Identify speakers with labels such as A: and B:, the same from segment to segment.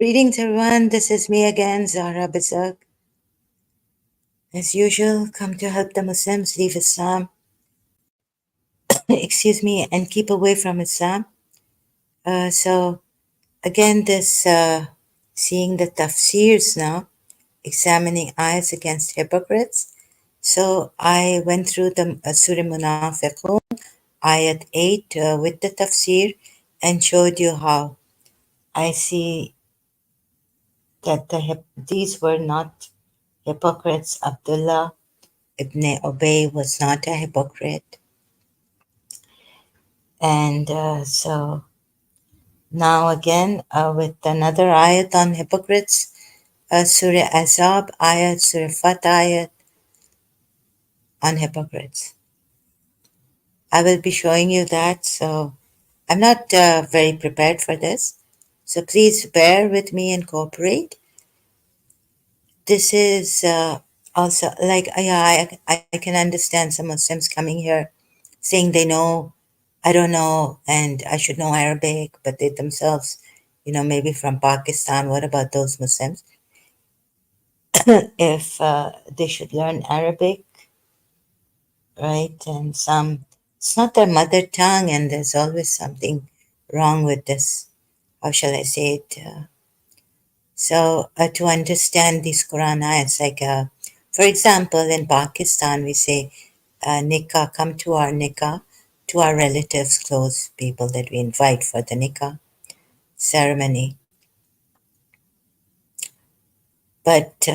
A: Greetings, everyone. This is me again, Zahra Bazak. As usual, come to help the Muslims leave Islam, excuse me, and keep away from Islam. So, again, this seeing the tafsirs now, examining ayats against hypocrites. So, I went through the Surah Munafiqun, ayat 8, with the tafsir and showed you how I see that these were not hypocrites. Abdullah Ibn Ubay was not a hypocrite. And so now again with another ayat on hypocrites, Surah Azab ayat, Surah Fat ayat on hypocrites. I will be showing you that. So I'm not very prepared for this. So please bear with me and cooperate. This is also like, yeah, I can understand some Muslims coming here saying they know, I don't know, and I should know Arabic, but they themselves, maybe from Pakistan. What about those Muslims? If they should learn Arabic, right? And it's not their mother tongue, and there's always something wrong with this. How shall I say it? To understand these Quran ayats, like, for example, in Pakistan, we say, nikah, come to our nikah, to our relatives, close people that we invite for the nikah ceremony. But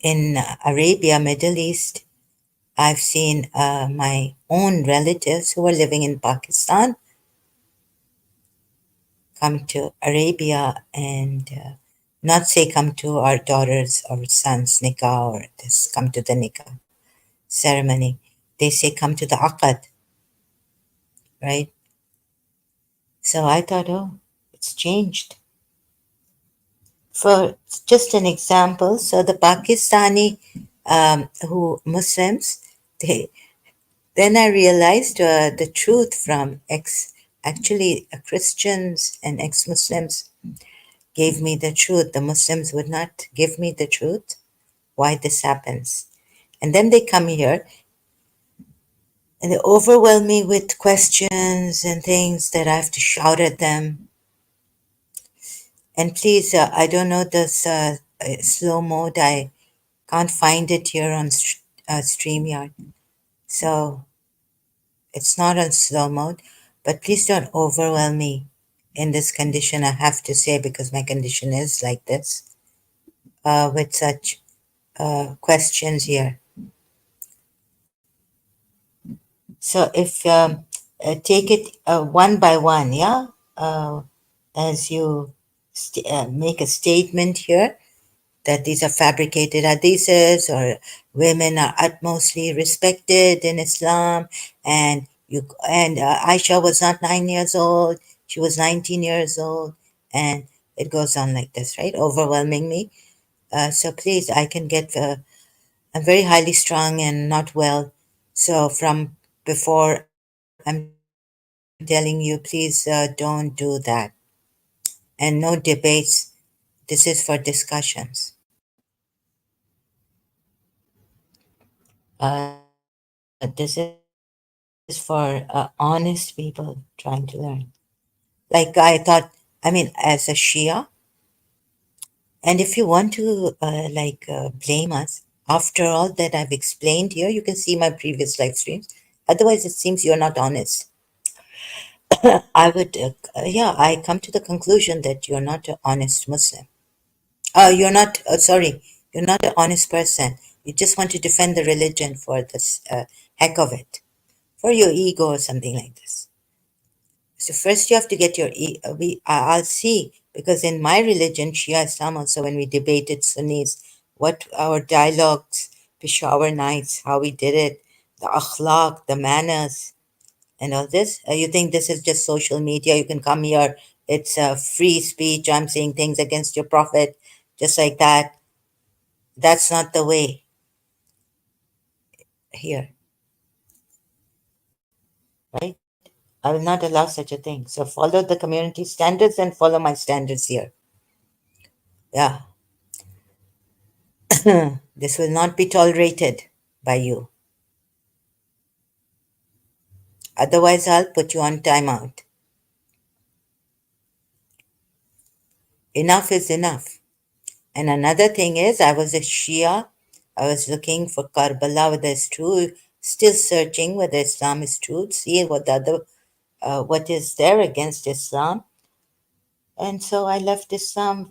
A: in Arabia, Middle East, I've seen my own relatives who are living in Pakistan come to Arabia and not say come to our daughters or sons' nikah or this, come to the nikah ceremony. They say come to the aqad, right? So I thought, oh, it's changed. For just an example, so the Pakistani who Muslims, they then I realized the truth from actually Christians and ex-Muslims gave me the truth. The Muslims would not give me the truth. Why this happens? And then they come here and they overwhelm me with questions and things that I have to shout at them. And please, I don't know this slow mode. I can't find it here on StreamYard. So it's not on slow mode, but please don't overwhelm me in this condition. I have to say, because my condition is like this, with such questions here. So if take it one by one, yeah, as you make a statement here that these are fabricated hadiths, or women are utmostly respected in Islam, and Aisha was not 9 years old, she was 19 years old, and it goes on like this, right? Overwhelming me. So please, I can get. I'm very highly strung and not well. So from before, I'm telling you, please don't do that. And no debates. This is for discussions. This is for honest people trying to learn. Like I thought, as a Shia, and if you want to blame us after all that I've explained here, you can see my previous live streams. Otherwise, it seems you're not honest. I would, yeah, I come to the conclusion that you're not an honest Muslim. You're not, sorry, you're not an honest person. You just want to defend the religion for this heck of it, for your ego or something like this. So first you have to get your, I'll see, because in my religion, Shia Islam also, when we debated Sunnis, what our dialogues, Peshawar nights, how we did it, the akhlaq, the manners, and all this. You think this is just social media? You can come here. It's free speech. I'm saying things against your prophet, just like that. That's not the way here, right? I will not allow such a thing. So follow the community standards and follow my standards here. Yeah, this will not be tolerated by you. Otherwise, I'll put you on timeout. Enough is enough. And another thing is, I was a Shia. I was looking for Karbala, whether it's true, still searching whether Islam is true, see what the other, what is there against Islam. And so I left Islam.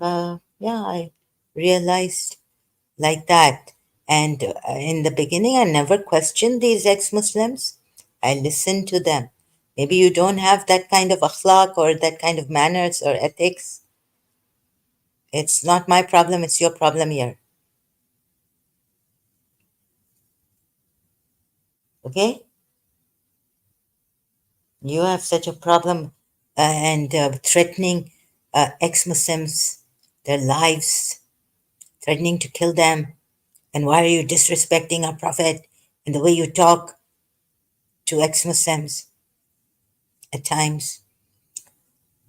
A: Yeah, I realized like that. And in the beginning, I never questioned these ex Muslims. I listened to them. Maybe you don't have that kind of akhlaq or that kind of manners or ethics. It's not my problem, it's your problem here. Okay? You have such a problem and threatening ex Muslims, their lives, threatening to kill them. And why are you disrespecting our Prophet in the way you talk to ex Muslims at times,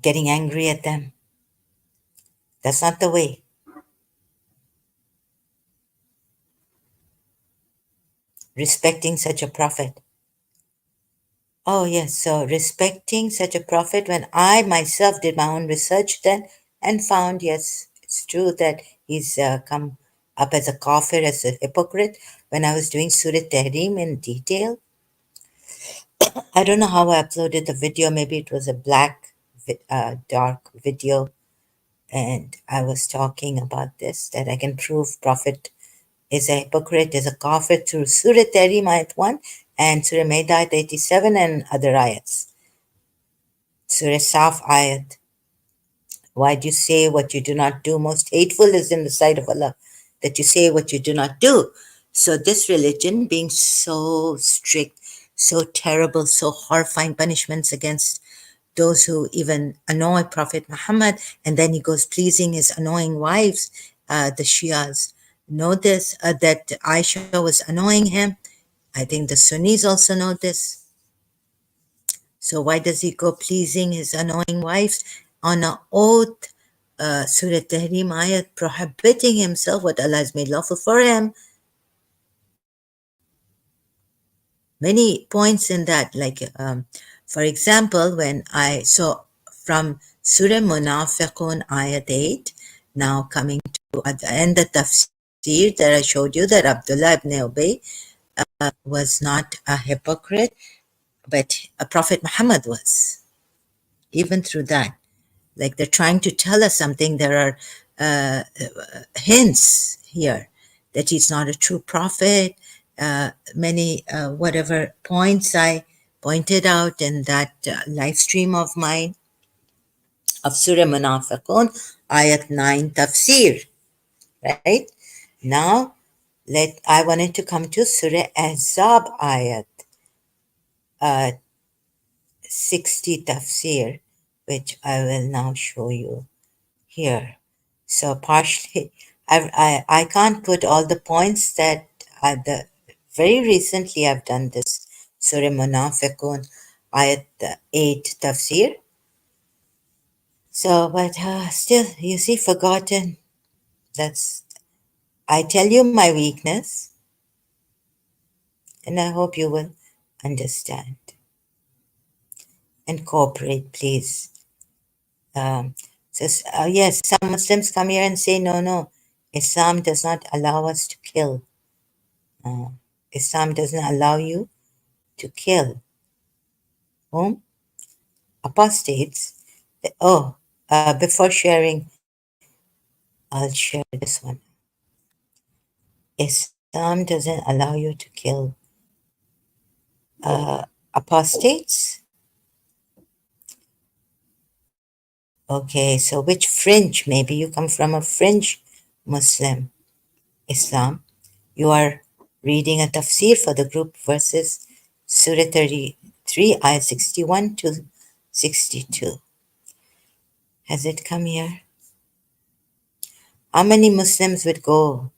A: getting angry at them? That's not the way. Respecting such a Prophet. Oh, yes. So, respecting such a Prophet, when I myself did my own research then and found, yes, it's true that he's come up as a kafir, as a hypocrite. When I was doing Surah Tahrim in detail, I don't know how I uploaded the video. Maybe it was a black, dark video. And I was talking about this, that I can prove Prophet is a hypocrite, is a kafir through Surah Tahrim ayat 1 and Surah Maida ayat 87 and other ayats. Surah Saf ayat. Why do you say what you do not do? Most hateful is in the sight of Allah that you say what you do not do. So this religion being so strict, so terrible, so horrifying punishments against those who even annoy Prophet Muhammad, and then he goes pleasing his annoying wives, the Shias. Know this, that Aisha was annoying him. I think the Sunnis also know this. So why does he go pleasing his annoying wives on an oath, Surah Tahrim ayat, prohibiting himself what Allah has made lawful for him? Many points in that, like for example, when I saw from Surah Munafiqun ayat 8, now coming to at the end of tafsir that I showed you that Abdullah ibn Ubay was not a hypocrite, but a Prophet Muhammad was. Even through that, like they're trying to tell us something, there are hints here that he's not a true prophet. Many whatever points I pointed out in that live stream of mine of Surah Munafiqun, ayat 9 tafsir, right? Now, I wanted to come to Surah Ahzab ayat 60 tafsir, which I will now show you here. So partially, I can't put all the points that very recently I've done this Surah Munafiqun ayat 8 tafsir. So, but still, you see, forgotten. That's, I tell you my weakness, and I hope you will understand and cooperate, please. Um, yes, some Muslims come here and say, no, no, Islam does not allow us to kill. Islam doesn't allow you to kill whom? Apostates. Oh, before sharing, I'll share this one. Islam doesn't allow you to kill apostates. Okay, so which fringe? Maybe you come from a fringe Muslim Islam. You are reading a tafsir for the group verses Surah 33, ayat 61 to 62. Has it come here? How many Muslims would go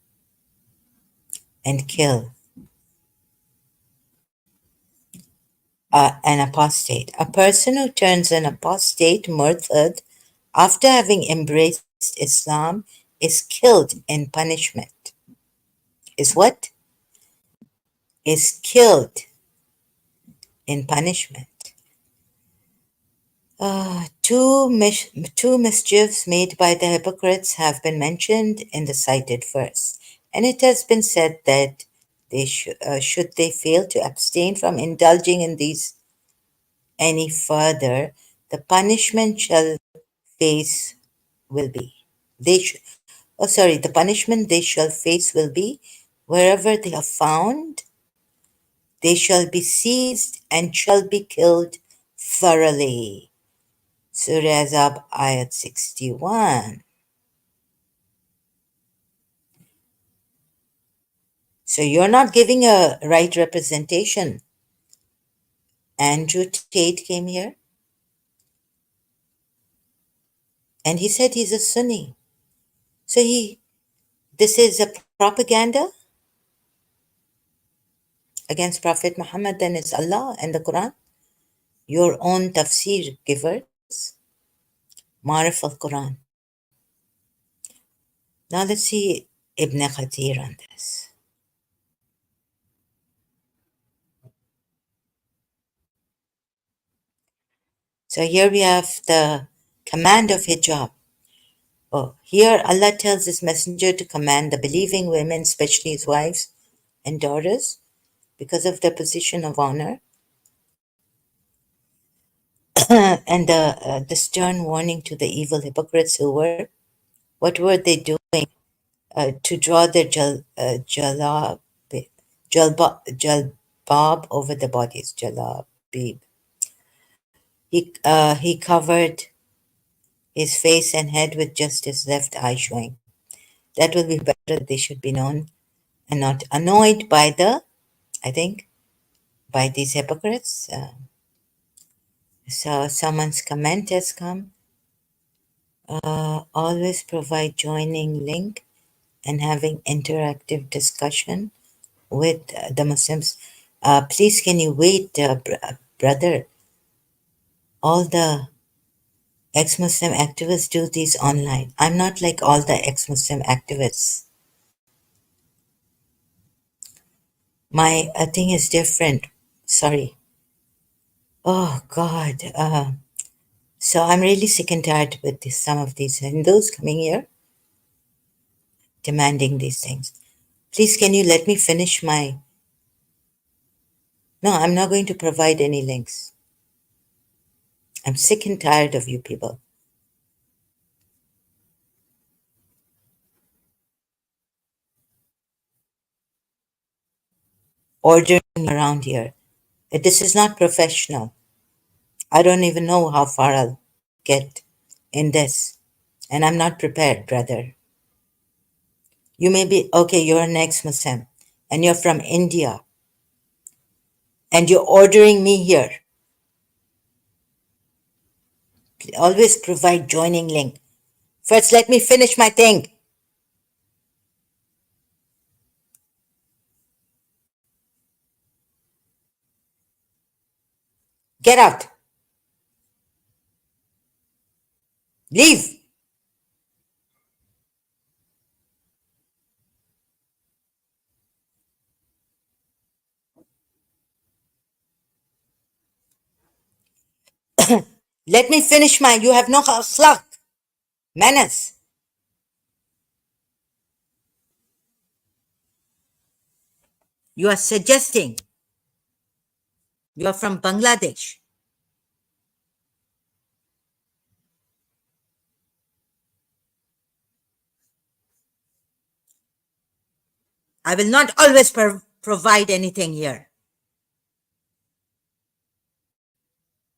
A: and kill an apostate? A person who turns an apostate murtad after having embraced Islam is killed in punishment. Is what? Is killed in punishment. Two mischiefs made by the hypocrites have been mentioned in the cited verse, and it has been said that should they fail to abstain from indulging in these any further, the punishment shall face will be. The punishment they shall face will be wherever they are found, they shall be seized and shall be killed thoroughly. Surah Azab, Ayat 61. So you're not giving a right representation. Andrew Tate came here and he said he's a Sunni. So this is a propaganda against Prophet Muhammad and his Allah and the Quran. Your own tafsir givers, Marif al Quran. Now let's see Ibn Khatir on this. So here we have the command of hijab. Oh, here Allah tells His Messenger to command the believing women, especially his wives and daughters, because of their position of honor, and the stern warning to the evil hypocrites who were, what were they doing? To draw their jalbab over the bodies, jalabib. He covered his face and head with just his left eye showing. That will be better. They should be known and not annoyed by by these hypocrites. So someone's comment has come. Always provide joining link and having interactive discussion with the Muslims. Please, can you wait, brother? All the ex-Muslim activists do these online. I'm not like all the ex-Muslim activists. My thing is different. Sorry. Oh God. So I'm really sick and tired with some of these Hindus coming here demanding these things. Please, can you let me finish my? No, I'm not going to provide any links. I'm sick and tired of you people. Ordering around here. This is not professional. I don't even know how far I'll get in this. And I'm not prepared, brother. You may be, okay, you're an ex-Muslim and you're from India and you're ordering me here. Always provide joining link. First, let me finish my thing. Get out. Leave. Let me finish my, you have no akhlaq, manners. You are suggesting you are from Bangladesh. I will not always provide anything here.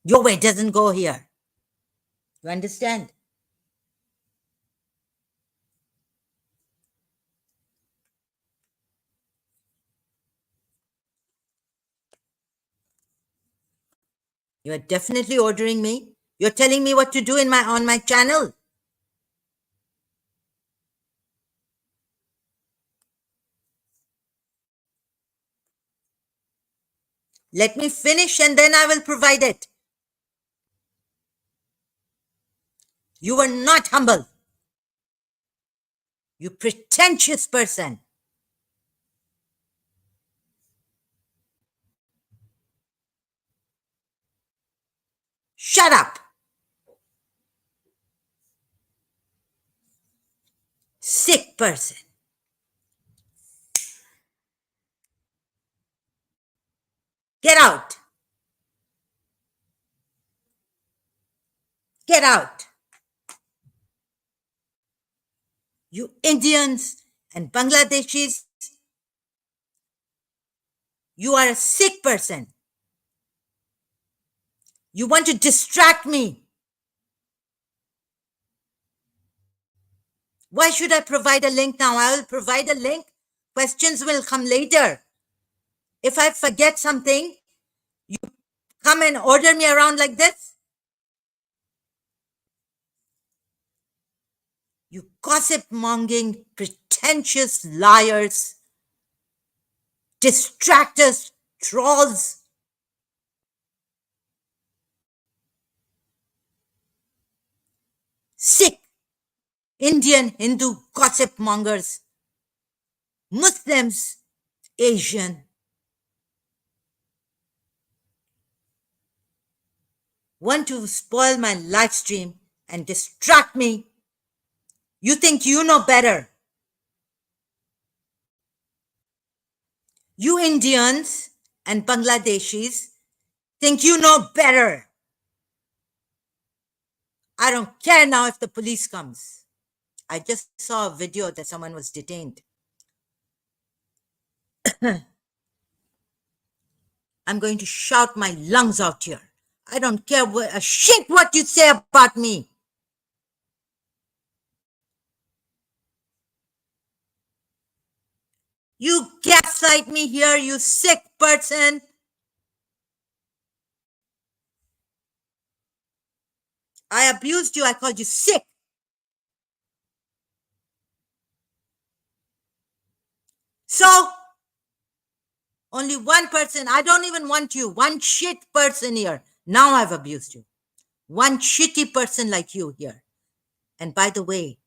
A: Your way doesn't go here. You understand? You are definitely ordering me. You're telling me what to do on my channel. Let me finish and then I will provide it. You were not humble. You pretentious person. Shut up. Sick person. Get out. Get out. You Indians and Bangladeshis, you are a sick person. You want to distract me. Why should I provide a link now? I will provide a link. Questions will come later. If I forget something, you come and order me around like this? You gossip mongering, pretentious liars, distractors, trolls. Sick Indian, Hindu gossip mongers, Muslims, Asian. Want to spoil my live stream and distract me. You think you know better. You Indians and Bangladeshis think you know better. I don't care now if the police comes. I just saw a video that someone was detained. I'm going to shout my lungs out here. I don't care a shit what you say about me. You gaslight me here, you sick person. I abused you. I called you sick. So, only one person. I don't even want you. One shit person here. Now I've abused you. One shitty person like you here. And by the way,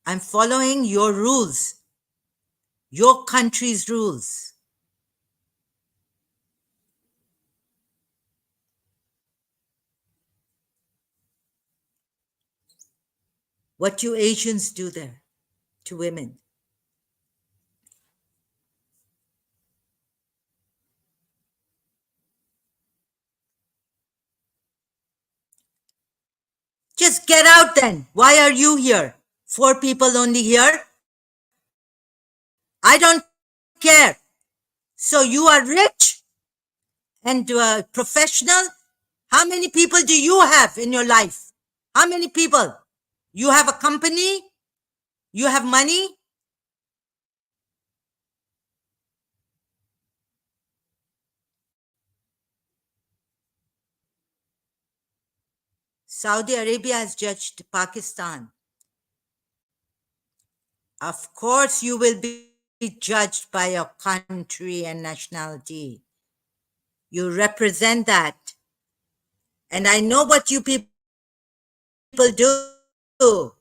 A: I'm following your rules, your country's rules. What you Asians do there to women. Just get out then. Why are you here? 4 people only here? I don't care. So you are rich and professional? How many people do you have in your life? How many people? You have a company? You have money? Saudi Arabia has judged Pakistan. Of course, you will be judged by your country and nationality. You represent that. And I know what you people do.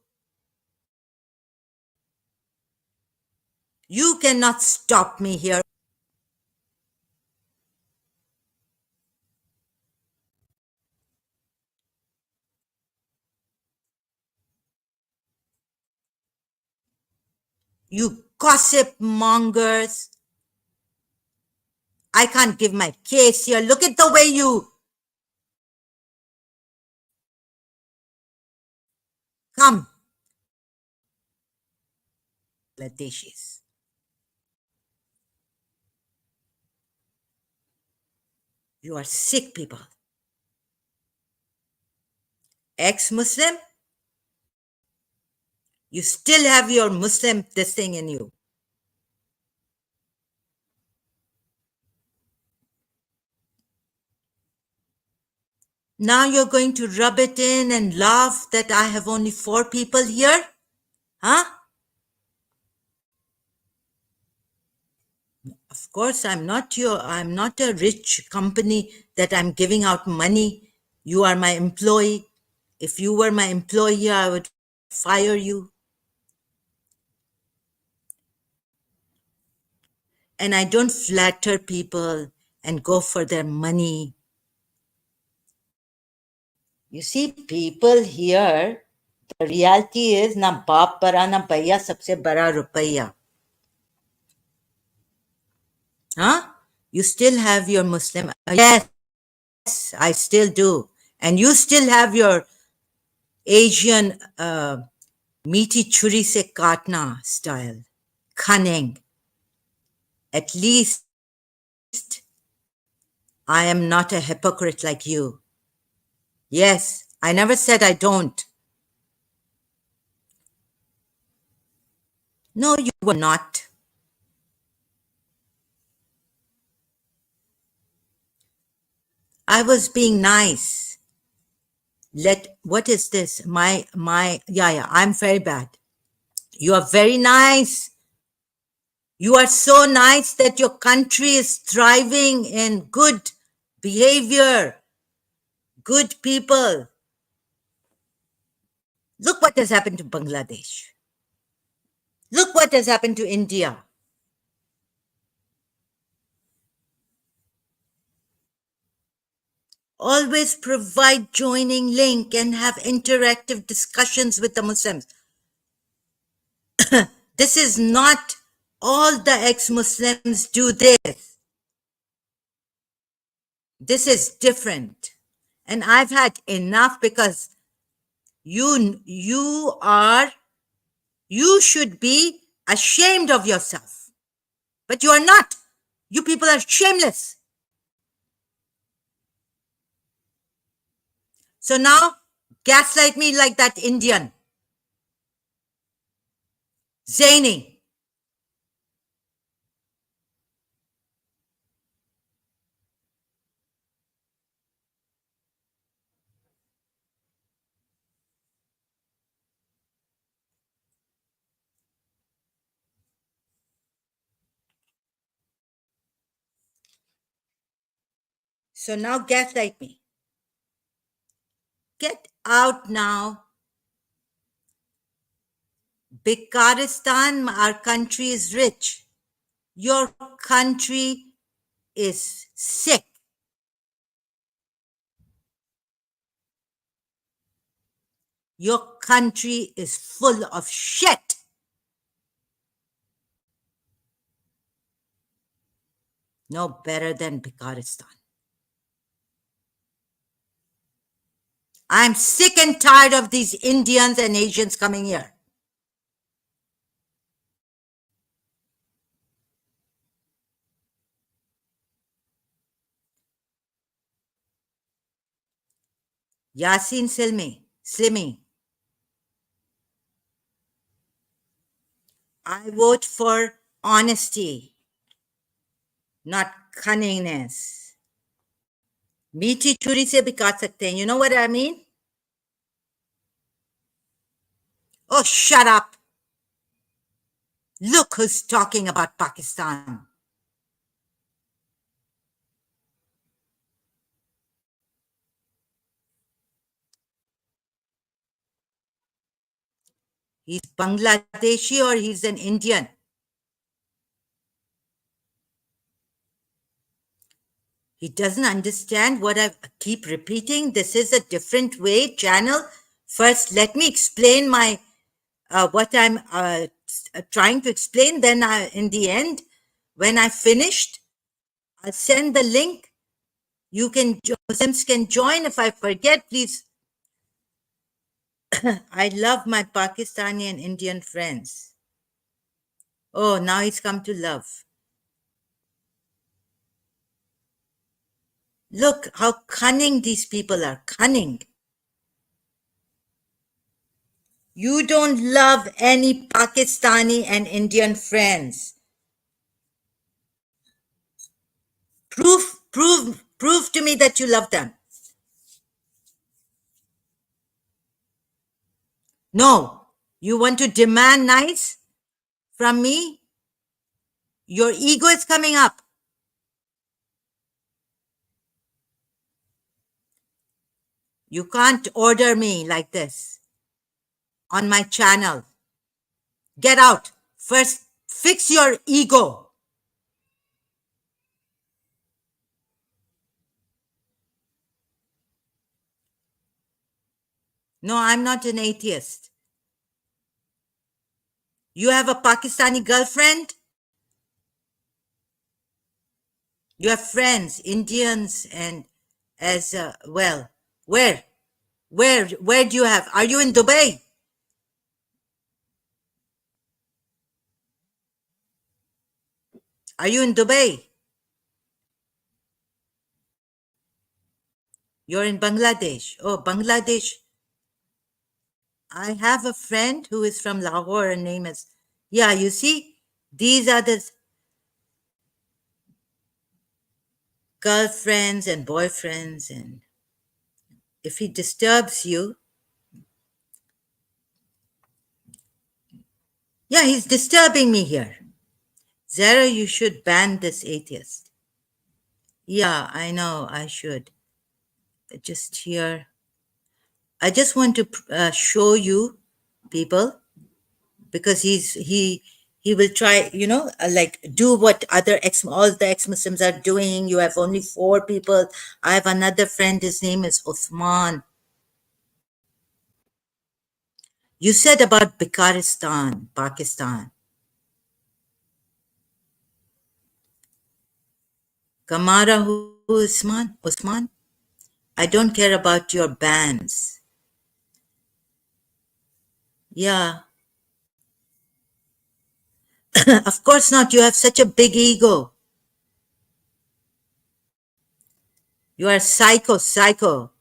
A: You cannot stop me here. You gossip mongers. I can't give my case here. Look at the way you come. Bangladeshis. You are sick people. Ex-Muslim? You still have your Muslim this thing in you. Now you're going to rub it in and laugh that I have only 4 people here? Huh? Of course, I'm not a rich company that I'm giving out money You are my employee. If you were my employee, I would fire you. And I don't flatter people and go for their money. You see, people here, the reality is na baap bara na bhaiya sabse bada rupaiya. Huh? You still have your Muslim. Yes, I still do. And you still have your Asian meaty churi se katna style. Cunning. At least I am not a hypocrite like you. Yes, I never said I don't. No, you were not. I was being nice. What is this? Yeah, I'm very bad. You are very nice. You are so nice that your country is thriving in good behavior, good people. Look what has happened to Bangladesh. Look what has happened to India. Always provide joining link and have interactive discussions with the Muslims. This is not all the ex-Muslims do this. This is different. And I've had enough because you should be ashamed of yourself. But you are not. You people are shameless. So now gaslight me like that Indian. Zaini. So now gaslight me. Get out now. Bikaristan, our country is rich. Your country is sick. Your country is full of shit. No better than Bikaristan. I'm sick and tired of these Indians and Asians coming here. Yasin Slimi. I vote for honesty, not cunningness. मीठी छुरी से भी काट सकते हैं. You know what I mean? Oh, shut up. Look who's talking about Pakistan. He's Bangladeshi or he's an Indian. He doesn't understand what I keep repeating. This is a different way channel. First, let me explain my what I'm trying to explain. Then, in the end, when I finished, I'll send the link. You can Muslims can join. If I forget, please. I love my Pakistani and Indian friends. Oh, now he's come to love. Look how cunning these people are. Cunning. You don't love any Pakistani and Indian friends. Prove to me that you love them. No, you want to demand nice from me? Your ego is coming up. You can't order me like this on my channel. Get out. First, fix your ego. No, I'm not an atheist. You have a Pakistani girlfriend? You have friends, Indians, and as well. Where? Where do you have? Are you in Dubai? Are you in Dubai? You're in Bangladesh. Oh, Bangladesh. I have a friend who is from Lahore. Her name is, yeah, you see, these are the girlfriends and boyfriends. And if he disturbs you, yeah, he's disturbing me here. Zara, you should ban this atheist. Yeah, I know, I should. Just here. I just want to show you people because he will try, like do what other all the ex-Muslims are doing. You have only 4 people. I have another friend, his name is Uthman. You said about Bikaristan, Pakistan. Kamara, who Usman? Usman? I don't care about your bans. Yeah, of course not. You have such a big ego. You are psycho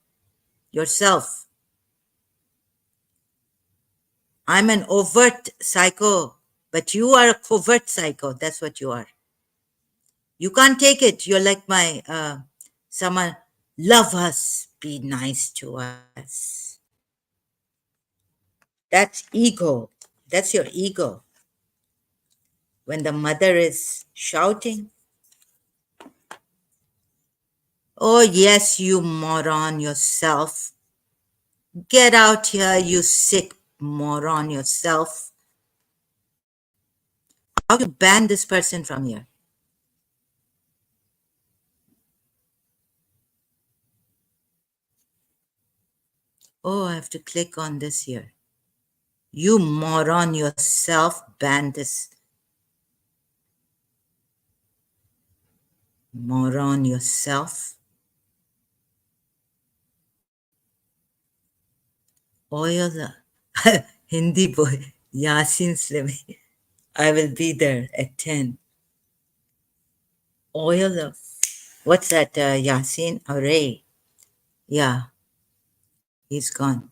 A: yourself. I'm an overt psycho, but you are a covert psycho. That's what you are. You can't take it. You're like my someone. Love us, be nice to us. That's ego. That's your ego. When the mother is shouting, oh, yes, you moron yourself. Get out here, you sick moron yourself. How to ban this person from here? Oh, I have to click on this here. You moron yourself, ban this. Moron yourself. Oil. Hindi boy. Yasin Slimi. I will be there at 10. Oil. What's that, Yasin? Array. Yeah, he's gone.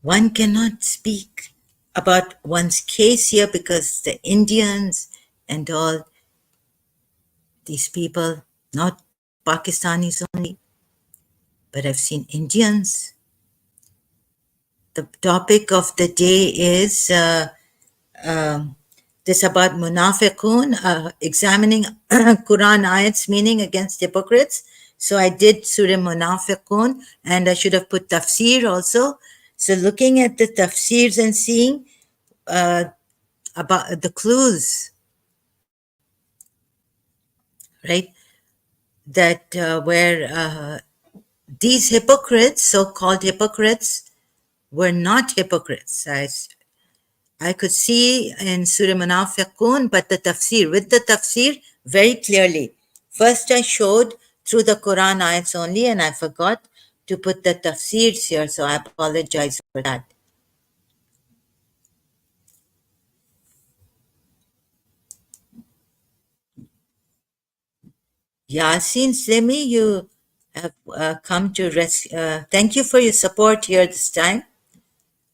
A: One cannot speak about one's case here because the Indians and all these people, not Pakistanis only, but I've seen Indians. The topic of the day is um, this about munafiqun, examining Quran ayats meaning against hypocrites. So I did Surah Munafiqun and I should have put tafsir also. So looking at the tafsirs and seeing uh, about the clues, right? That where these hypocrites, so-called hypocrites, were not hypocrites. I could see in Surah Munafiqun, but the tafsir, with the tafsir, very clearly. First I showed through the Quran ayats only, and I forgot to put the tafsirs here, so I apologize for that. Yasin Slimi, you have come to thank you for your support here this time,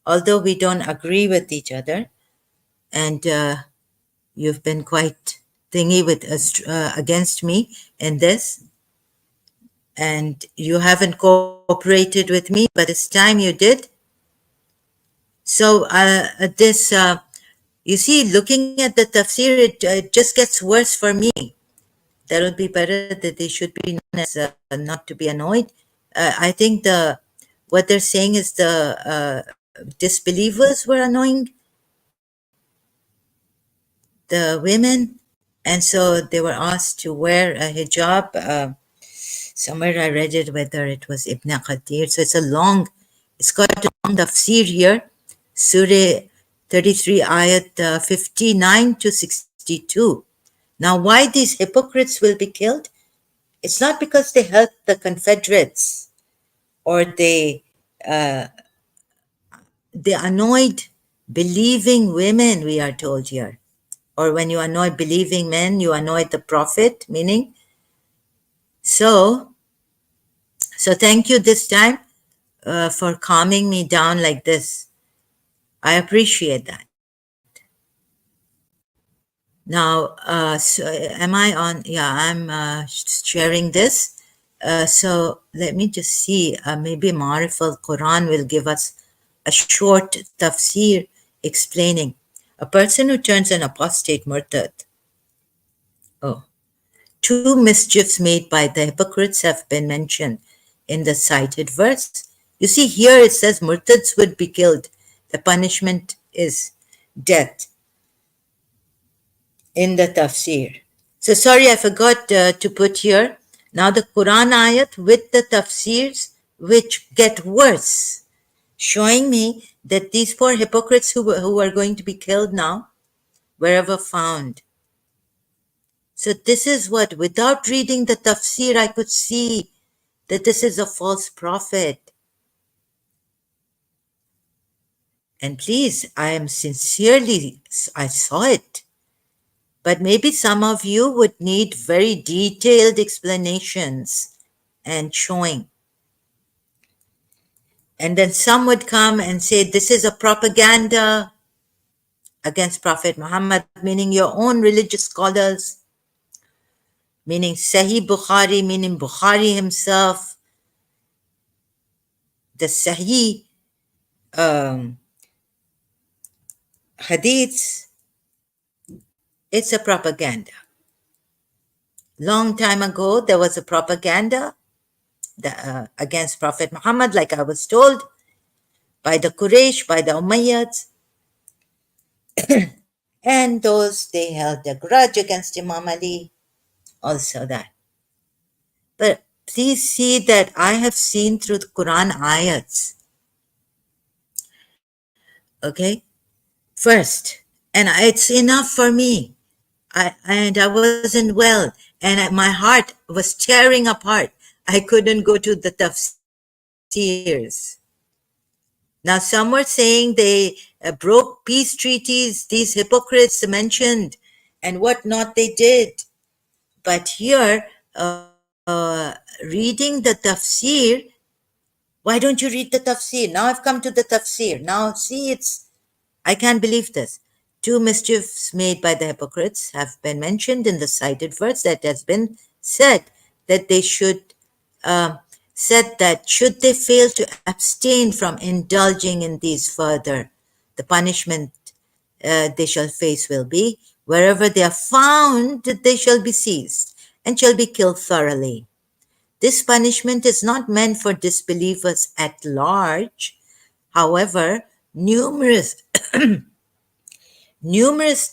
A: although we don't agree with each other, and you've been quite thingy with against me in this, and you haven't cooperated with me, but it's time you did. So this, you see, looking at the tafsir, it just gets worse for me. That would be better that they should be known as not to be annoyed. I think what they're saying is the disbelievers were annoying the women, and so they were asked to wear a hijab. Somewhere I read it, whether it was Ibn Qadir. So it's got a long tafsir here. Surah 33, ayat 59 to 62. Now, why these hypocrites will be killed? It's not because they helped the Confederates or they annoyed believing women, we are told here. Or when you annoy believing men, you annoy the Prophet, meaning. So, so thank you this time for calming me down like this. I appreciate that. Now, so am I on? Yeah, I'm sharing this. So let me just see. Maybe Ma'arif al-Quran will give us a short tafsir explaining a person who turns an apostate murtad. Oh, two mischiefs made by the hypocrites have been mentioned in the cited verse. You see, here it says murtads would be killed. The punishment is death in the tafsir. So sorry, I forgot to put here. Now the Quran ayat with the tafsirs which get worse, showing me that these poor hypocrites who are going to be killed now, wherever found. So this is what, without reading the tafsir, I could see that this is a false prophet. And please, I saw it. But maybe some of you would need very detailed explanations and showing. And then some would come and say, this is a propaganda against Prophet Muhammad, meaning your own religious scholars, meaning Sahih Bukhari, meaning Bukhari himself, the Sahih um, hadiths. It's a propaganda. Long time ago, there was a propaganda against Prophet Muhammad, like I was told, by the Quraysh, by the Umayyads. And those, they held a grudge against Imam Ali, also that. But please see that I have seen through the Quran ayats, okay, first. And it's enough for me. I wasn't well, and my heart was tearing apart. I couldn't go to the tafsirs. Now, some were saying they broke peace treaties, these hypocrites mentioned, and what not they did. But here, reading the tafsir, why don't you read the tafsir? Now I've come to the tafsir. Now, see, I can't believe this. Two mischiefs made by the hypocrites have been mentioned in the cited verse that has been said that they said that should they fail to abstain from indulging in these further, the punishment they shall face will be, wherever they are found, they shall be seized and shall be killed thoroughly. This punishment is not meant for disbelievers at large. However, numerous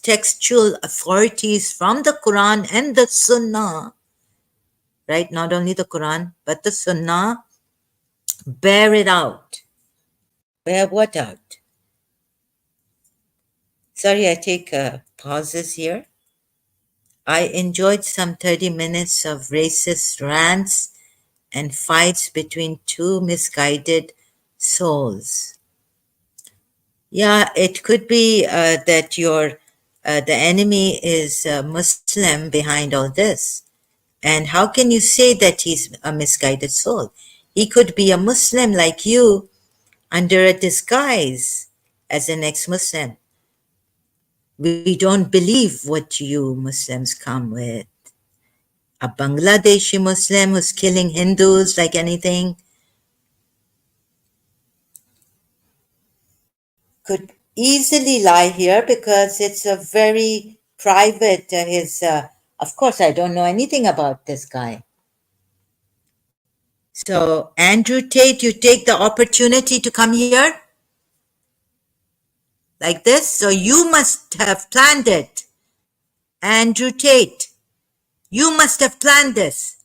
A: textual authorities from the Quran and the Sunnah, right? Not only the Quran, but the Sunnah, bear it out. Bear what out? Sorry, I take pauses here. I enjoyed some 30 minutes of racist rants and fights between two misguided souls. Yeah, it could be that the enemy is Muslim behind all this. And how can you say that he's a misguided soul? He could be a Muslim like you under a disguise as an ex-Muslim. We don't believe what you Muslims come with. A Bangladeshi Muslim who's killing Hindus like anything. could easily lie here because it's a very private, of course, I don't know anything about this guy. So, Andrew Tate, you take the opportunity to come here like this. So, you must have planned it. Andrew Tate, you must have planned this.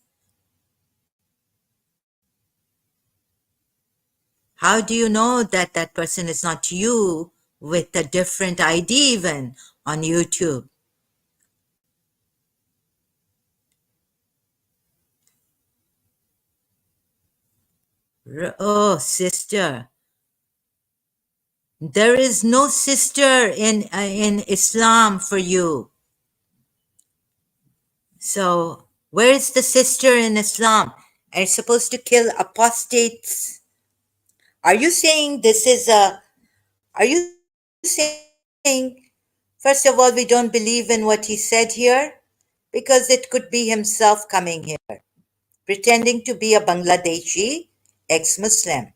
A: How do you know that that person is not you with a different ID even on YouTube? Oh, sister. There is no sister in Islam for you. So, where is the sister in Islam? Are you supposed to kill apostates? Are you saying this is a, are you saying, first of all, we don't believe in what he said here? Because it could be himself coming here, pretending to be a Bangladeshi ex Muslim.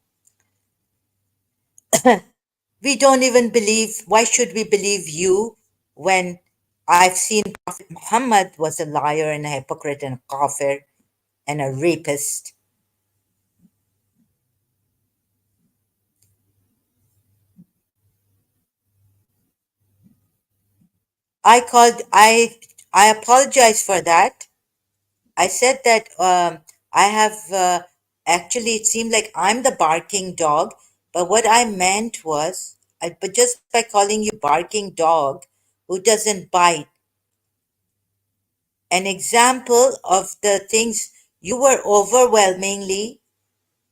A: We don't even believe, why should we believe you when I've seen Prophet Muhammad was a liar and a hypocrite and a kafir and a rapist? I called, I apologize for that. I said that I have actually, it seemed like I'm the barking dog, but what I meant was, but just by calling you barking dog who doesn't bite, an example of the things you were overwhelmingly,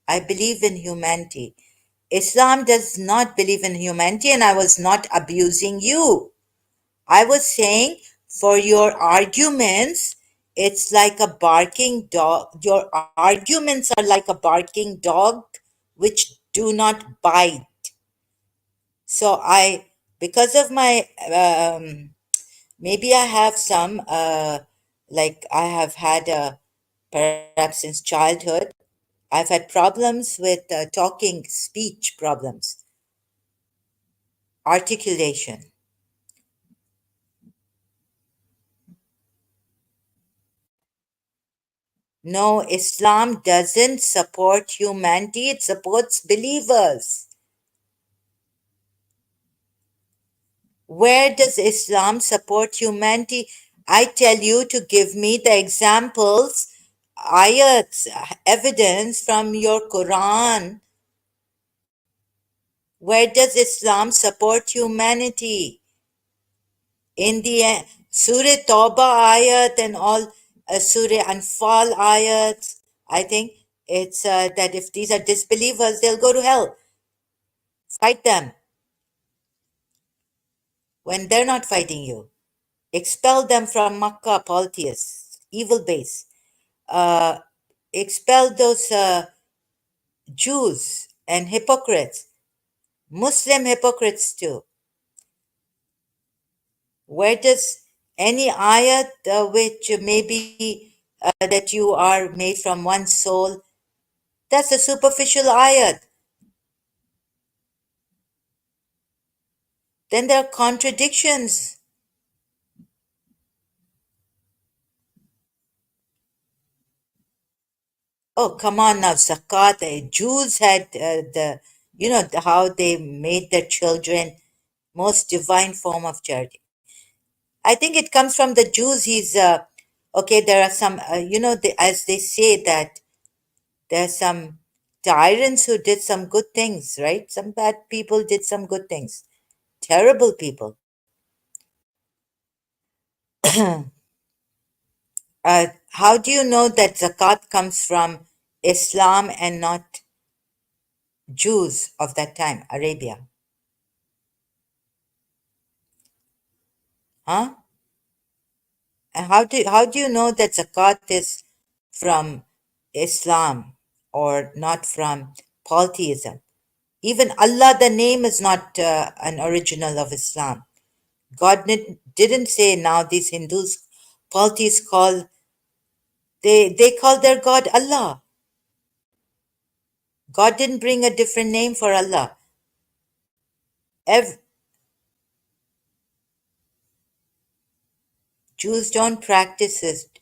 A: I believe in humanity. Islam does not believe in humanity, and I was not abusing you. I was saying for your arguments, it's like a barking dog. Your arguments are like a barking dog which do not bite. So because of my, maybe I have some, like I have had, perhaps since childhood, I've had problems with talking, speech problems, articulation. No, Islam doesn't support humanity, it supports believers. Where does Islam support humanity? I tell you to give me the examples, ayats, evidence from your Quran. Where does Islam support humanity? In the Surah Tawbah ayat and all, Surah Anfal ayats, I think it's that if these are disbelievers, they'll go to hell. Fight them when they're not fighting you. Expel them from Makkah, polytheists, evil base. Uh, Expel those Jews and hypocrites, Muslim hypocrites too. Where does any ayat which maybe that you are made from one soul, that's a superficial ayat. Then there are contradictions. Oh, come on now, zakat. Jews had how they made their children most divine form of charity. I think it comes from the Jews. Okay. There are some, as they say that there are some tyrants who did some good things, right? Some bad people did some good things. Terrible people. How do you know that zakat comes from Islam and not Jews of that time, Arabia? Huh? And how do you know that zakat is from Islam or not from polytheism? Even Allah, the name is not an original of Islam. God didn't say now these Hindus, polytheists they call their God Allah. God didn't bring a different name for Allah. Ev- Jews don't practice it.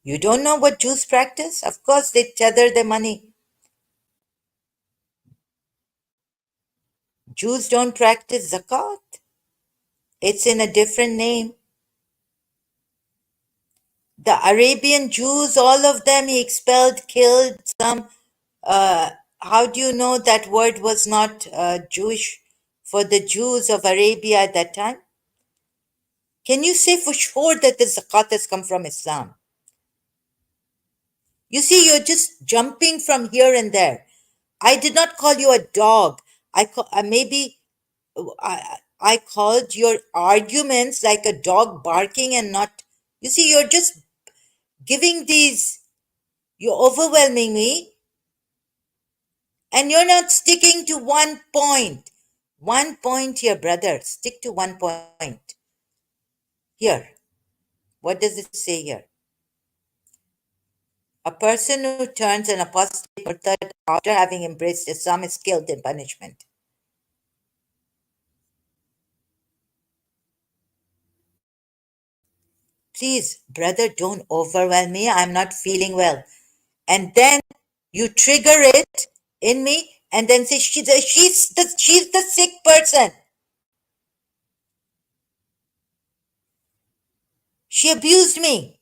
A: You don't know what Jews practice? Of course, they tether their money. Jews don't practice zakat. It's in a different name. The Arabian Jews, all of them, he expelled, killed some. Uh, how do you know that word was not Jewish for the Jews of Arabia at that time? Can you say for sure that the zakat has come from Islam? You see, you're just jumping from here and there. I did not call you a dog. Maybe I called your arguments like a dog barking and not. You see, you're just giving these. You're overwhelming me, and you're not sticking to one point. One point here, brother. Stick to one point. Here. What does it say here? A person who turns an apostate or third after having embraced Islam is killed in punishment. Please, brother, don't overwhelm me. I'm not feeling well. And then you trigger it in me and then say she's the sick person. She abused me.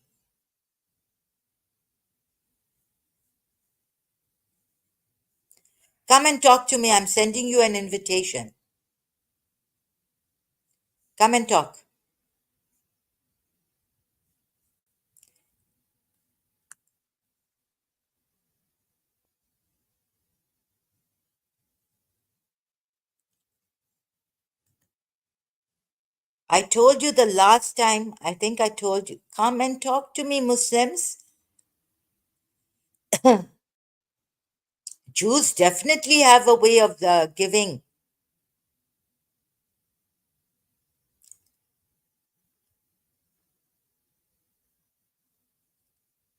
A: Come and talk to me. I'm sending you an invitation. Come and talk. I told you the last time, I think I told you, come and talk to me, Muslims. Jews definitely have a way of giving.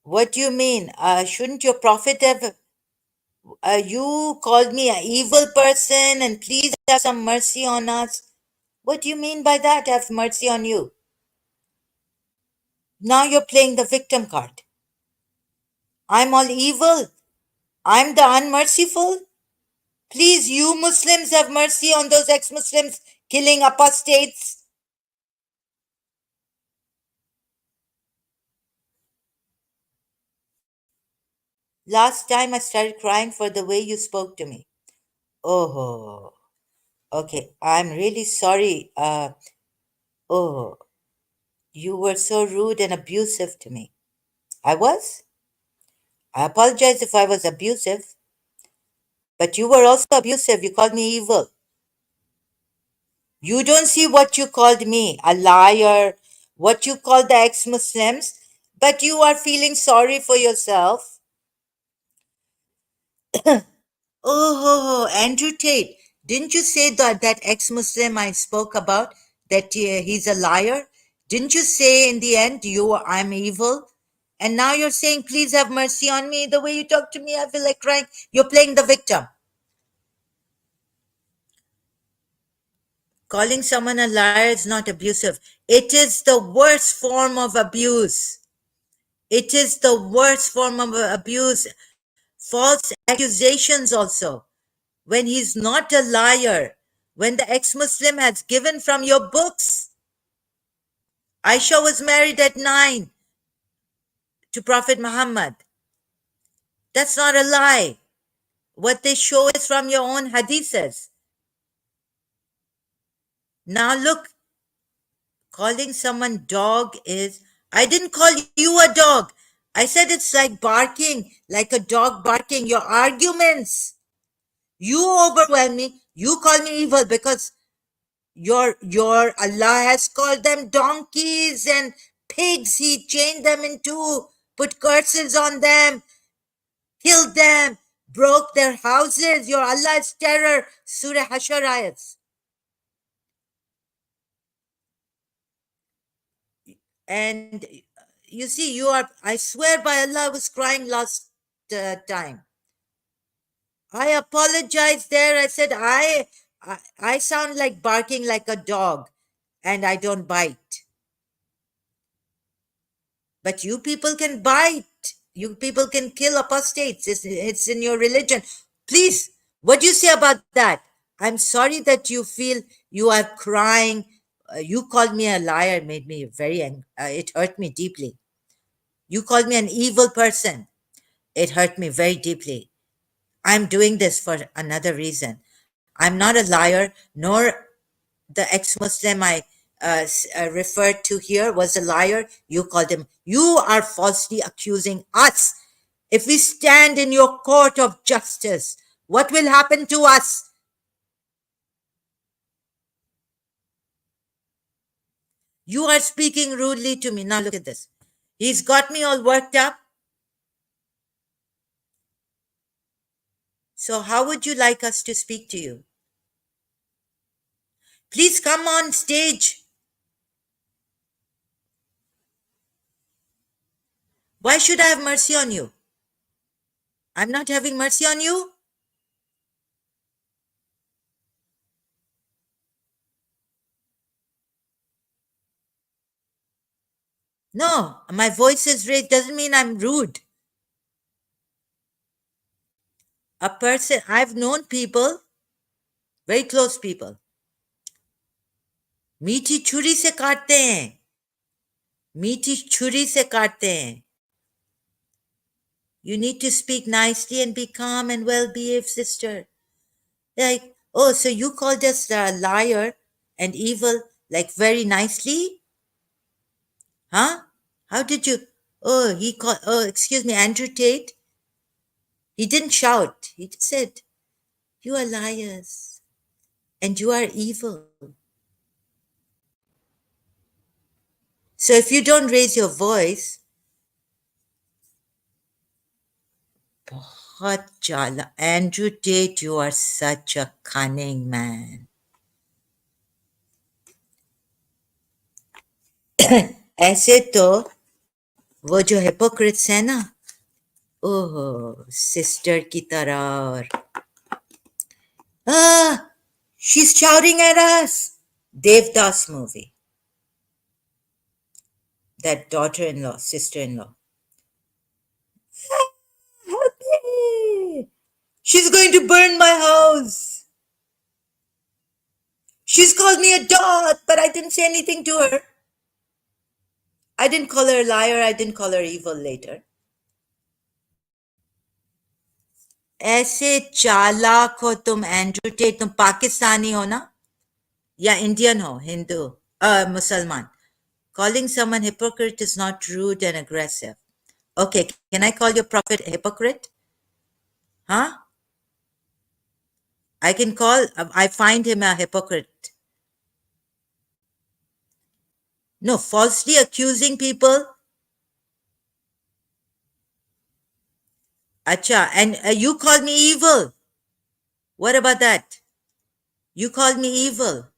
A: What do you mean? Shouldn't your prophet have? You called me an evil person and please have some mercy on us. What do you mean by that? Have mercy on you. Now you're playing the victim card. I'm all evil. I'm the unmerciful. Please, you Muslims, have mercy on those ex Muslims killing apostates. Last time I started crying for the way you spoke to me. Oh, okay. I'm really sorry. Oh, you were so rude and abusive to me. I was? I apologize if I was abusive, but you were also abusive. You called me evil. You don't see what you called me, a liar, what you called the ex Muslims, but you are feeling sorry for yourself. Oh, Andrew Tate, didn't you say that ex Muslim I spoke about, that he's a liar? Didn't you say in the end, I'm evil? And now you're saying, please have mercy on me. The way you talk to me, I feel like crying. You're playing the victim. Calling someone a liar is not abusive. It is the worst form of abuse. It is the worst form of abuse. False accusations also. When he's not a liar, when the ex Muslim has given from your books. Aisha was married at 9 to Prophet Muhammad. That's not a lie. What they show is from your own hadiths. Now look, calling someone dog is. I didn't call you a dog. I said it's like barking, like a dog barking. Your arguments. You overwhelm me. You call me evil because your Allah has called them donkeys and pigs. He chained them in two, put curses on them, killed them, broke their houses. Your Allah is terror. Surah Hashar ayats. And you see, I swear by Allah, I was crying last time. I apologized there. I said, I sound like barking like a dog, and I don't bite. But you people can bite. You people can kill apostates. It's in your religion. Please, what do you say about that? I'm sorry that you feel you are crying. You called me a liar, made me very angry. It hurt me deeply. You called me an evil person. It hurt me very deeply. I'm doing this for another reason. I'm not a liar, nor the ex-Muslim I referred to here was a liar. You called him. You are falsely accusing us. If we stand in your court of justice, what will happen to us? You are speaking rudely to me. Now look at this. He's got me all worked up. So how would you like us to speak to you? Please come on stage. Why should I have mercy on you? I'm not having mercy on you. No, my voice is raised doesn't mean I'm rude. A person, I've known people, very close people, मीठी छुरी से काटते हैं, मीठी छुरी से काटते हैं. You need to speak nicely and be calm and well behaved, sister. Like, oh, so you called us a liar and evil, like very nicely? Huh? How did you? Oh, he called, oh, excuse me, Andrew Tate. He didn't shout. He said, you are liars and you are evil. So if you don't raise your voice, बहुत चाला Andrew Tate, you are such a cunning man. ऐसे तो वो जो hypocrites है ना, ओह sister की तरह और ah, she's shouting at us. Devdas movie, that daughter-in-law, sister-in-law. Help me! She's going to burn my house. She's called me a dog, but I didn't say anything to her. I didn't call her a liar. I didn't call her evil later. ऐसे चालाक हो तुम Andrew Tate, तुम पाकिस्तानी हो ना या Indian हो, हिंदू मुसलमान. Calling someone hypocrite is not rude and aggressive. Okay, can I call your prophet a hypocrite? Huh? I can call, I find him a hypocrite. No, falsely accusing people. Acha, and you called me evil. What about that? You called me evil.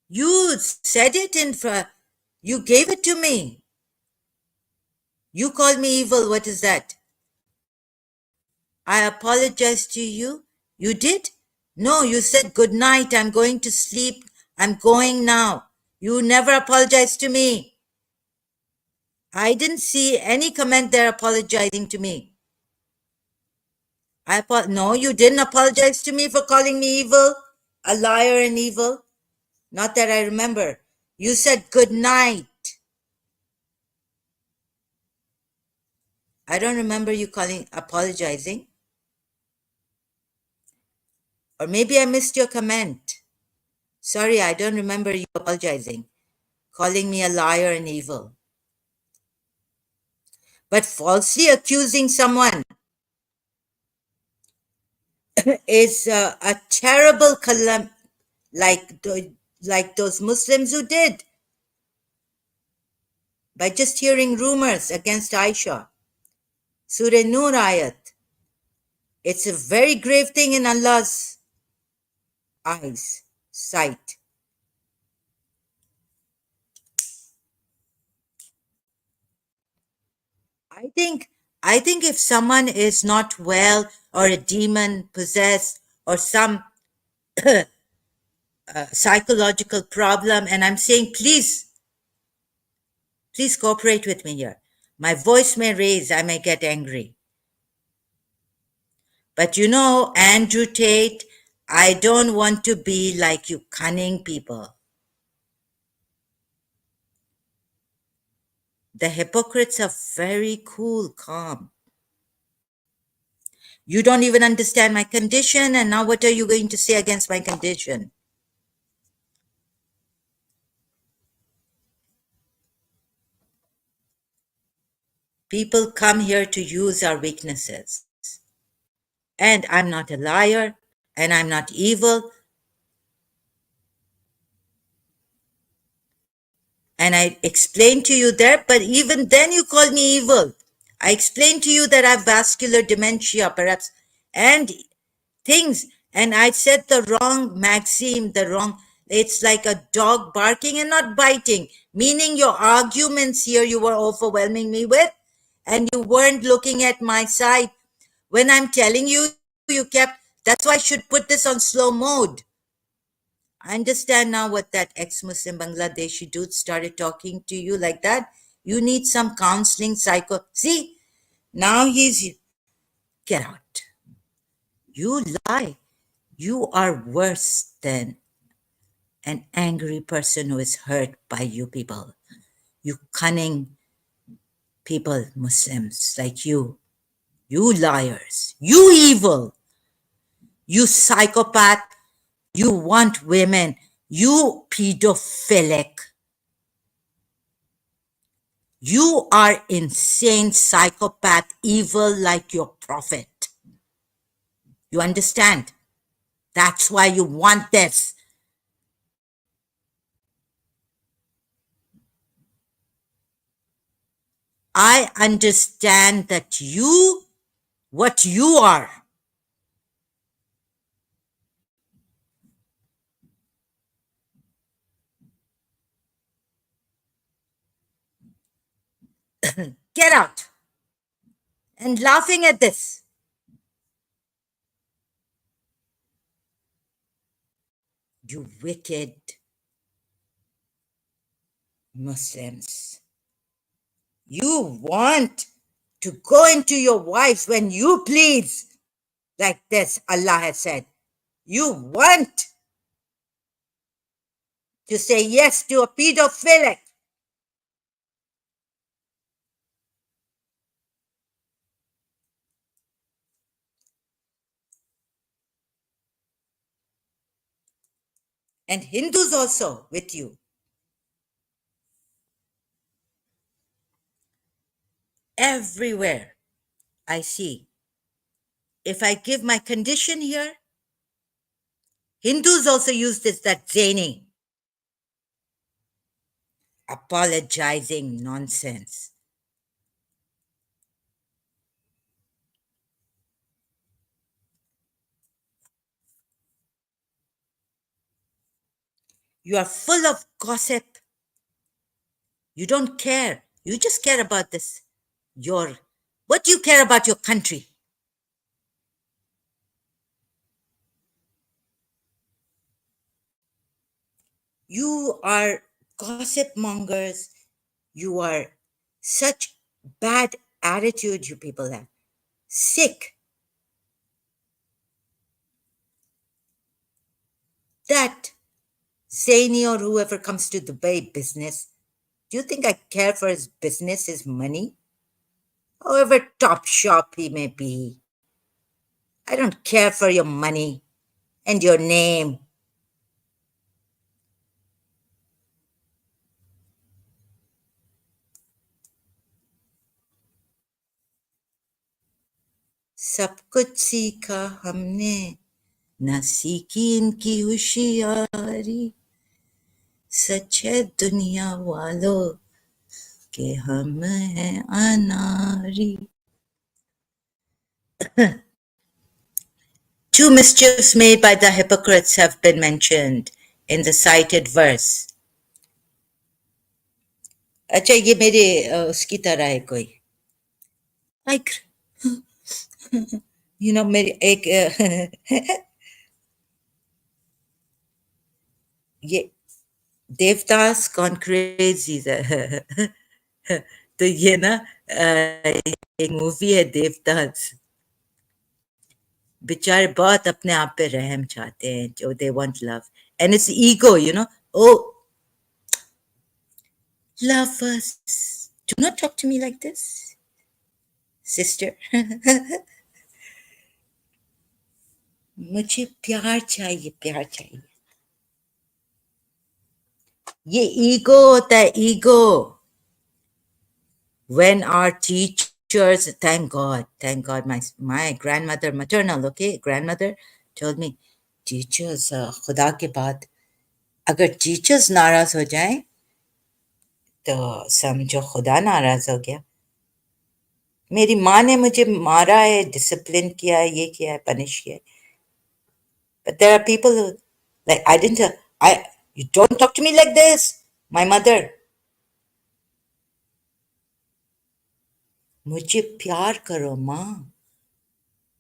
A: You said it in front. You gave it to me. You called me evil. What is that? I apologized to you. You did? No, you said good night. I'm going to sleep. I'm going now. You never apologized to me. I didn't see any comment there apologizing to me. No, you didn't apologize to me for calling me evil, a liar and evil. Not that I remember. You said good night. I don't remember you apologizing. Or maybe I missed your comment. Sorry, I don't remember you apologizing, calling me a liar and evil. But falsely accusing someone is a terrible like those Muslims who did by just hearing rumors against Aisha. Surah Nur ayat. It's a very grave thing in Allah's eyes, sight. I think I think if someone is not well or a demon possessed or some psychological problem, and I'm saying, please cooperate with me here. My voice may raise, I may get angry. But Andrew Tate, I don't want to be like you cunning people. The hypocrites are very cool, calm. You don't even understand my condition, and now what are you going to say against my condition? People come here to use our weaknesses. And I'm not a liar, and I'm not evil, and I explained to you there, but even then you call me evil. I explained to you that I have vascular dementia, perhaps, and things, and I said the wrong maxim, it's like a dog barking and not biting, meaning your arguments here you were overwhelming me with, and you weren't looking at my side. When I'm telling you, that's why I should put this on slow mode. I understand now what that ex-Muslim Bangladeshi dude started talking to you like that. You need some counseling, See, now get out. You lie. You are worse than an angry person who is hurt by you people. You cunning people, Muslims like you. You liars. You evil. You psychopath. You want women. You pedophilic. You are insane, psychopath, evil like your prophet. You understand? That's why you want this. I understand that what you are. Get out. And laughing at this. You wicked Muslims. You want to go into your wives when you please, like this, Allah has said. You want to say yes to a pedophilic. And Hindus also with you. Everywhere I see. If I give my condition here, Hindus also use this, that zany, apologizing nonsense. You are full of gossip. You don't care. You just care about this. What do you care about your country? You are gossip mongers. You are such bad attitude you people have. Sick. That Zany or whoever comes to Dubai business, do you think I care for his business, his money? However top shop he may be. I don't care for your money and your name. सब कुछ सीखा हमने ना सीखी इनकी होशियारी सच है दुनिया वालों के हम हैं अनारी. Two mischiefs made by the hypocrites have been mentioned in the cited verse. अच्छा ये मेरे उसकी तरह है कोई like मेरी एक ये देवदास gone crazy तो ये ना एक मूवी है देवदास बेचारे बहुत अपने आप पे रहम चाहते हैं जो they want love and it's ego you know oh love us do not talk to me like this sister मुझे प्यार चाहिए ये ईगो होता है ego when our teachers thank god my grandmother maternal okay grandmother told me teachers खुदा के बाद अगर टीचर्स नाराज हो जाएं तो समझो खुदा नाराज हो गया मेरी माँ ने मुझे मारा है डिसिप्लिन किया है ये किया है पनिश किया है but there are people who like I didn't I you don't talk to me like this my mother मुझे प्यार करो माँ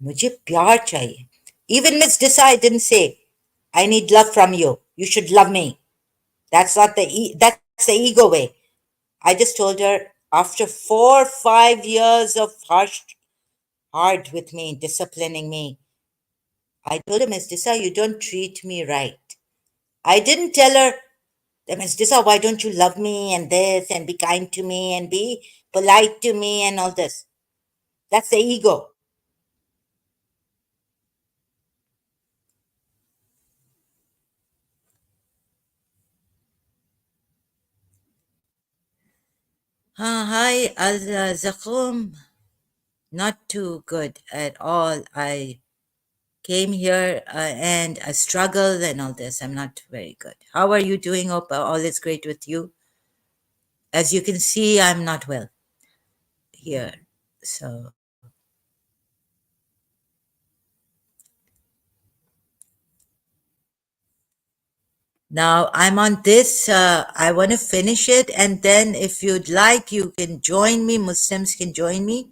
A: मुझे प्यार चाहिए even Miss Desai didn't say I need love from you you should love me that's not that's the ego way I just told her after 4 5 years of hard with me disciplining me I told her Miss Desai you don't treat me right I didn't tell her Miss Disa, why don't you love me and this and be kind to me and be polite to me and all this? That's the ego. Hi, Al Zakum. Not too good at all. I came here and I struggled and all this. I'm not very good. How are you doing? Hope all is great with you. As you can see, I'm not well here. So now I'm on this. I want to finish it, and then if you'd like, you can join me. Muslims can join me.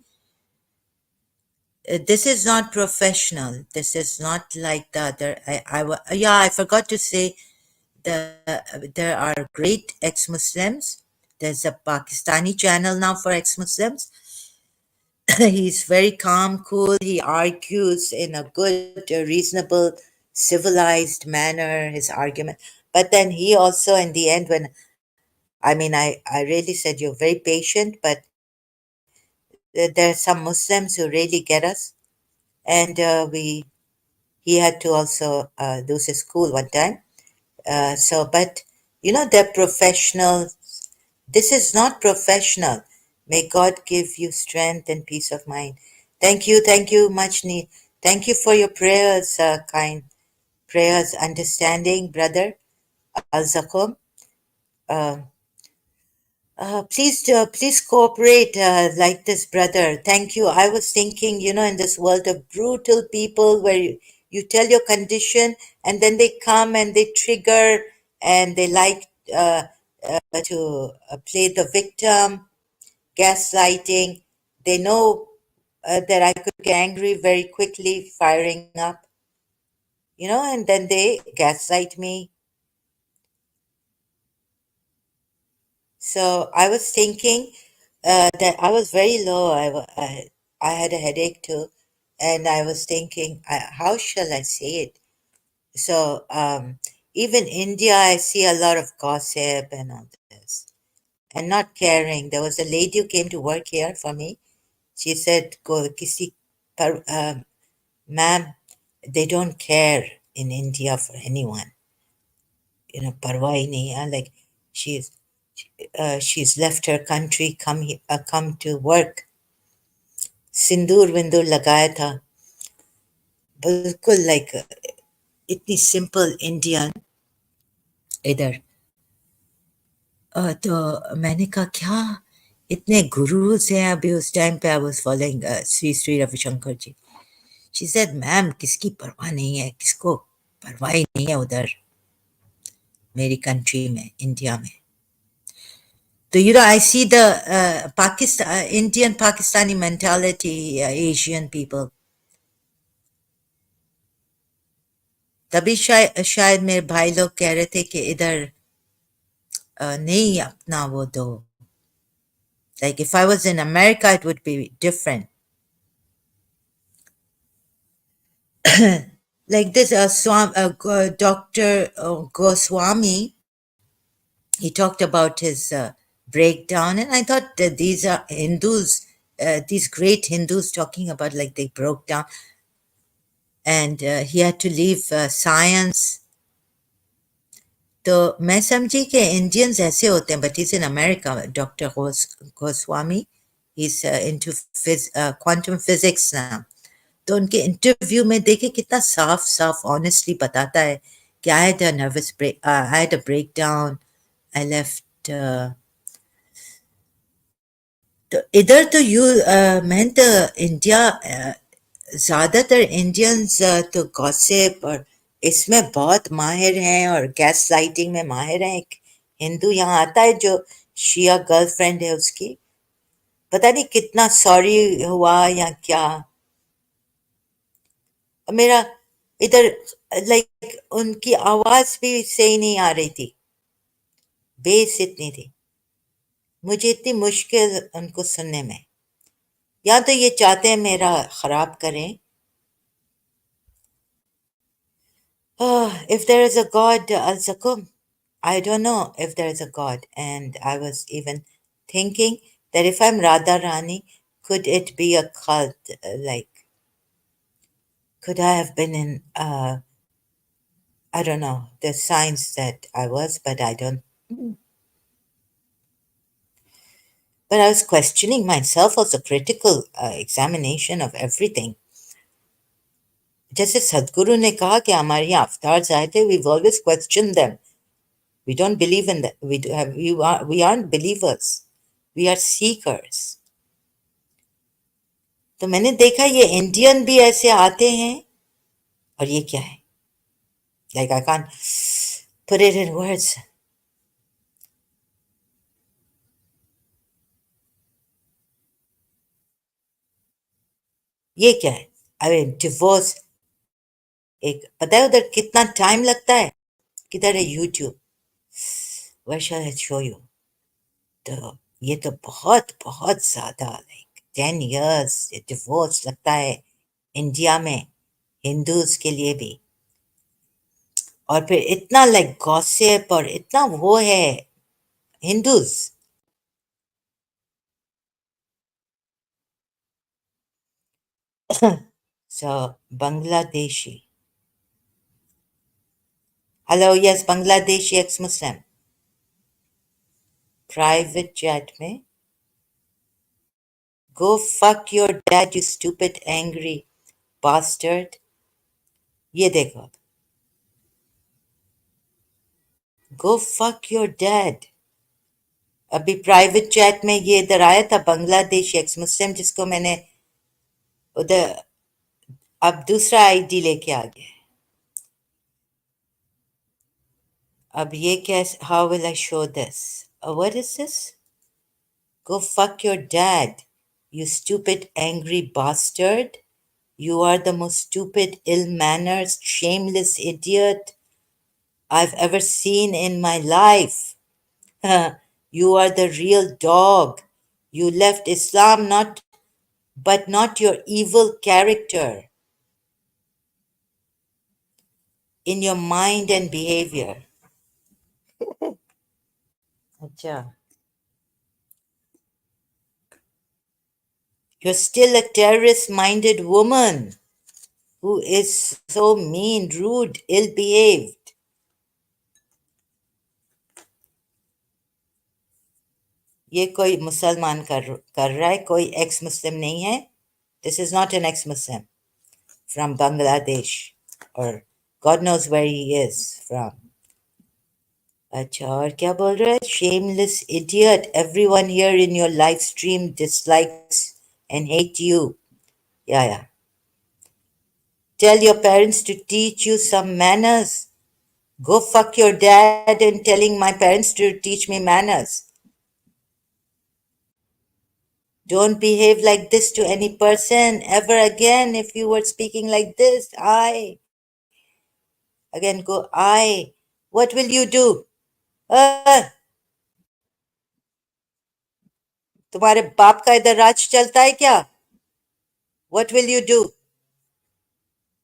A: This is not professional. This is not like the other. Yeah, I forgot to say there are great ex-Muslims. There's a Pakistani channel now for ex-Muslims. He's very calm, cool. He argues in a good, reasonable, civilized manner, his argument. But then he also, in the end, when I really said you're very patient, but there are some Muslims who really get us. And he had to also lose his school one time. But they're professional. This is not professional. May God give you strength and peace of mind. Thank you much, Thank you for your prayers, kind prayers, understanding, brother Al Zakum. Please cooperate like this, brother. Thank you. I was thinking, in this world of brutal people where you tell your condition and then they come and they trigger and they like to play the victim, gaslighting. They know that I could get angry very quickly, firing up, and then they gaslight me. So I was thinking that I was very low. I had a headache too, and I was thinking, how shall I say it? So even India, I see a lot of gossip and all this, and not caring. There was a lady who came to work here for me. She said, "Go, kisi, ma'am, they don't care in India for anyone. Parwai nahi hai." Like she's she's left her country, come to work. सिंदूर विंदूर लगाया था बिल्कुल like इतनी simple Indian इधर तो मैंने कहा क्या इतने गुरुज हैं अभी उस टाइम पे I was following Shri Shri Ravishankar ji she said ma'am किसकी परवाह नहीं है किसको परवाह ही नहीं है उधर मेरी कंट्री में इंडिया में So, I see the Indian Pakistani mentality, Asian people. तभी शायद मेरे भाई लोग कह रहे थे कि इधर नहीं अपना वो दो. Like if I was in America, it would be different. Like this, Dr. Goswami, he talked about his breakdown, and I thought that these are Hindus, these great Hindus talking about like they broke down, and he had to leave science. तो मैं समझी कि Indians ऐसे होते हैं, but is in America. Doctor Goswami is into quantum physics now. तो उनके interview में देखे कितना साफ साफ ऑनेस्टली बताता है कि I had a nervous break, I had a breakdown, I left. तो इधर तो मैं तो इंडिया, ज़्यादातर इंडियंस तो गॉसिप और इसमें बहुत माहिर हैं और गैस लाइटिंग में माहिर हैं. एक हिंदू यहाँ आता है जो शिया गर्लफ्रेंड है उसकी, पता नहीं कितना सॉरी हुआ या क्या. मेरा इधर लाइक उनकी आवाज भी सही नहीं आ रही थी, बेस इतनी थी, मुझे इतनी मुश्किल उनको सुनने में. या तो ये चाहते हैं मेरा खराब करें. If there is a God, Al-Zakum, I don't know if there is a God. And I was even thinking that if I'm Radha Rani, could it be a cult? Like, could I have been in, I don't know, the signs that I was, but I don't. But I was questioning myself, also critical examination of everything. जैसे सदगुरु ने कहा कि हमारे यहाँ अवतार आए थे, we've always questioned them. We don't believe in that. We aren't believers. We are seekers. तो मैंने देखा ये इंडियन भी ऐसे आते हैं. और ये क्या है? Like I can't put it in words. ये क्या है? I mean, divorce. एक पता है उधर कितना टाइम लगता है? किधर है YouTube? Where shall I show you? तो ये तो बहुत बहुत ज्यादा, like 10 years डिवोर्स लगता है इंडिया में हिंदूज के लिए भी. और फिर इतना लाइक गॉसिप और इतना वो है Hindus. So Bangladeshi. Hello, yes, Bangladeshi ex-Muslim. Private chat में. Go fuck your dad, you stupid angry bastard. ये देखो. Go fuck your dad. अभी प्राइवेट चैट में ये इधर आया था बांग्लादेशी एक्स मुस्लिम, जिसको मैंने उधर अब दूसरा आईडी लेके आ गया. अब ये कैसे, how will I show this? What is this? Go fuck your dad, you stupid angry bastard. You are the most stupid, ill-mannered, shameless idiot I've ever seen in my life. You are the real dog. You left Islam but not your evil character in your mind and behavior. Acha. You're still a terrorist-minded woman who is so mean, rude, ill-behaved. ये कोई मुसलमान कर रहा है, कोई x मुस्लिम नहीं है. This is not an ex-Muslim from Bangladesh or God knows where he is from. अच्छा, और क्या बोल रहा है? Shameless idiot. Everyone here in your live stream dislikes and hate you. Yeah. Tell your parents to teach you some manners. Go fuck your dad and telling my parents to teach me manners. Don't behave like this to any person ever again. If you were speaking like this, Again, go I. What will you do? तुम्हारे बाप का इधर राज चलता है क्या? What will you do?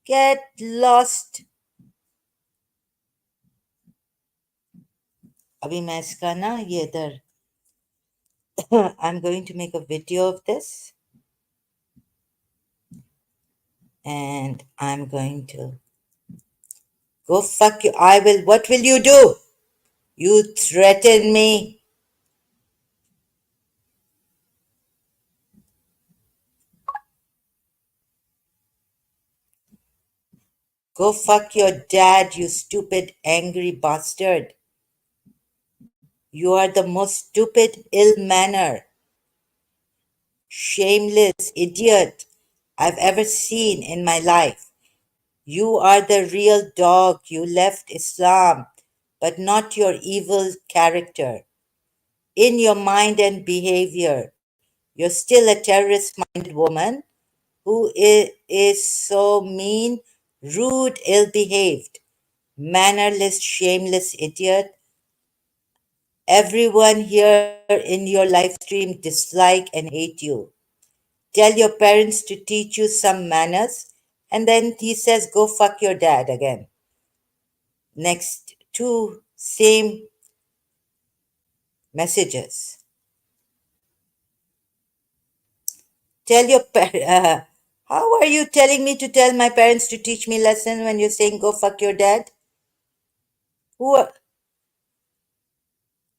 A: Get lost. अभी मैं इसका ना ये इधर I'm going to make a video of this and I'm going to go fuck you. I will. What will you do? You threaten me. Go fuck your dad, you stupid, angry bastard. You are the most stupid, ill mannered, shameless idiot I've ever seen in my life. You are the real dog. You left Islam, but not your evil character. In your mind and behavior, you're still a terrorist minded woman who is so mean, rude, ill behaved, mannerless, shameless idiot. Everyone here in your live stream dislike and hate you. Tell your parents to teach you some manners. And then he says, go fuck your dad again. Next two same messages. Tell your how are you telling me to tell my parents to teach me lesson when you're saying go fuck your dad? Who are,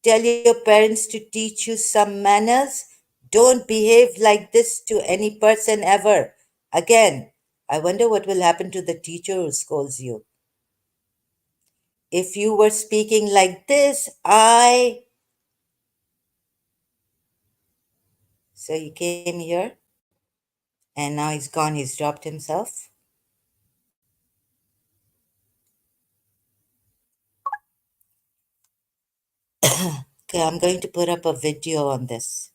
A: tell your parents to teach you some manners? Don't behave like this to any person ever. Again, I wonder what will happen to the teacher who scolds you. If you were speaking like this, I. So he came here and now he's gone. He's dropped himself. Okay, I'm going to put up a video on this.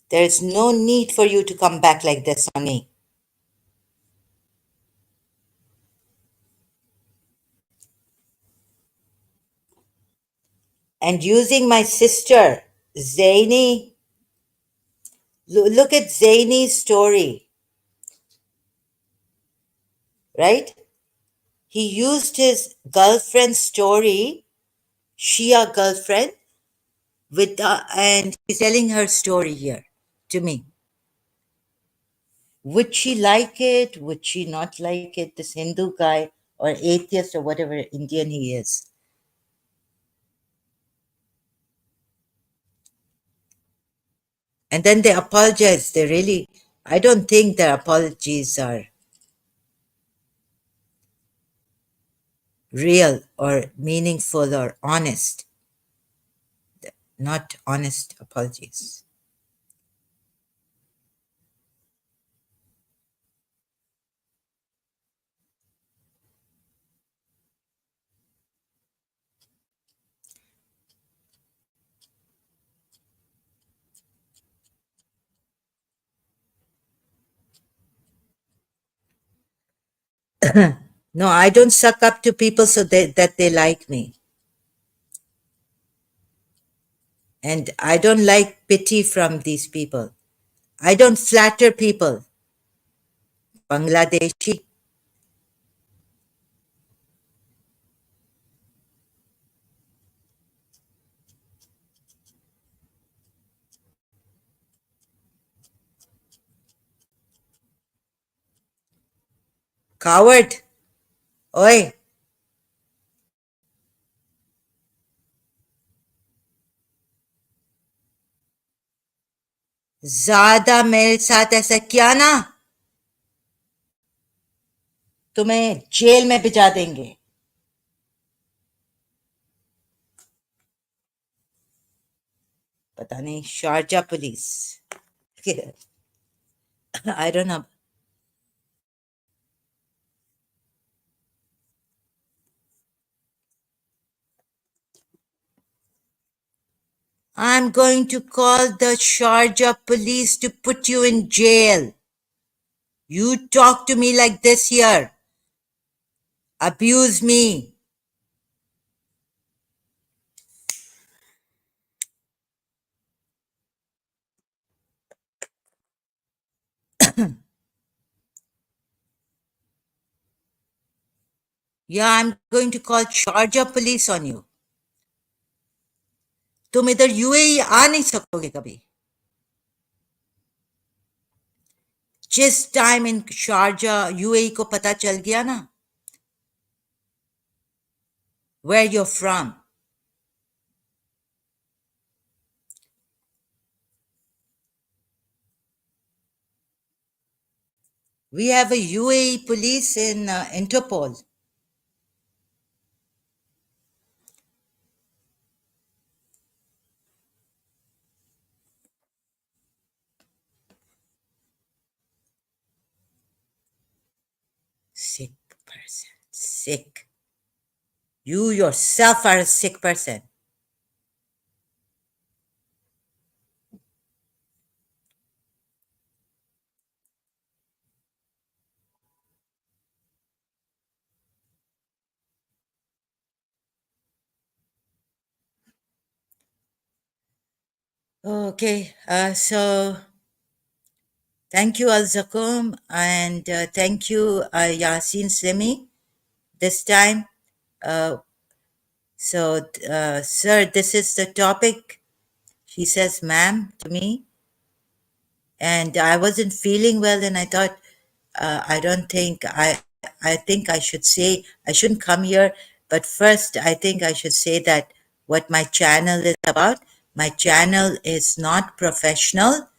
A: There's no need for you to come back like this on me. And using my sister, Zaini. Look at Zaini's story, right? He used his girlfriend's story, Shia girlfriend, and he's telling her story here to me. Would she like it? Would she not like it? This Hindu guy or atheist or whatever Indian he is. And then they apologize. They really, I don't think their apologies are real or meaningful or honest. Not honest apologies. No, I don't suck up to people so that they like me. And I don't like pity from these people. I don't flatter people. Bangladeshi. Coward. Oi. ज्यादा मेरे साथ ऐसा किया ना, तुम्हें jail में भिजा देंगे. पता नहीं, Sharjah police. I don't know. I'm going to call the Sharjah police to put you in jail. You talk to me like this here. Abuse me. Yeah, I'm going to call Sharjah police on you. तुम इधर UAE आ नहीं सकोगे कभी. जिस time in Sharjah UAE को पता चल गया ना where you're from, we have a UAE police in Interpol. Sick person. Sick. You yourself are a sick person. Okay, so thank you, Al Zakum, and thank you, Yasin Simi. This time, uh, sir, this is the topic. He says, ma'am, to me, and I wasn't feeling well, and I thought, I don't think I think I should say I shouldn't come here, but first I think I should say that what my channel is about. My channel is not professional,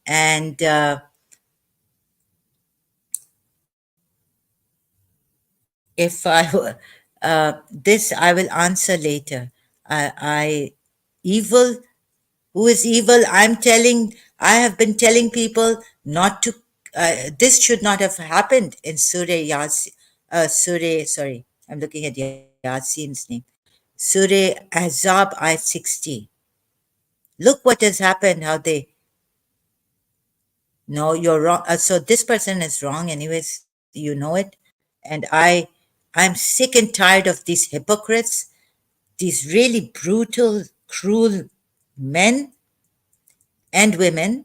A: and if this I will answer later. I evil. Who is evil? I have been telling people not to, this should not have happened in sorry, I'm looking at Yasin's name. Surah Ahzab, ayat 60. Look what has happened, how they, no, you're wrong. So this person is wrong anyways, you know it. And I'm sick and tired of these hypocrites, these really brutal, cruel men and women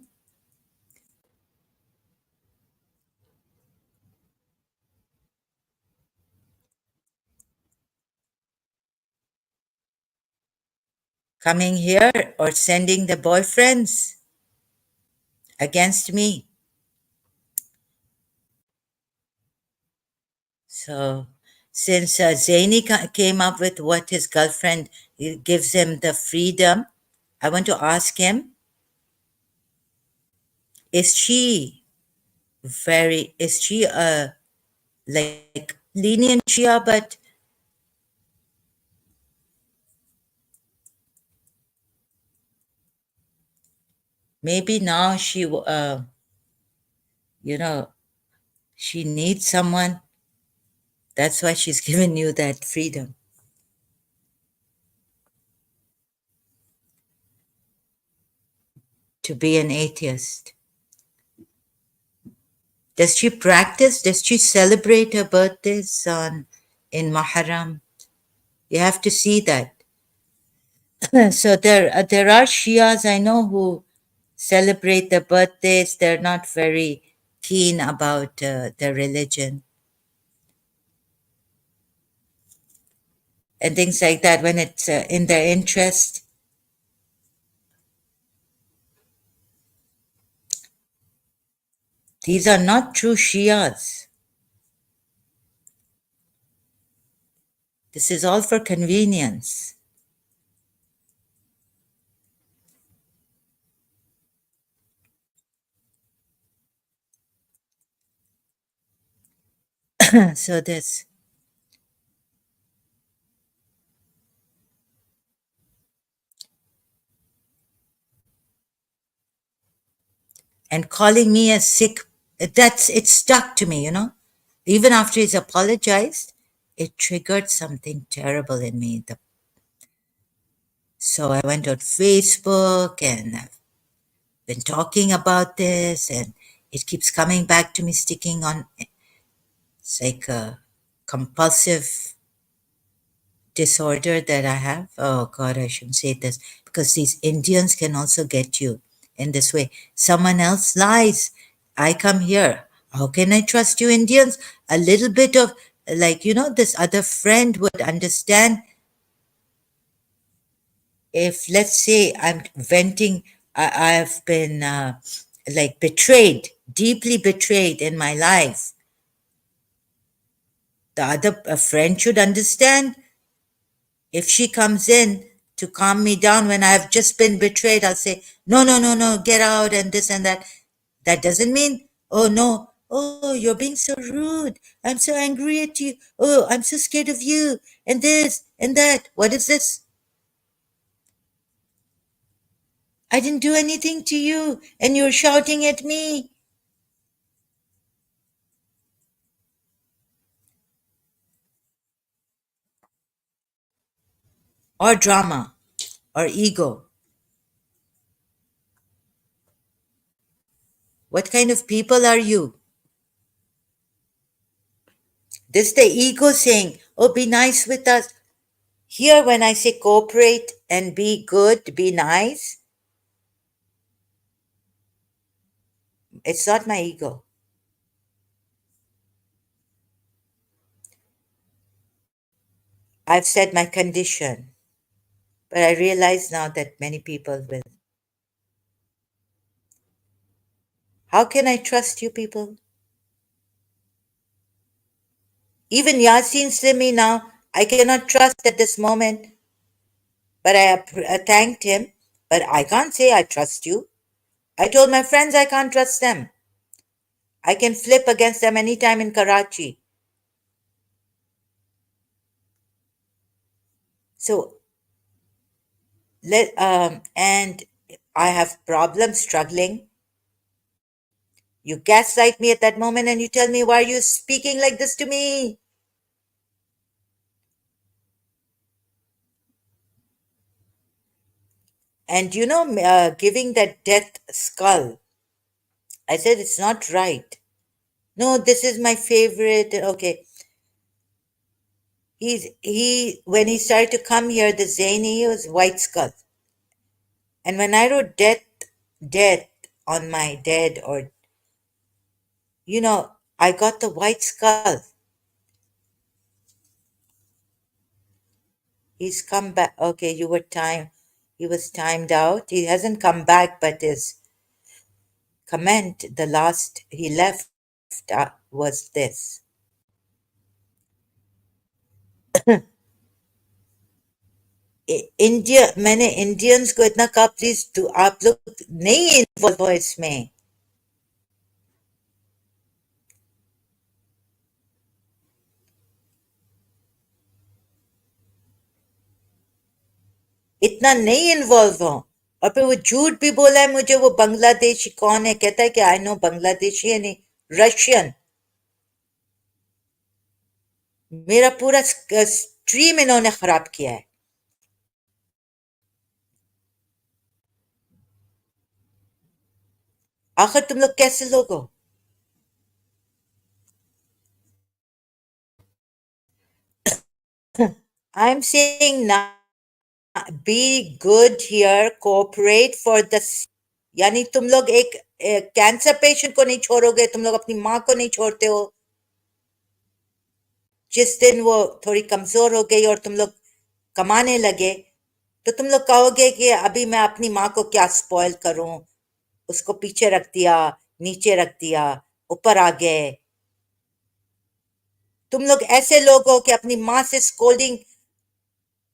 A: coming here or sending the boyfriends against me. So, since Zaini came up with what his girlfriend gives him the freedom, I want to ask him, is she a like lenient Shia, but maybe now you know, she needs someone. That's why she's given you that freedom to be an atheist. Does she practice? Does she celebrate her birthdays in Muharram? You have to see that. So there are Shias I know who celebrate their birthdays. They're not very keen about their religion and things like that when it's in their interest. These are not true Shias. This is all for convenience. So this and calling me a sick, that's it stuck to me, you know. Even after he's apologized, it triggered something terrible in me. So I went on Facebook and I've been talking about this, and It keeps coming back to me, sticking on. It's like a compulsive disorder that I have. Oh God, I shouldn't say this because these Indians can also get you in this way. Someone else lies. I come here. How can I trust you, Indians? A little bit of, like, this other friend would understand if, let's say, I'm venting, I've been like betrayed, deeply betrayed in my life. The other a friend should understand. If she comes in to calm me down when I've just been betrayed, I'll say, no, no, no, no, get out and this and that. That doesn't mean, oh no, oh, you're being so rude. I'm so angry at you. Oh, I'm so scared of you. And this and that. What is this? I didn't do anything to you and you're shouting at me. Or drama or ego. What kind of people are you? This the ego saying, oh, be nice with us. Here, when I say cooperate and be good, be nice, it's not my ego. I've said my condition, but I realize now that many people will. How can I trust you people? Even Yasin Slimi now, I cannot trust at this moment, but I thanked him. But I can't say I trust you. I told my friends I can't trust them. I can flip against them anytime in Karachi. So and I have problems struggling. You gaslight me at that moment and you tell me, why are you speaking like this to me? And giving that death skull, I said, it's not right. No, this is my favorite. Okay. When he started to come here, the Zaini, he was white skull. And when I wrote death on my dead, or, I got the white skull. He's come back. Okay, he was timed out. He hasn't come back, but his comment, the last he left, was this. India मैंने Indians को इतना कहा please to आप लोग नहीं involve हो इसमें इतना नहीं इन्वॉल्व हो और फिर वो झूठ भी बोला है मुझे वो बांग्लादेशी कौन है कहता है कि आई नो बांग्लादेशी है नहीं रशियन मेरा पूरा स्ट्रीम इन्होंने खराब किया है आखिर तुम लोग कैसे लोग हो I am saying be good here cooperate for the यानी तुम लोग एक कैंसर पेशेंट को नहीं छोड़ोगे तुम लोग अपनी माँ को नहीं छोड़ते हो जिस दिन वो थोड़ी कमजोर हो गई और तुम लोग कमाने लगे तो तुम लोग कहोगे कि अभी मैं अपनी माँ को क्या स्पॉइल करूं उसको पीछे रख दिया नीचे रख दिया ऊपर आ गए तुम लोग ऐसे लोग हो कि अपनी माँ से स्कोल्डिंग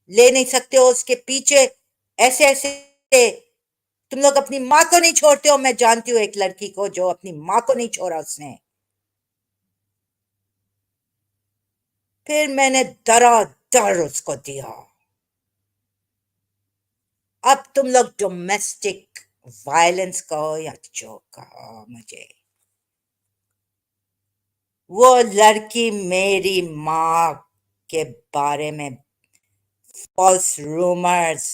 A: ले नहीं सकते हो उसके पीछे ऐसे ऐसे तुम लोग अपनी माँ को नहीं छोड़ते हो मैं जानती हूँ एक लड़की को जो अपनी माँ को नहीं छोड़ा उसने फिर मैंने दर उसको दिया अब तुम लोग डोमेस्टिक वायलेंस कहो या जो कहो मुझे वो लड़की मेरी माँ के बारे में फॉल्स रूमर्स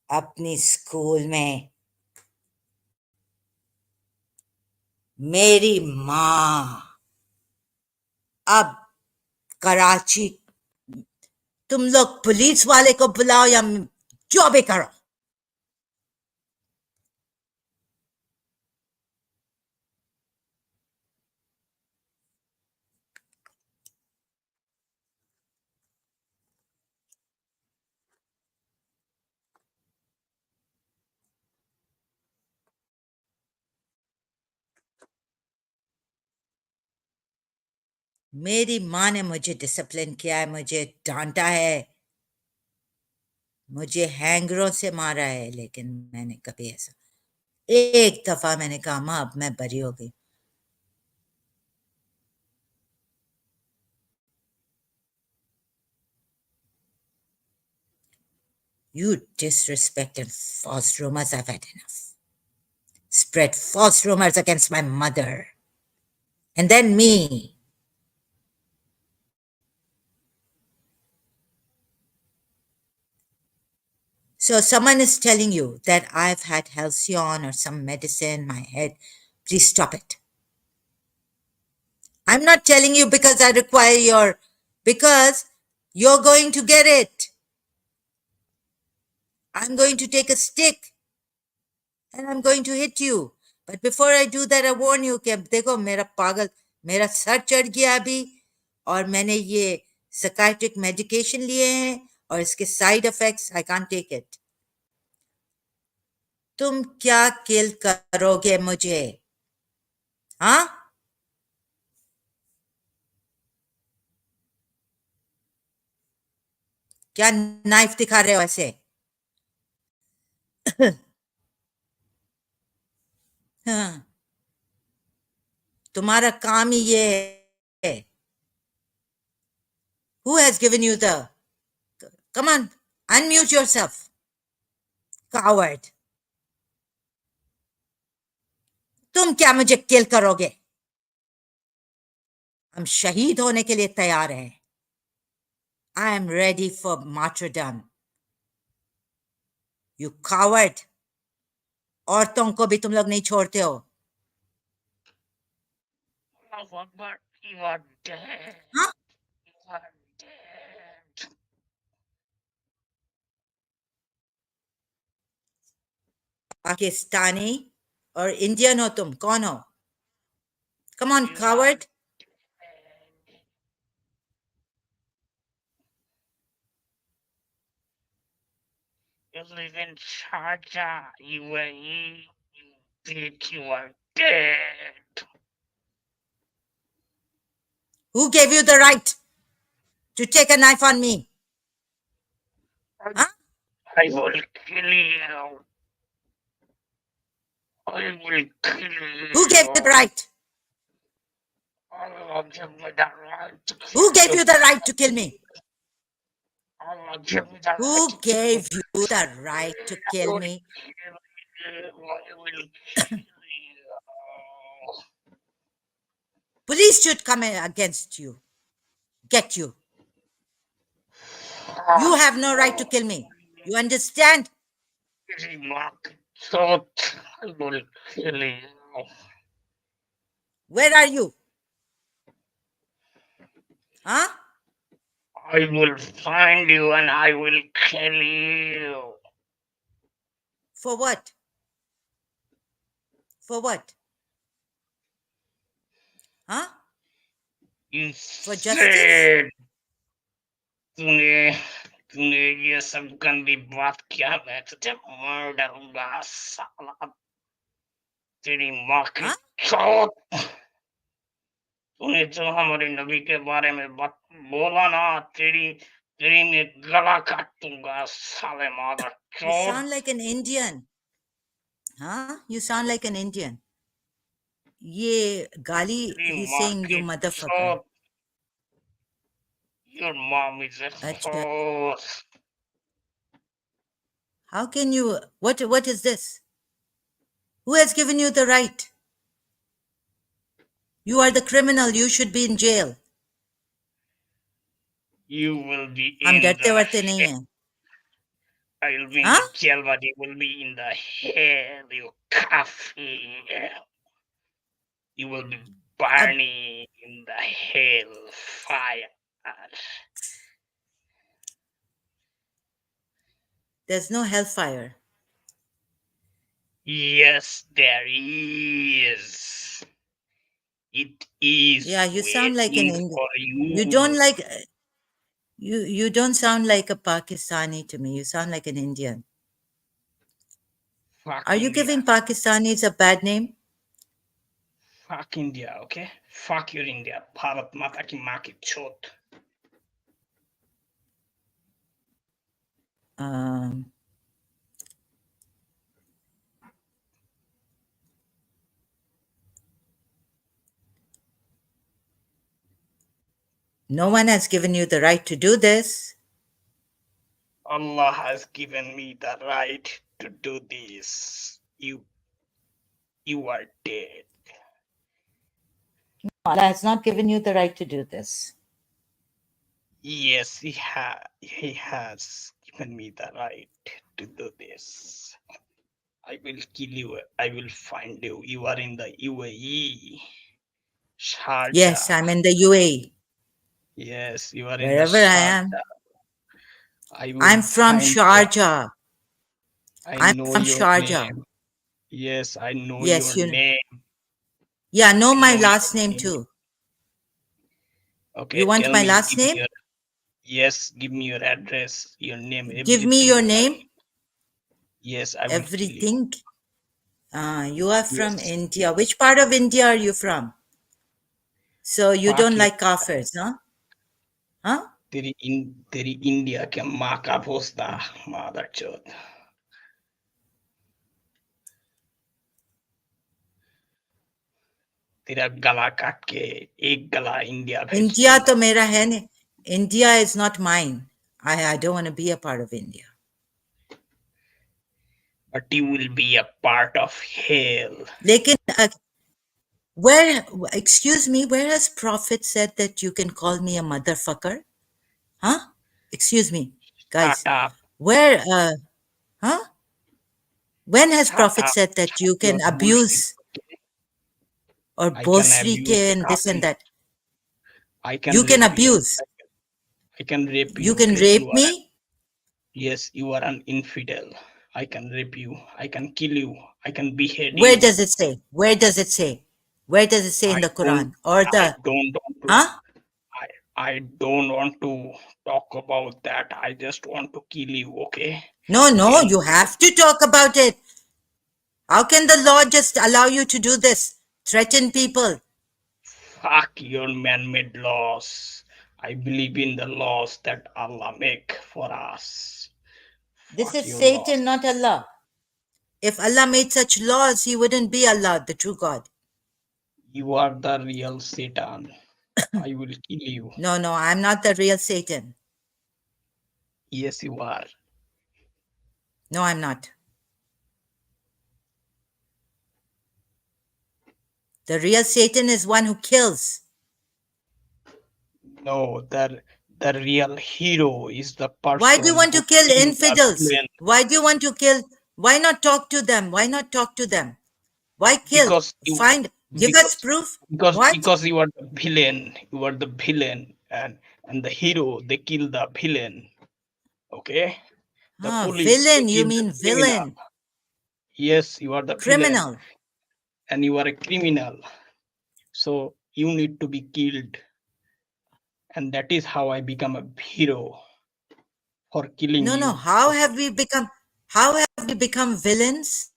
A: अपनी स्कूल में मेरी माँ। अब कराची, तुम लोग पुलिस वाले को बुलाओ या जो भी करो। मेरी माँ ने मुझे डिसिप्लिन किया है, मुझे डांटा है, मुझे हैंगरों से मारा है, लेकिन मैंने कभी ऐसा, एक दफा मैंने कहा माँ अब मैं बरी हो गई। You disrespect and false rumors, I've had enough. Spread false rumors against my mother. And then me. So someone is telling you that I've had halcyon or some medicine in my head. Please stop it. I'm not telling you because I require because you're going to get it. I'm going to take a stick and I'm going to hit you. But before I do that, I warn you कि अब देखो मेरा sir चढ़ गया अभी, और मैंने ये psychiatric medication लिए हैं और इसके side effects, I can't take it. तुम क्या किल करोगे मुझे? हाँ? क्या नाइफ दिखा रहे हो ऐसे? हाँ, तुम्हारा काम ही ये है. Who has given you the... Come on, unmute yourself. Coward. तुम क्या मुझे किल करोगे? हम शहीद होने के लिए तैयार हैं. I am ready for martyrdom. You coward. औरतों को भी तुम लोग नहीं छोड़ते हो.
B: But you are dead.
A: हाँ?
B: You are dead.
A: पाकिस्तानी और इंडियन हो तुम, कौन हो? Come on,
B: You are
A: coward.
B: dead. You live in Sharjah, UAE. You bitch, you are dead.
A: Who gave you the right to take a knife on me? Huh?
B: I will kill you. I will kill you.
A: Who gave you the right?
B: Allah give me the right to kill
A: Who gave
B: you.
A: you the right to kill me?
B: Allah give me the right
A: Who
B: to kill
A: gave
B: you.
A: you the right to
B: I
A: kill
B: will
A: me?
B: kill you. I will kill you.
A: Police should come against you, get you. You have no right to kill me. You understand?
B: Thought I will kill you.
A: Where are you? Huh?
B: I will find you and I will kill you.
A: For what? For what? Huh?
B: You
A: For justice?
B: said तूने तूने ये सब गंदी बात किया, मैं तुझे मार डालूंगा साला, तेरी माँ की
A: Huh?
B: चौथ। तूने जो हमारे नबी के बारे में बोला ना, तेरी तेरी मैं गला काट दूंगा साले मादर
A: You
B: Chauth.
A: sound like an Indian. Huh? You sound like an Indian. Ye gali,
B: तेरी
A: he's
B: माँ
A: saying you
B: की
A: motherfucker.
B: Chauth. Your mom is a
A: Acha.
B: horse.
A: How can you? What is this? Who has given you the right? You are the criminal. You should be in jail.
B: You will be
A: हम
B: in
A: डरते
B: the
A: वरते नहीं
B: hell.
A: हैं.
B: I will be in
A: Huh?
B: the jail, but you will be in the hell, you kafir. You will be
A: Uh,
B: burning in the hell fire.
A: there's no hellfire.
B: Yes, there is. It is
A: Yeah, you sound like an
B: waiting
A: Indian.
B: for
A: You don't
B: you.
A: like you don't sound like a Pakistani to me. You sound like an Indian.
B: Fuck
A: Are you
B: India.
A: giving Pakistanis a bad name?
B: Fuck India, okay? Fuck your India. Bharat Mata ki maa ki chot.
A: Um, no one has given you the right to do this.
B: Allah has given me the right to do this. You are dead.
A: Allah has not given you the right to do this.
B: Yes, he has given me the right to do this. I will kill you. I will find you. You are in the UAE.
A: Yes,
B: Sharjah.
A: I'm in the UAE.
B: Yes, you are in the
A: Wherever I am.
B: Sharjah. I will
A: I'm from
B: find you.
A: Sharjah.
B: I
A: I'm
B: know
A: from
B: your
A: Sharjah.
B: name. Yes, I know your
A: Yes, you.
B: name.
A: Yeah, know
B: I
A: my
B: know
A: last
B: your
A: name
B: name.
A: too.
B: Okay,
A: You want
B: tell
A: my
B: me,
A: last
B: give me
A: name?
B: your, yes, give me your address, your name,
A: Give me
B: everything.
A: your name.
B: Yes, I will kill you.
A: Everything. You are from
B: Yes,
A: India. Which part of India are you from? So you
B: fuck
A: don't
B: you.
A: like kafirs, huh? Huh?
B: तेरी India के माँ का भोसदा मादर चोद तेरा गला काट के एक गला इंडिया भेज
A: India
B: दूंगा
A: to mera hai nahi. India is not mine. I don't want to be a part of India.
B: but you will be a part of hell.
A: Lekin, where, excuse me, where has Prophet said that you can call me a motherfucker? Huh? Excuse me,
B: Shut
A: guys.
B: up,
A: Where, huh? When has
B: shut
A: Prophet
B: up,
A: said that
B: shut
A: you
B: your
A: can
B: bullshit.
A: abuse or
B: I can
A: bosri
B: abuse
A: ke
B: the
A: and this and
B: coffin.
A: that?
B: I can
A: You can
B: rape you.
A: abuse.
B: I can rape
A: You
B: you.
A: can
B: Okay,
A: rape me.
B: yes, you are an infidel. I can rape you. I can kill you. I can behead
A: Where
B: you.
A: does it say? Where does it say? Where does it say
B: I
A: in the
B: don't.
A: Quran or
B: I
A: the,
B: don't want to.
A: huh?
B: I don't want to talk about that. I just want to kill you. Okay.
A: No, no,
B: Can
A: you have to talk about it. How can the law just allow you to do this? Threaten people.
B: fuck your man-made laws. I believe in the laws that Allah make for us.
A: This
B: Fuck
A: is
B: your laws.
A: Satan, not Allah. If Allah made such laws, he wouldn't be Allah, the true God.
B: You are the real Satan. I will kill you.
A: No, no, I'm not the real Satan.
B: Yes, you are.
A: No, I'm not. The real Satan is one who kills.
B: No, the real hero is the
A: Why do you
B: person
A: want
B: who
A: to kill
B: killed the
A: infidels?
B: villain.
A: Why do you want to kill? Why not talk to them? Why not talk to them? Why kill?
B: Because you
A: Find, give us
B: because
A: proof.
B: because
A: What?
B: because you are the villain. You are the villain, and the hero they kill the villain. Okay, the
A: Ah,
B: police they
A: villain. You
B: kill the
A: mean
B: criminal.
A: villain.
B: Yes, you are the villain,
A: Criminal.
B: and you are a criminal. So you need to be killed, and that is how I become a hero for killing
A: No, no.
B: you. Okay,
A: How have we become villains?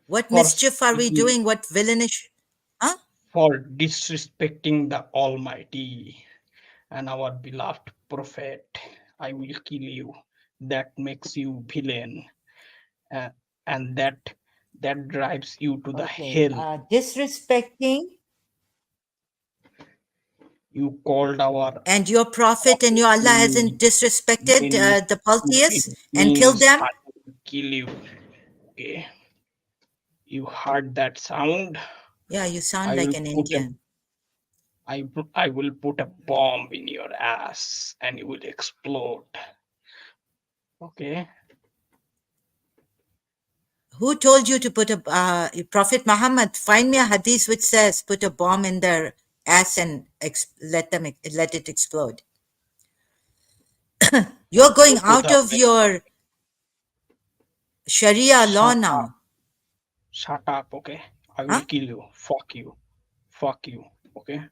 A: What
B: for
A: mischief are we
B: speaking
A: doing? What villainish? Huh?
B: for disrespecting the Almighty and our beloved prophet. I will kill you. That makes you villain, uh, and that drives you to the
A: Okay.
B: hell.
A: Disrespecting
B: You called our
A: and your prophet and
B: prophet
A: your Allah
B: means
A: hasn't disrespected
B: means
A: the polytheists
B: it
A: and killed
B: means
A: them.
B: I will kill you. Okay, you heard that sound?
A: Yeah, you sound
B: I
A: like
B: will
A: an
B: put a
A: Indian.
B: I will put a bomb in your ass and it will explode. Okay.
A: Who told you to put a Prophet Muhammad? Find me a hadith which says put a bomb in their ass and let it explode. You're
B: You
A: going
B: put
A: out
B: a
A: of your Sharia law
B: shut up.
A: now.
B: Shut up, okay? I will
A: Huh?
B: kill you. Fuck you. Fuck you. Okay?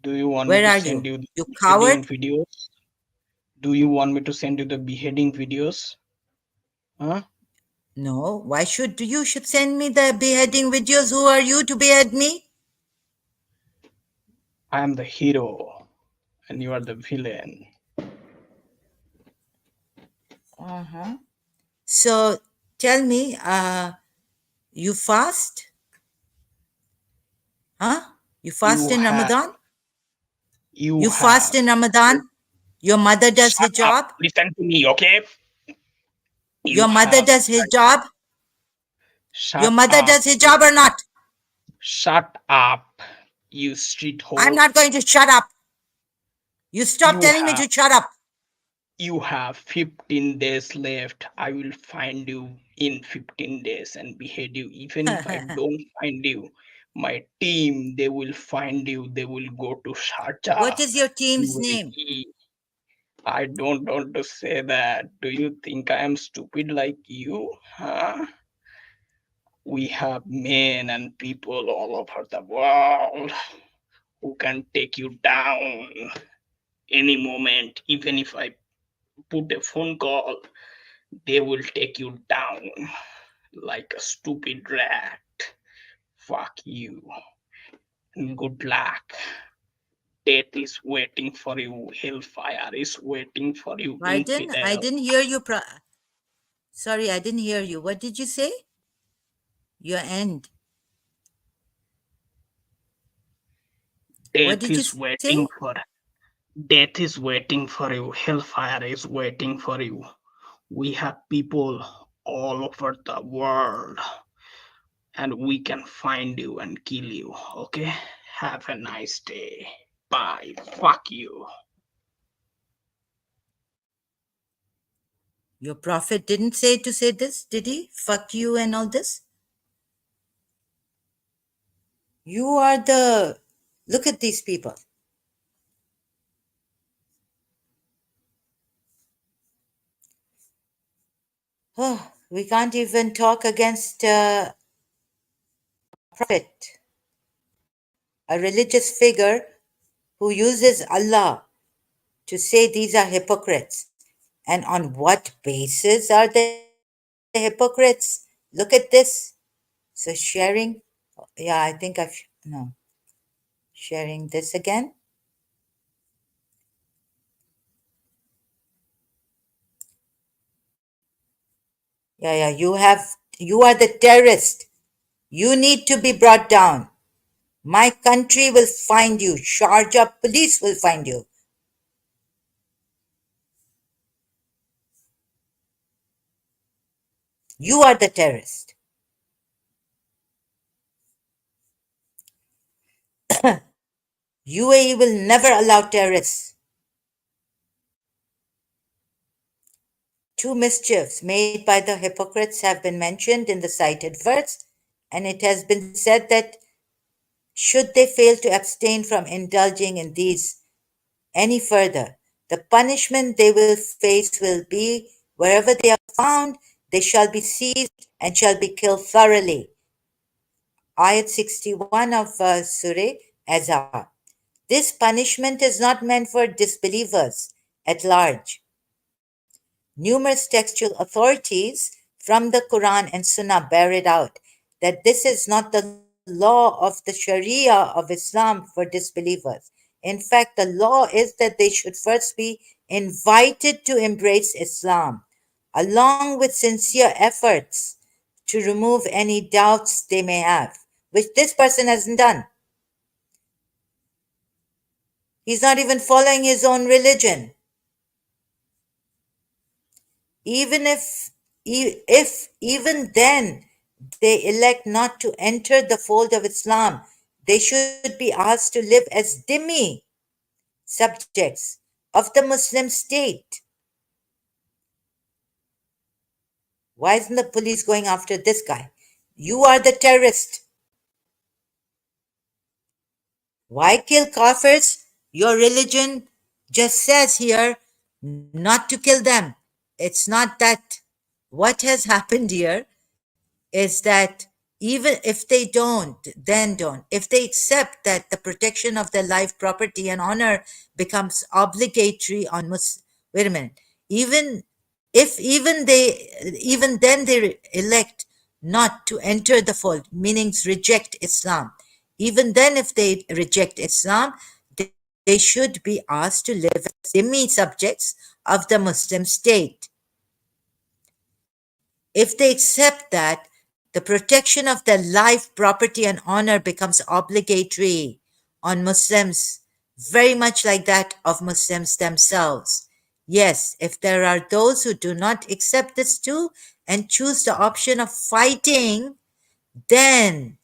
B: Do you want me
A: Where
B: to
A: are
B: send
A: you?
B: you the
A: You
B: beheading
A: coward?
B: videos? Do you want me to send you the beheading videos? Huh?
A: No. Why should you should send me the beheading videos? Who are you to behead me?
B: I am the hero and you are the villain.
A: Uh-huh. So tell me, you fast? Huh? You fast
B: You
A: in
B: have,
A: Ramadan?
B: you
A: You fast
B: have.
A: in Ramadan? Your mother does
B: Shut up.
A: hijab?
B: Listen to me, okay? You
A: Your mother
B: have.
A: does hijab? Your
B: Shut
A: mother
B: up.
A: does hijab or not?
B: Shut up. You street
A: I'm
B: whore.
A: not going to shut up. You stop
B: You
A: telling me
B: have.
A: to shut up.
B: You have 15 days left. I will find you in 15 days and behead you. Even if I don't find you, my team, they will find you. They will go to
A: What
B: Sharjah.
A: is your
B: You
A: team's
B: will
A: name?
B: eat. I don't want to say that. Do you think I am stupid like you? Huh? We have men and people all over the world who can take you down any moment. Even if I put a phone call, they will take you down like a stupid rat. Fuck you. And good luck. Death is waiting for you. Hellfire is waiting for you,
A: Pardon? I
B: infidel.
A: didn't hear you. Sorry, I didn't hear you. What did you say? Your end. What
B: Death
A: did you
B: is
A: say?
B: waiting for Death is waiting for you. Hellfire is waiting for you. We have people all over the world and we can find you and kill you. Okay? Have a nice day. Bye. Fuck you.
A: Your prophet didn't say to say this, did he? Fuck you and all this? You are the. Look at these people. Oh, we can't even talk against prophet, a religious figure who uses Allah to say these are hypocrites. And on what basis are they hypocrites? Look at this. So sharing, yeah, I think no, sharing this again. Yeah, you are the terrorist. You need to be brought down. My country will find you. Sharjah police will find you. You are the terrorist. UAE will never allow terrorists. Two mischiefs made by the hypocrites have been mentioned in the cited verse, and it has been said that should they fail to abstain from indulging in these any further, the punishment they will face will be wherever they are found, they shall be seized and shall be killed thoroughly. Ayat 61 of Surah Azhar. This punishment is not meant for disbelievers at large. Numerous textual authorities from the Quran and Sunnah bear it out that this is not the law of the Sharia of Islam for disbelievers. In fact, the law is that they should first be invited to embrace Islam, along with sincere efforts to remove any doubts they may have, which this person hasn't done. He's not even following his own religion. Even if even then they elect not to enter the fold of Islam, they should be asked to live as dhimmi subjects of the Muslim state. Why isn't the police going after this guy? You are the terrorist. Why kill kafirs? Your religion just says here not to kill them. It's not that. What has happened here is that even if they don't, then don't. If they accept that the protection of their life, property, and honor becomes obligatory on Muslims. Wait a minute. Even if even then they elect not to enter the fold, meaning reject Islam. Even then, if they reject Islam, they should be asked to live as dhimmi subjects of the Muslim state. If they accept that, the protection of their life, property, and honor becomes obligatory on Muslims, very much like that of Muslims themselves. Yes, if there are those who do not accept this too and choose the option of fighting, then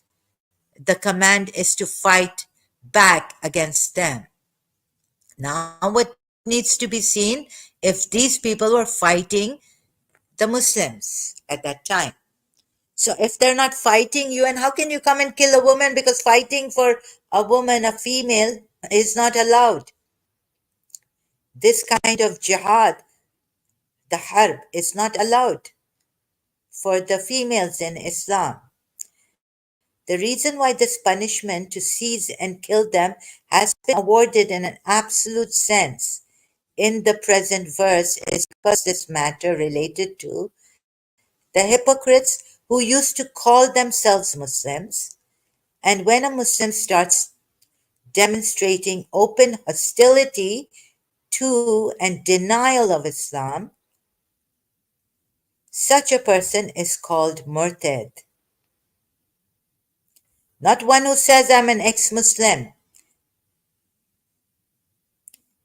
A: the command is to fight back against them. Now, what needs to be seen if these people were fighting the Muslims at that time. So if they're not fighting you, and how can you come and kill a woman, because fighting for a woman, a female, is not allowed. This kind of jihad, the harb, is not allowed for the females in Islam. The reason why this punishment to seize and kill them has been awarded in an absolute sense in the present verse is because this matter related to the hypocrites who used to call themselves Muslims. And when a Muslim starts demonstrating open hostility to and denial of Islam, such a person is called murtad. Not one who says, I'm an ex Muslim,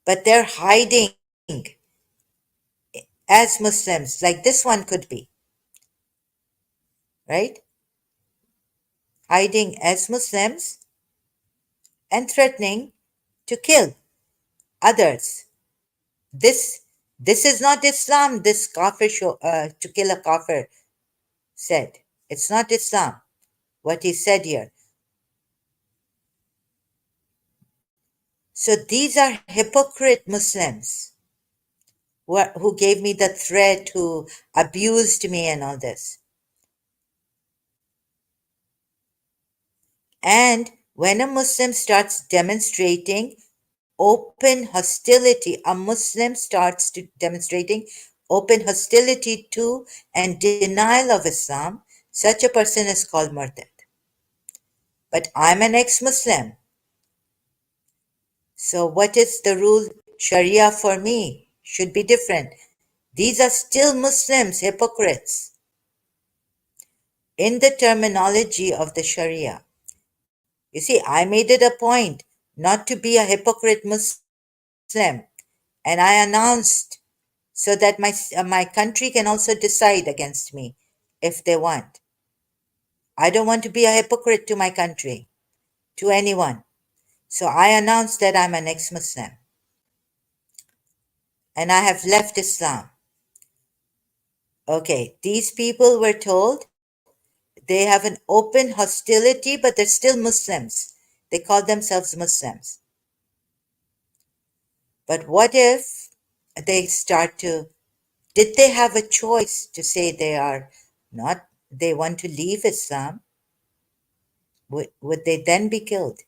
A: but they're hiding as Muslims, like this one could be, right? Hiding as Muslims and threatening to kill others. This this is not Islam, this kafir to kill a kafir said. It's not Islam, what he said here. So these are hypocrite Muslims who gave me the threat, who abused me and all this. And when a Muslim starts demonstrating open hostility, a Muslim starts to demonstrating open hostility to and denial of Islam, such a person is called murtad. But I'm an ex-Muslim. So what is the rule? Sharia for me should be different. These are still Muslims, hypocrites. In the terminology of the Sharia, you see, I made it a point not to be a hypocrite Muslim, and I announced so that my country can also decide against me if they want. I don't want to be a hypocrite to my country, to anyone. So I announced that I'm an ex-Muslim and I have left Islam. Okay, these people were told they have an open hostility, but they're still Muslims. They call themselves Muslims. But what if they start to, did they have a choice to say they are not, they want to leave Islam? Would they then be killed?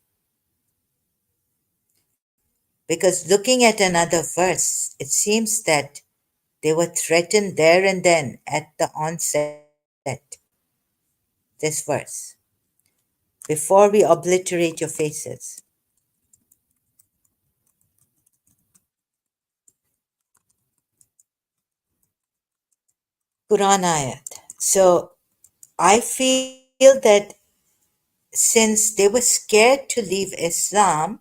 A: Because looking at another verse, it seems that they were threatened there and then at the onset. This verse. Before we obliterate your faces. Quran ayat. So I feel that since they were scared to leave Islam,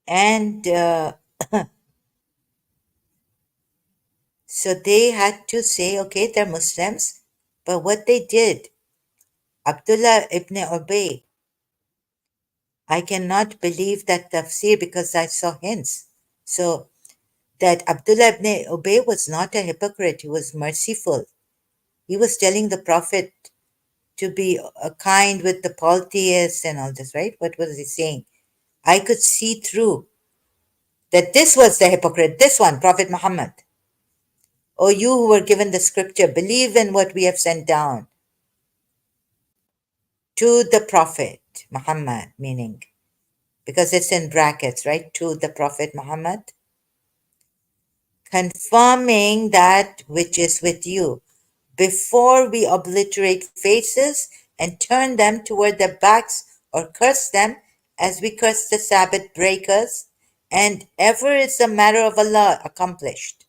A: and so they had to say, okay, they're Muslims. But what they did, Abdullah ibn Ubay, I cannot believe that tafsir because I saw hints. So that Abdullah ibn Ubay was not a hypocrite, he was merciful. He was telling the Prophet to be kind with the polytheists and all this, right? What was he saying? I could see through that this was the hypocrite, this one, Prophet Muhammad. O you who were given the scripture, believe in what we have sent down to the Prophet Muhammad, meaning, because it's in brackets, right? To the Prophet Muhammad, confirming that which is with you, before we obliterate faces and turn them toward their backs or curse them as we curse the Sabbath breakers, and ever is the matter of Allah accomplished.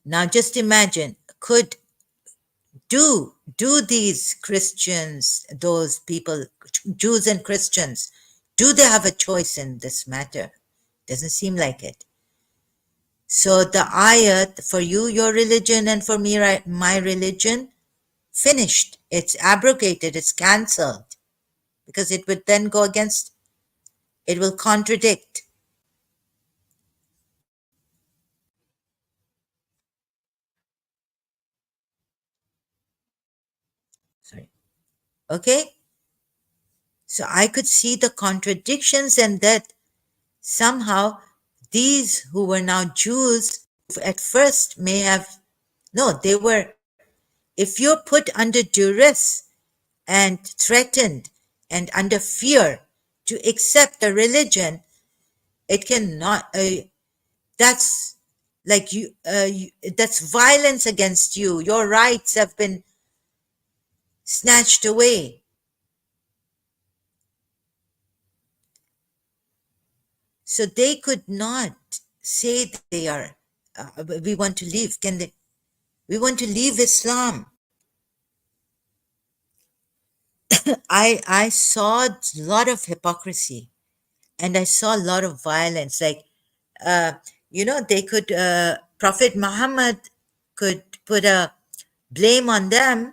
A: Now just imagine, do these Christians, those people, Jews and Christians, do they have a choice in this matter? Doesn't seem like it. So the ayat, for you, your religion, and for me, my religion, finished. It's abrogated, it's cancelled, because it would then go against, it will contradict. Sorry. Okay? So I could see the contradictions, and that somehow these who were now Jews at first may have, no, they were, if you're put under duress and threatened and under fear to accept a religion, it cannot, that's like that's violence against you. Your rights have been snatched away. So they could not say they are, we want to leave. Can they? We want to leave Islam. I saw a lot of hypocrisy, and I saw a lot of violence. Like, uh, they could, Prophet Muhammad could put a blame on them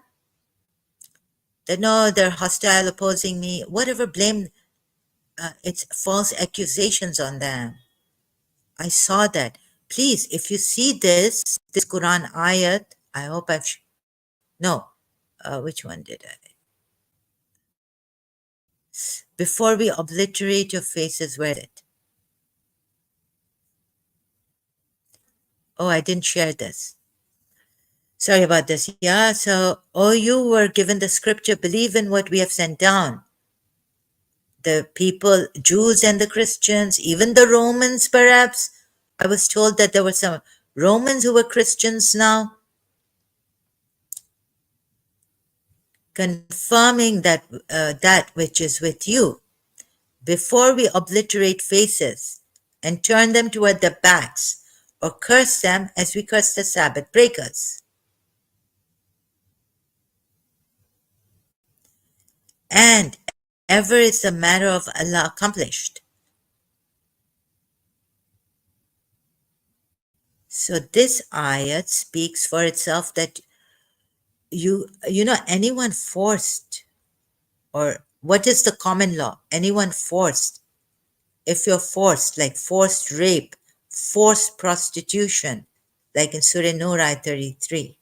A: that no, they're hostile, opposing me, whatever blame, it's false accusations on them. I saw that. Please, if you see this Quran ayat, I hope no, which one did I? Before we obliterate your faces, where is it? Oh, I didn't share this. Sorry about this. Yeah, so, oh, you were given the scripture, believe in what we have sent down. The people, Jews and the Christians, even the Romans, perhaps. I was told that there were some Romans who were Christians now, confirming that which is with you, before we obliterate faces and turn them toward their backs, or curse them as we curse the Sabbath breakers. And ever is the matter of Allah accomplished. So this ayat speaks for itself, that anyone forced, or what is the common law? Anyone forced, if you're forced, like forced rape, forced prostitution, like in Surah Nur ayat 33,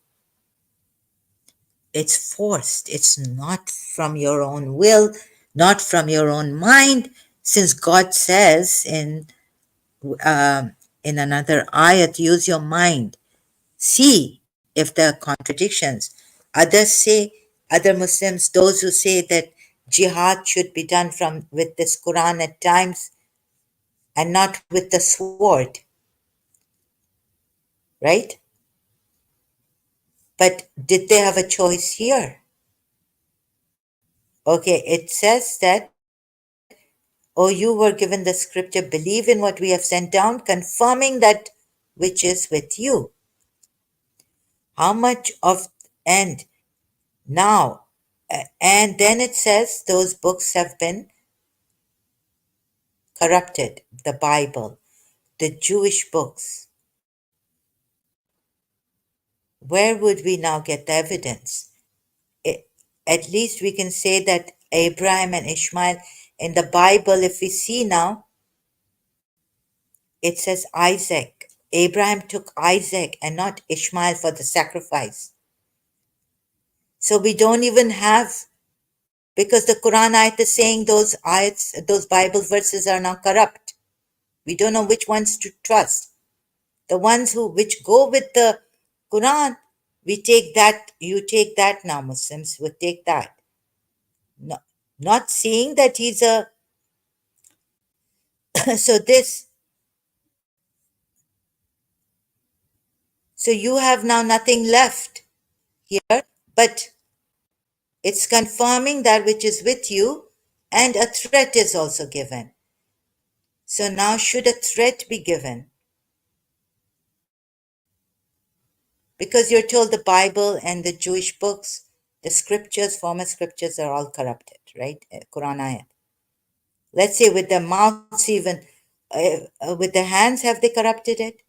A: it's forced. It's not from your own will, not from your own mind, since God says in another ayat, use your mind. See if there are contradictions. Other Muslims, those who say that jihad should be done with this Quran at times and not with the sword, right? But did they have a choice here? Okay, it says that, oh, you were given the scripture, believe in what we have sent down, confirming that which is with you. How much of, and now, and then it says those books have been corrupted, the Bible, the Jewish books. Where would we now get the evidence? It, at least we can say that Abraham and Ishmael. In the Bible, if we see now, it says Isaac. Abraham took Isaac and not Ishmael for the sacrifice. So we don't even have, because the Quran ayat is saying those ayats, those Bible verses are now corrupt. We don't know which ones to trust. The ones who which go with the Quran, we take that. You take that now. Muslims would take that. No, not seeing that he's a. so this. So you have now nothing left here, but it's confirming that which is with you, and a threat is also given. So now, should a threat be given? Because you're told the Bible and the Jewish books, the scriptures, former scriptures are all corrupted, right? Quran ayat. Let's say with their mouths, even with their hands, have they corrupted it?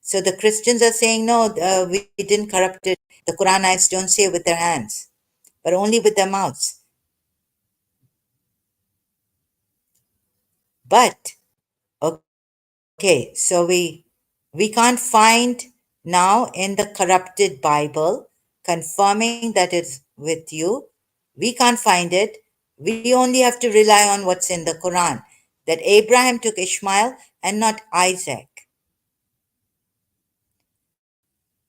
A: So the Christians are saying, no, we didn't corrupt it. The Quran ayats don't say with their hands, but only with their mouths. But okay, so we can't find now in the corrupted Bible confirming that it's with you. We can't find it. We only have to rely on what's in the Quran, that Abraham took Ishmael and not Isaac.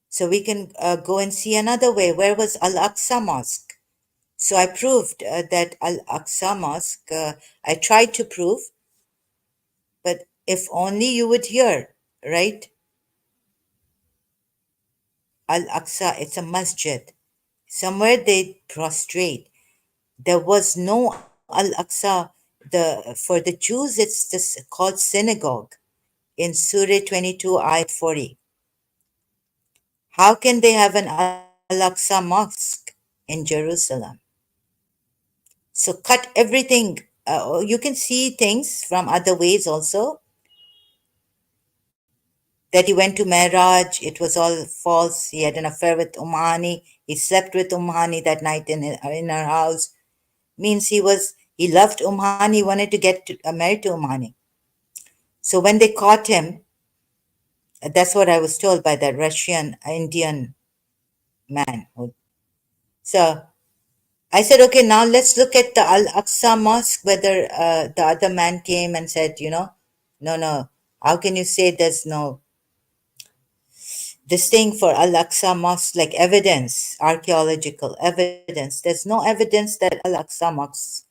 A: So we can go and see another way. Where was Al Aqsa Mosque? So I proved that Al Aqsa Mosque, I tried to prove, but if only you would hear, right? Al Aqsa, it's a masjid. Somewhere they prostrate. There was no Al Aqsa. For the Jews, it's just called synagogue in Surah 22, Ayat 40. How can they have an Al Aqsa mosque in Jerusalem? So cut everything. You can see things from other ways also, that he went to Mehraj. It was all false. He had an affair with Umani. He slept with Umani that night in her house. Means he loved Umani, wanted to get married to Umani. So when they caught him, that's what I was told by that Russian Indian man. So I said, okay, now let's look at the Al Aqsa Mosque, whether the other man came and said, no, how can you say there's no this thing for Al Aqsa Mosque, like evidence, archaeological evidence? There's no evidence that Al Aqsa Mosque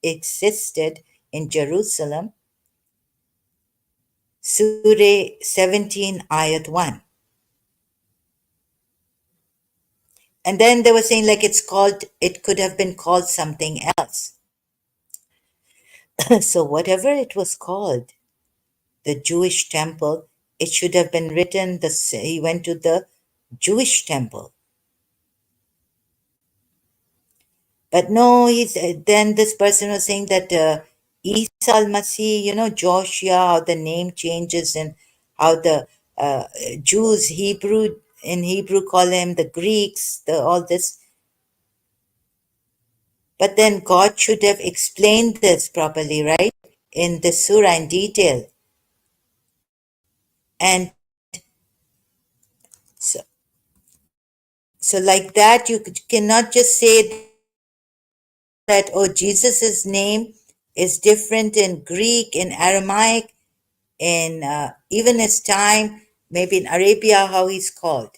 A: existed in Jerusalem. Surah 17, Ayat 1. And then they were saying, like, it could have been called something else. So, whatever it was called, the Jewish temple, it should have been written, he went to the Jewish temple. But no, then this person was saying that Isa al-Masih, Joshua, how the name changes, and how the Jews, in Hebrew call him the Greeks, all this. But then God should have explained this properly, right? In the surah in detail. And so, so like that, you cannot just say that, oh, Jesus's name is different in Greek, in Aramaic, in even his time, maybe in Arabia, how he's called,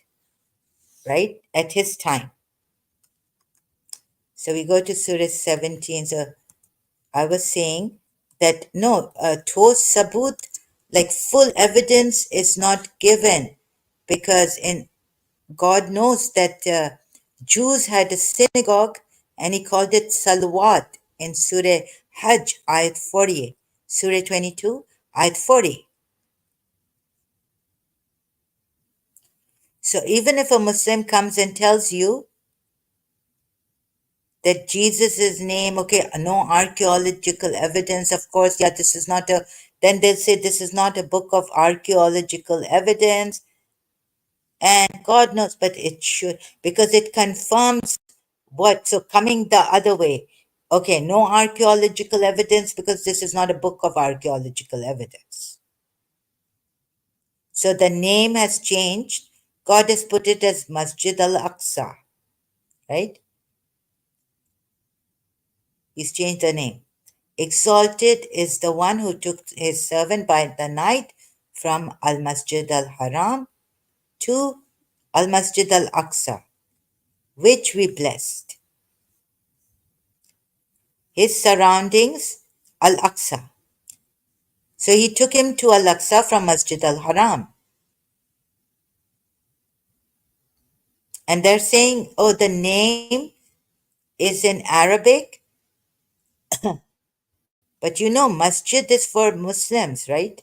A: right? At his time. So we go to Surah 17. So I was saying that no, ठोस sabut, like full evidence, is not given, because in God knows that Jews had a synagogue and he called it Salawat in Surah Hajj, Ayat 40, Surah 22, Ayat 40. So even if a Muslim comes and tells you that Jesus' name, okay, no archaeological evidence, of course, yeah, this is not then they'll say this is not a book of archaeological evidence. And God knows, but it should, because it confirms what? So coming the other way, Okay, no archaeological evidence because this is not a book of archaeological evidence. So the name has changed. God has put it as Masjid al Aqsa, right? He's changed the name. Exalted is the one who took his servant by the night from Al Masjid al Haram to Al Masjid al Aqsa, which we blessed. His surroundings, Al Aqsa. So he took him to Al Aqsa from Masjid al Haram. And they're saying, oh, the name is in Arabic, but you know, Masjid is for Muslims, right?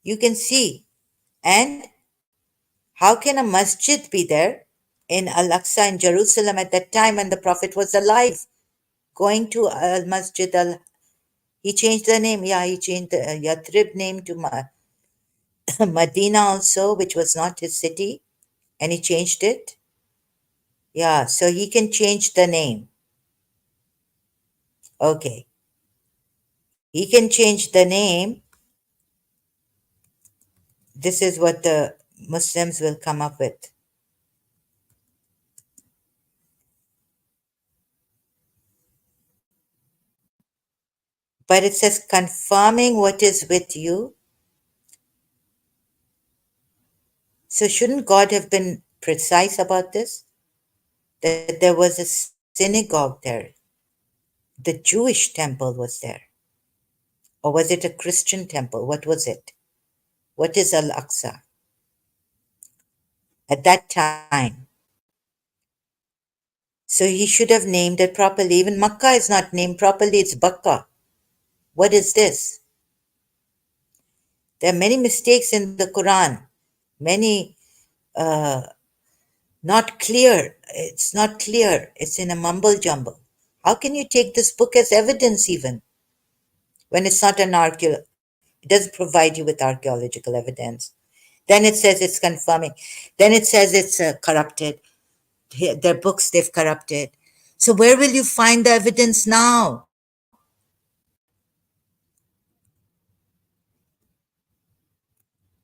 A: You can see. And how can a masjid be there in Al Aqsa in Jerusalem at that time when the Prophet was alive? Going to Al Masjid al, he changed the name. Yeah, he changed the Yathrib name to Medina also, which was not his city, and he changed it. Yeah, so he can change the name. Okay, he can change the name. This is what the Muslims will come up with. But it says confirming what is with you. So shouldn't God have been precise about this? That there was a synagogue there. The Jewish temple was there. Or was it a Christian temple? What was it? What is Al Aqsa? At that time. So he should have named it properly. Even Makkah is not named properly, it's Bakka. What is this? There are many mistakes in the Quran, many uh, not clear. It's not clear. It's in a mumble jumble. How can you take this book as evidence even when it's not an it doesn't provide you with archaeological evidence. Then it says it's confirming. Then it says it's corrupted. Their books they've corrupted. So where will you find the evidence now?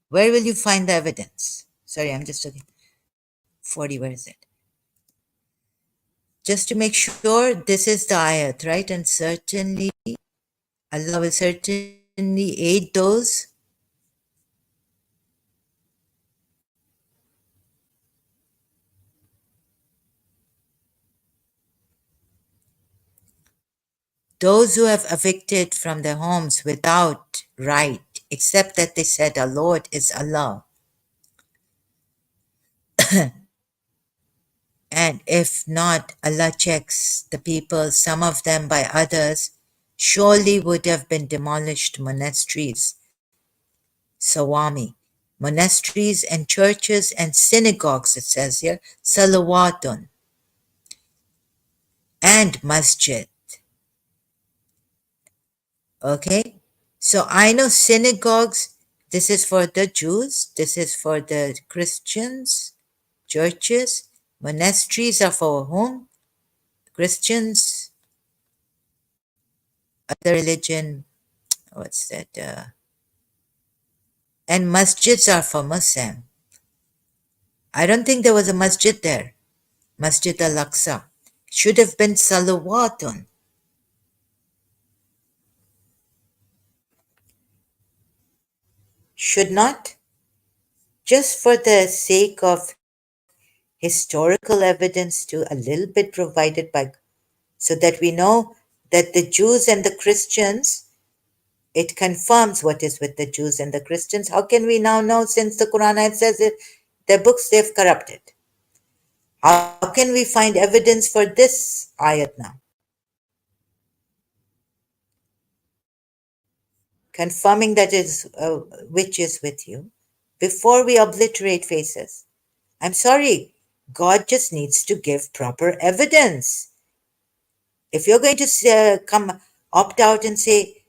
A: Where will you find the evidence? Sorry, I'm just looking. 40, where is it? Just to make sure, this is the ayat, right? And certainly, Allah will certainly aid those who have evicted from their homes without right, except that they said, our Lord is Allah. And if not, Allah checks the people, some of them by others, surely would have been demolished monasteries, Sawami, monasteries and churches and synagogues, it says here, salawatun, and masjid. Okay? So I know synagogues, this is for the Jews, this is for the Christians, churches, monasteries are for whom? Christians, other religion, what's that? And masjids are for Muslim. I don't think there was a masjid there. Masjid al-Aqsa. Should have been salawatun. Should not? Just for the sake of historical evidence to a little bit provided by, so that we know that the Jews and the Christians, it confirms what is with the Jews and the Christians. How can we now know, since the Quran says it, their books they've corrupted? How can we find evidence for this ayat now? Confirming that is which is with you before we obliterate faces. I'm sorry, God just needs to give proper evidence. If you're going to come opt out and say,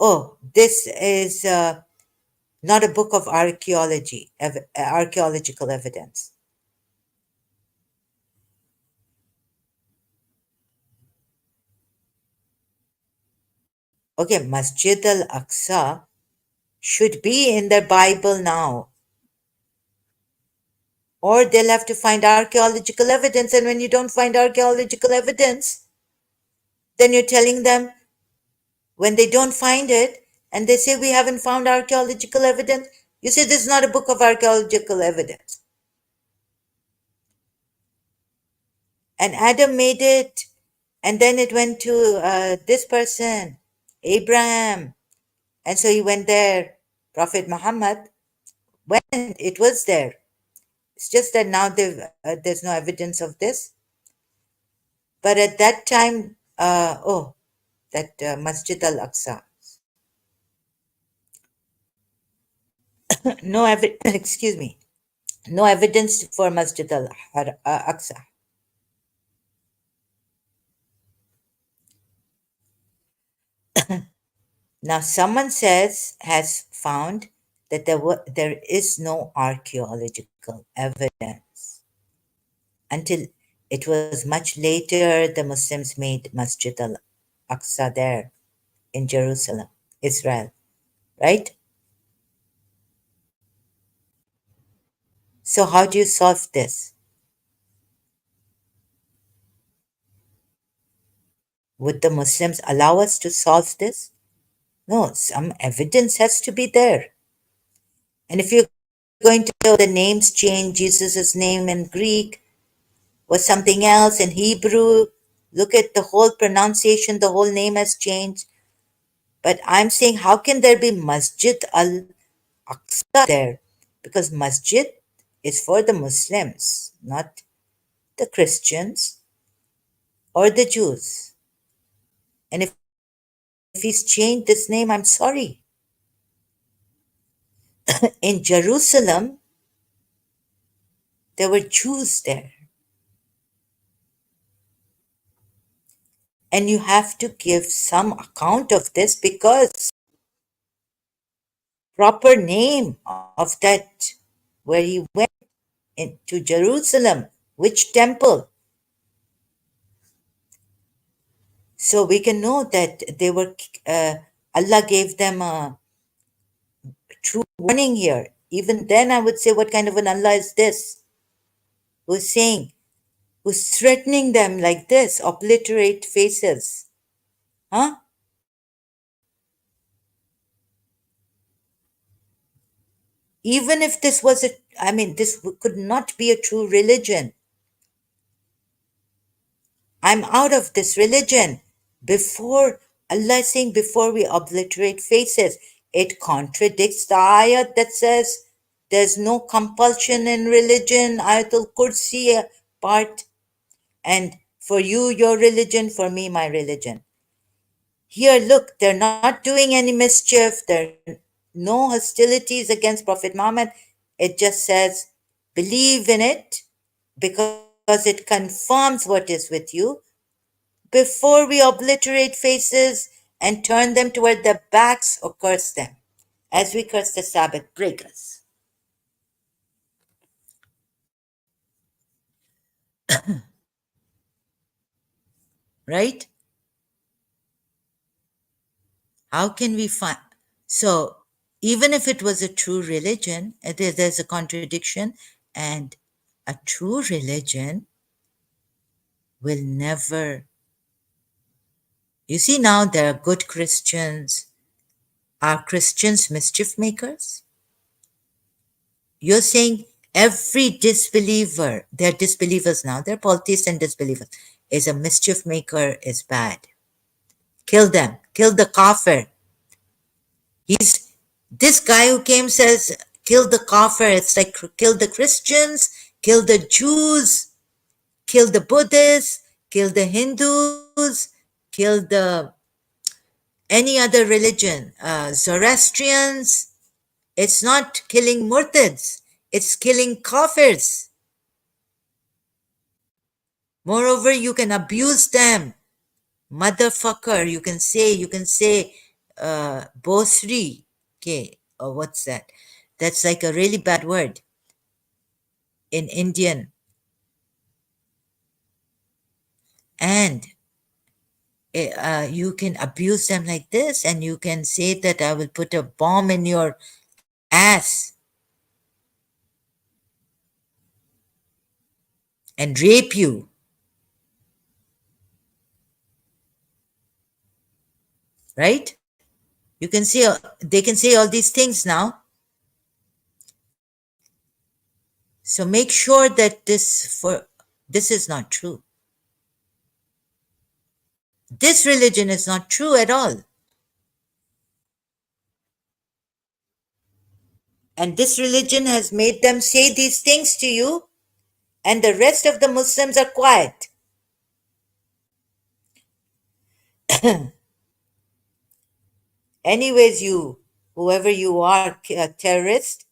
A: oh, this is not a book of archaeological evidence. Okay, Masjid al Aqsa should be in their Bible now, or they'll have to find archaeological evidence. And when you don't find archaeological evidence, then you're telling them when they don't find it and they say we haven't found archaeological evidence, you say this is not a book of archaeological evidence. And Adam made it, and then it went to this person, Abraham. And so he went there. Prophet Muhammad went, it was there. It's just that now there's no evidence of this. But at that time, that Masjid al Aqsa, no excuse me, no evidence for Masjid al Aqsa. Now, someone has found that there is no archaeological evidence until it was much later the Muslims made Masjid al Aqsa there in Jerusalem, Israel, right? So, how do you solve this? Would the Muslims allow us to solve this? No, some evidence has to be there. And if you're going to know the names change, Jesus' name in Greek was something else in Hebrew. Look at the whole pronunciation, the whole name has changed. But I'm saying, how can there be Masjid al Aqsa there? Because Masjid is for the Muslims, not the Christians or the Jews. And if he's changed this name, I'm sorry. In Jerusalem, there were Jews there. And you have to give some account of this because proper name of that where he went into Jerusalem, which temple, so we can know that they were Allah gave them a true warning here. Even then I would say, what kind of an Allah is this who's saying, who's threatening them like this, obliterate faces, huh? Even if this was a, I mean, this could not be a true religion. I'm out of this religion. Before, Allah is saying, before we obliterate faces, it contradicts the ayat that says there's no compulsion in religion, Ayatul Kursi part, and for you, your religion, for me, my religion. Here, look, they're not doing any mischief, there are no hostilities against Prophet Muhammad. It just says, believe in it because it confirms what is with you before we obliterate faces and turn them toward their backs or curse them, as we curse the Sabbath breakers. Right? How can we find? So, even if it was a true religion, there's a contradiction, and a true religion will never. You see, now there are good Christians. Are Christians mischief makers? You're saying every disbeliever, they're disbelievers now, they're polytheists and disbelievers, is a mischief maker, is bad. Kill them, kill the kafir. He's this guy who came says, kill the kafir. It's like kill the Christians, kill the Jews, kill the Buddhists, kill the Hindus, kill the any other religion, Zoroastrians. It's not killing murtads, it's killing kafirs. Moreover, you can abuse them. Motherfucker, you can say, Bosri. Okay, or what's that? That's like a really bad word in Indian. And You can abuse them like this, and you can say that I will put a bomb in your ass and rape you, right? You can say they can say all these things now. So make sure that this is not true. This religion is not true at all. And this religion has made them say these things to you, and the rest of the Muslims are quiet. Anyways, you, whoever you are, a terrorist,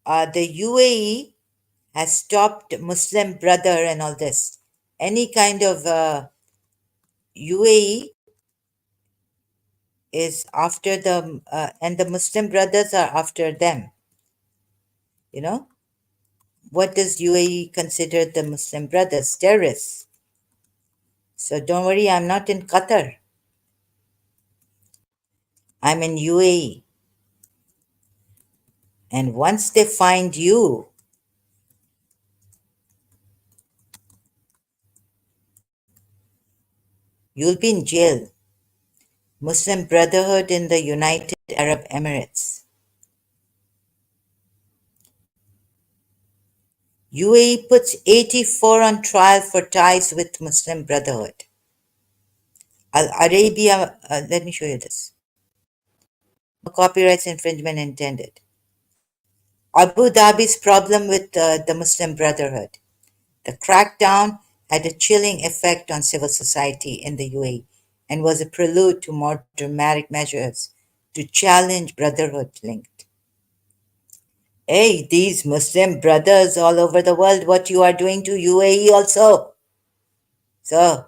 A: the UAE has stopped Muslim brother and all this. Any kind of UAE is after the, and the Muslim brothers are after them. You know, what does UAE consider the Muslim brothers? Terrorists. So don't worry, I'm not in Qatar. I'm in UAE. And once they find you, you'll be in jail. Muslim Brotherhood in the United Arab Emirates. UAE puts 84 on trial for ties with Muslim Brotherhood. Al Arabia, let me show you this. No copyrights infringement intended. Abu Dhabi's problem with the Muslim Brotherhood. The crackdown had a chilling effect on civil society in the UAE and was a prelude to more dramatic measures to challenge Brotherhood linked. Hey, these Muslim brothers all over the world, what you are doing to UAE also. So,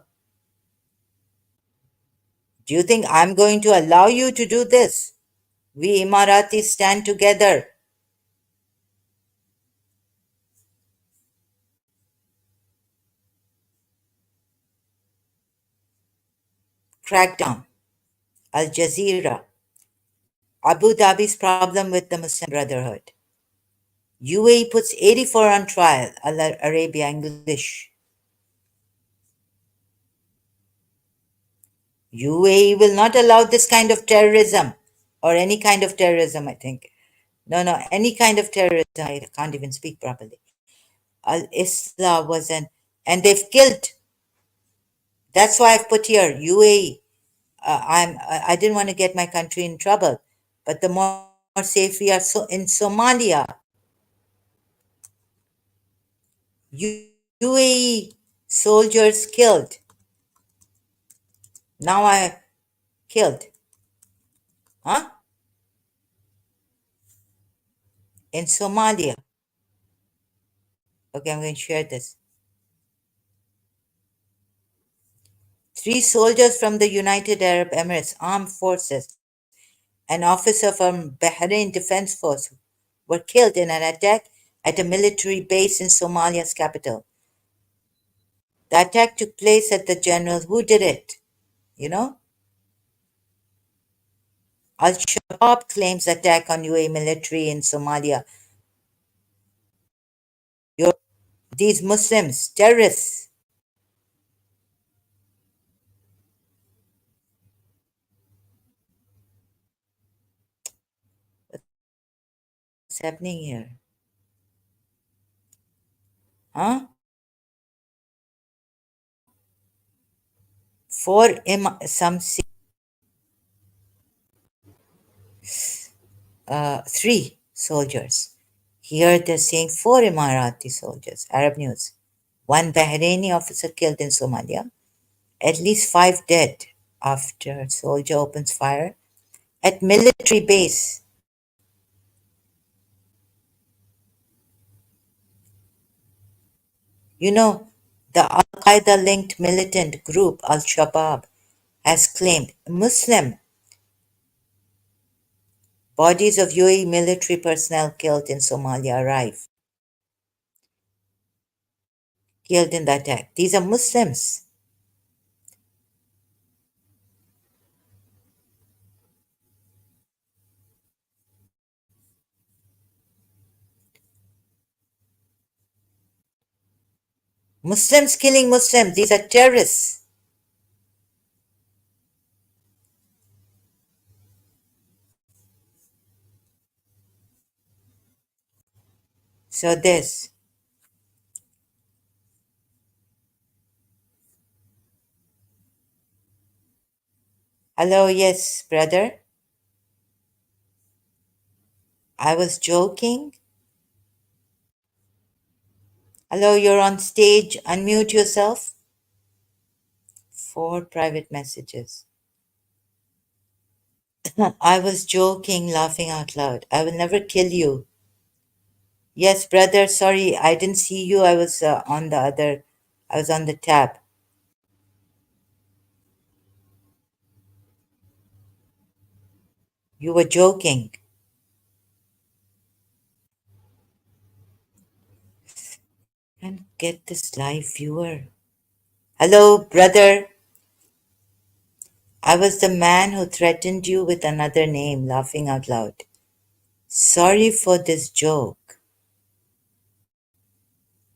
A: do you think I'm going to allow you to do this? We Emiratis stand together. Crackdown. Al Jazeera. Abu Dhabi's problem with the Muslim Brotherhood. UAE puts 84 on trial. Al Arabia English. UAE will not allow this kind of terrorism or any kind of terrorism, I think. No, no, any kind of terrorism. I can't even speak properly. Al Isla was an, and they've killed. That's why I've put here UAE. I didn't want to get my country in trouble, but the more safe we are in Somalia, UAE soldiers killed. Now I killed, huh? In Somalia. Okay, I'm going to share this. 3 soldiers from the United Arab Emirates Armed Forces, an officer from Bahrain Defense Force, were killed in an attack at a military base in Somalia's capital. The attack took place at the general. Who did it? You know? Al Shabaab claims attack on UAE military in Somalia. You're, these Muslims, terrorists. What's happening here? Huh? Some say 3 soldiers. Here they're saying 4 Emirati soldiers. Arab News. One Bahraini officer killed in Somalia. At least 5 dead after soldier opens fire at military base. You know, the Al Qaeda linked militant group Al Shabaab has claimed Muslim bodies of UAE military personnel killed in Somalia arrived. Killed in the attack. These are Muslims. Muslims killing Muslims, these are terrorists. So this. Hello, yes, brother. I was joking. Hello, you're on stage. Unmute yourself. 4 private messages. I was joking, laughing out loud. I will never kill you. Yes, brother, sorry, I didn't see you. I was on the tab. You were joking. And get this live viewer. Hello, brother. I was the man who threatened you with another name, laughing out loud. Sorry for this joke.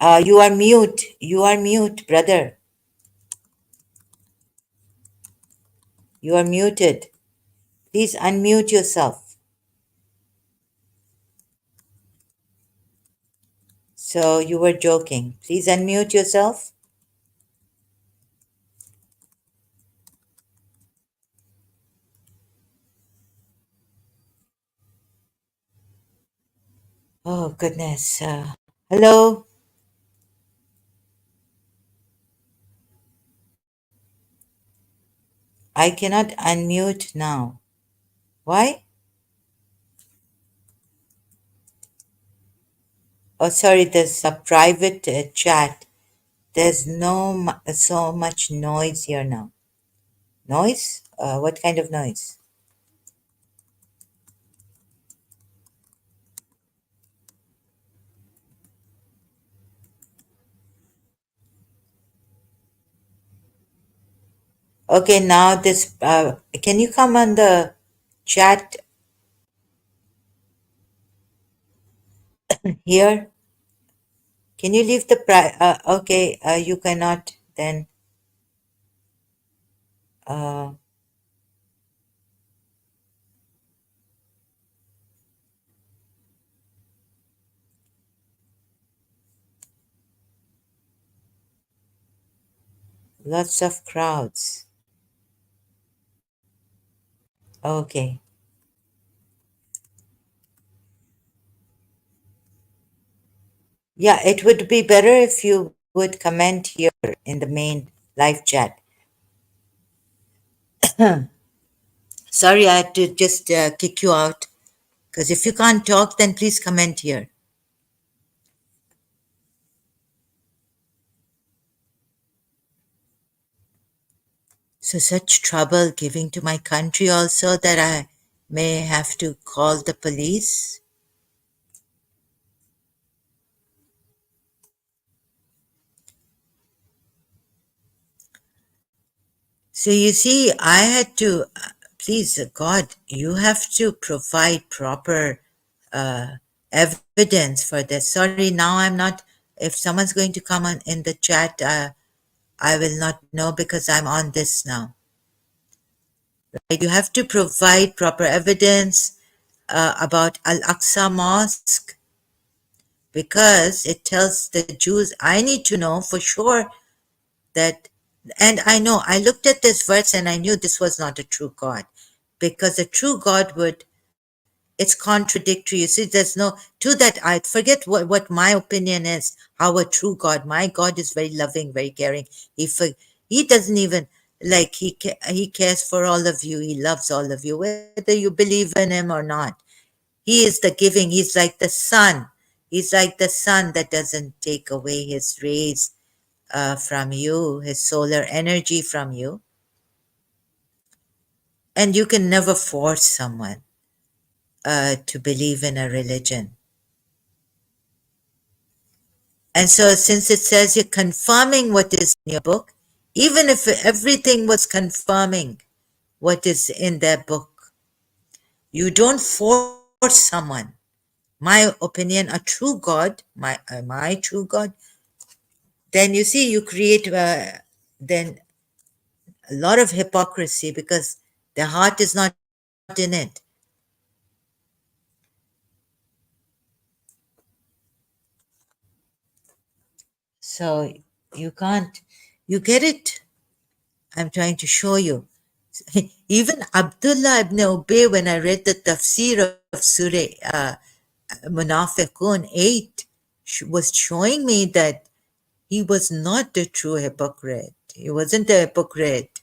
A: You are mute. You are mute, brother. You are muted. Please unmute yourself. So you were joking. Please unmute yourself. Oh, goodness. Hello. I cannot unmute now. Why? Oh, sorry, there's a private chat. There's so much noise here now. Noise? What kind of noise? Okay, now this. Can you come on the chat here? Can you leave the okay, you cannot then. Uh, Lots of crowds. Okay. Yeah, it would be better if you would comment here in the main live chat. Sorry, I had to just kick you out because if you can't talk, then please comment here. So, such trouble giving to my country also that I may have to call the police. So, you see, I had to, please, God, you have to provide proper uh, evidence for this. Sorry, now I'm not, if someone's going to come on in the chat, I will not know because I'm on this now. Right? You have to provide proper evidence about Al Aqsa Mosque because it tells the Jews, I need to know for sure that, and I know, I looked at this verse and I knew this was not a true God because a true God would, it's contradictory. You see, there's no, to that, I forget what my opinion is, how a true God, my God is very loving, very caring. He doesn't even, like, he cares for all of you. He loves all of you, whether you believe in him or not. He is the giving. He's like the sun. He's like the sun that doesn't take away his rays from you, his solar energy from you. And you can never force someone to believe in a religion. And so, since it says you're confirming what is in your book, even if everything was confirming what is in their book, you don't force someone. My opinion, a true God, my true God, then you see you create then a lot of hypocrisy because the heart is not in it. So you can't, you get it. I'm trying to show you. Even Abdullah ibn Ubay, when I read the tafsir of Surah Munafiqun 8, was showing me that he was not a true hypocrite. He wasn't a hypocrite.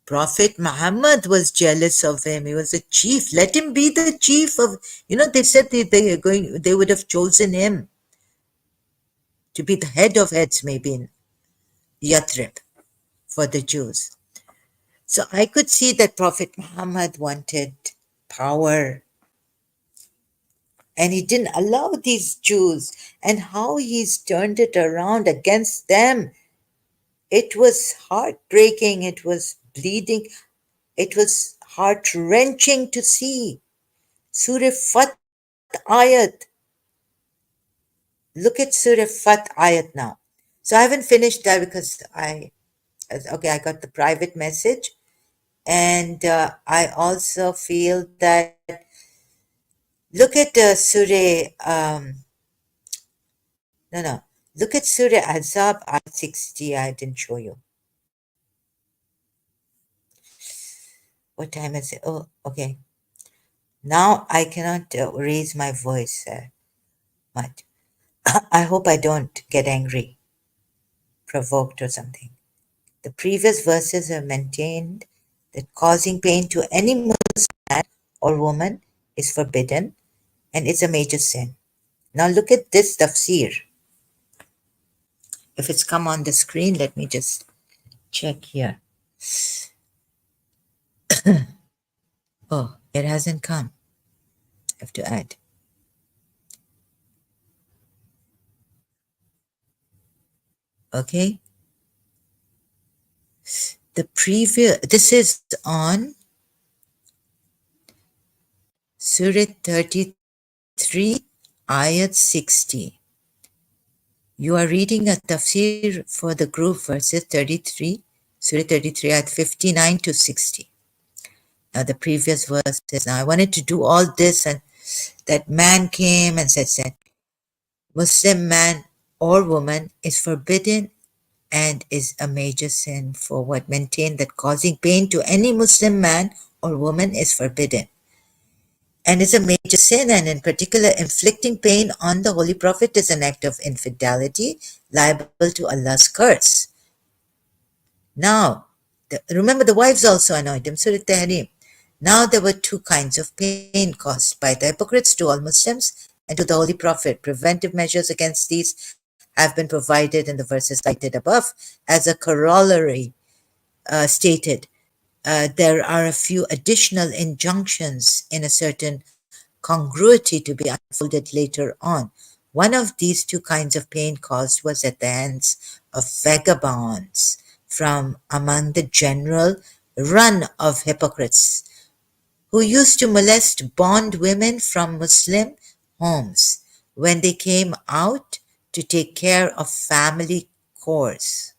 A: Prophet Muhammad was jealous of him. He was a chief. Let him be the chief of, they said they would have chosen him to be the head of heads maybe in Yathrib for the Jews. So I could see that Prophet Muhammad wanted power and he didn't allow these Jews, and how he's turned it around against them. It was heartbreaking, it was bleeding, it was heart wrenching to see. Surah Fat ayat. Look at Surah Fat ayat now. So I haven't finished that because okay, I got the private message. And I also feel that, look at Surah, no, look at Surah Azab, ayat 60. I didn't show you. What time is it? Oh, okay. Now I cannot raise my voice much. I hope I don't get angry, provoked, or something. The previous verses have maintained that causing pain to any man or woman is forbidden and is a major sin. Now look at this tafsir. If it's come on the screen, let me just check here. Oh, it hasn't come. I have to add. Okay. This is on Surah 33, Ayat 60. You are reading a tafsir for the group verses 33, Surah 33, Ayat 59 to 60. Now the previous verses. Now I wanted to do all this, and that man came and said, Muslim man or woman is forbidden and is a major sin, for what maintained that causing pain to any Muslim man or woman is forbidden and is a major sin, and in particular inflicting pain on the Holy Prophet is an act of infidelity liable to Allah's curse. Now, remember the wives also annoyed him, Surah Tahrim. Now there were two kinds of pain caused by the hypocrites to all Muslims and to the Holy Prophet. Preventive measures against these have been provided in the verses cited above. As a corollary stated, there are a few additional injunctions in a certain congruity to be unfolded later on. One of these two kinds of pain caused was at the hands of vagabonds from among the general run of hypocrites who used to molest bond women from Muslim homes when they came out to take care of family chores.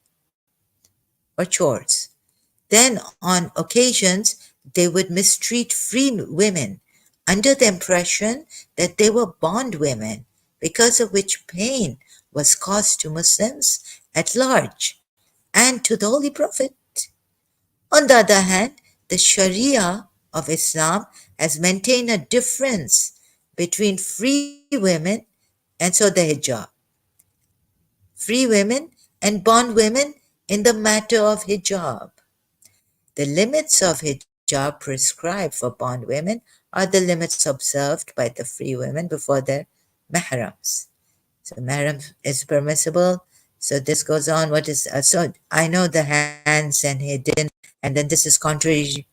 A: Then, on occasions, they would mistreat free women under the impression that they were bond women, because of which pain was caused to Muslims at large and to the Holy Prophet. On the other hand, the Sharia of Islam has maintained a difference between free women and so the hijab, free women and bond women in the matter of hijab. The limits of hijab prescribed for bond women are the limits observed by the free women before their mahrams. So mahram is permissible. So this goes on. What is so I know the hands and hidden, and then this is contrary.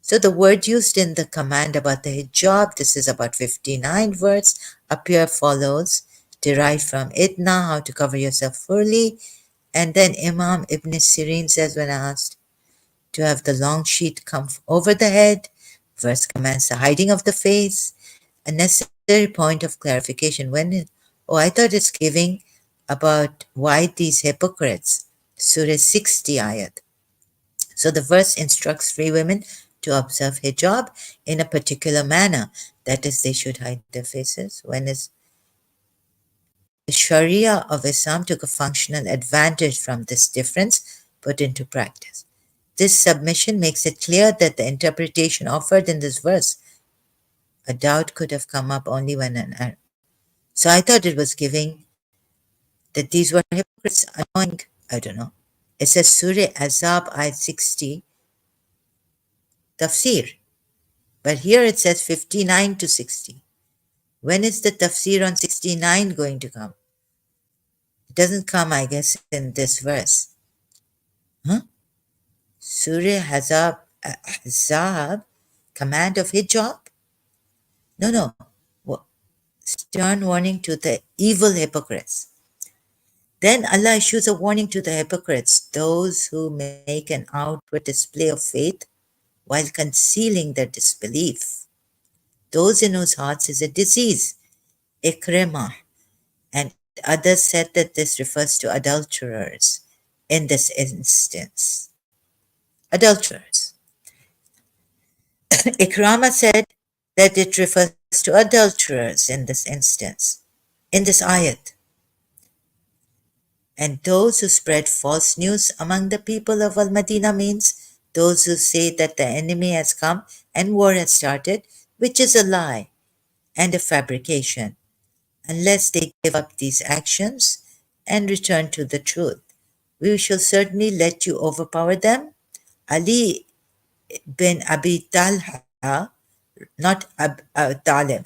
A: So the word used in the command about the hijab, this is about 59 words, appear follows, derived from idna, how to cover yourself fully. And then Imam Ibn Sirin says, when asked to have the long sheet come over the head, verse commands the hiding of the face. A necessary point of clarification. Oh, I thought it's giving about why these hypocrites. Surah 60 ayat. So the verse instructs free women to observe hijab in a particular manner. That is, they should hide their faces. The Sharia of Islam took a functional advantage from this difference put into practice. This submission makes it clear that the interpretation offered in this verse, a doubt could have come up only when an. So I thought it was giving that these were hypocrites annoying. I don't know. It says Surah Azab ayat 60 tafsir, but here it says 59 to 60. When is the tafsir on 69 going to come? It doesn't come, I guess, in this verse. Huh? Surah Ahzab, command of hijab? No, no. Stern warning to the evil hypocrites. Then Allah issues a warning to the hypocrites, those who make an outward display of faith while concealing their disbelief. Those in whose hearts is a disease, ikrimah, and others said that this refers to adulterers in this instance. Adulterers. Ikrama said that it refers to adulterers in this instance, in this ayat. And those who spread false news among the people of Al Madinah means those who say that the enemy has come and war has started, which is a lie and a fabrication, unless they give up these actions and return to the truth. We shall certainly let you overpower them. Ali bin Abi Talha, not Talib,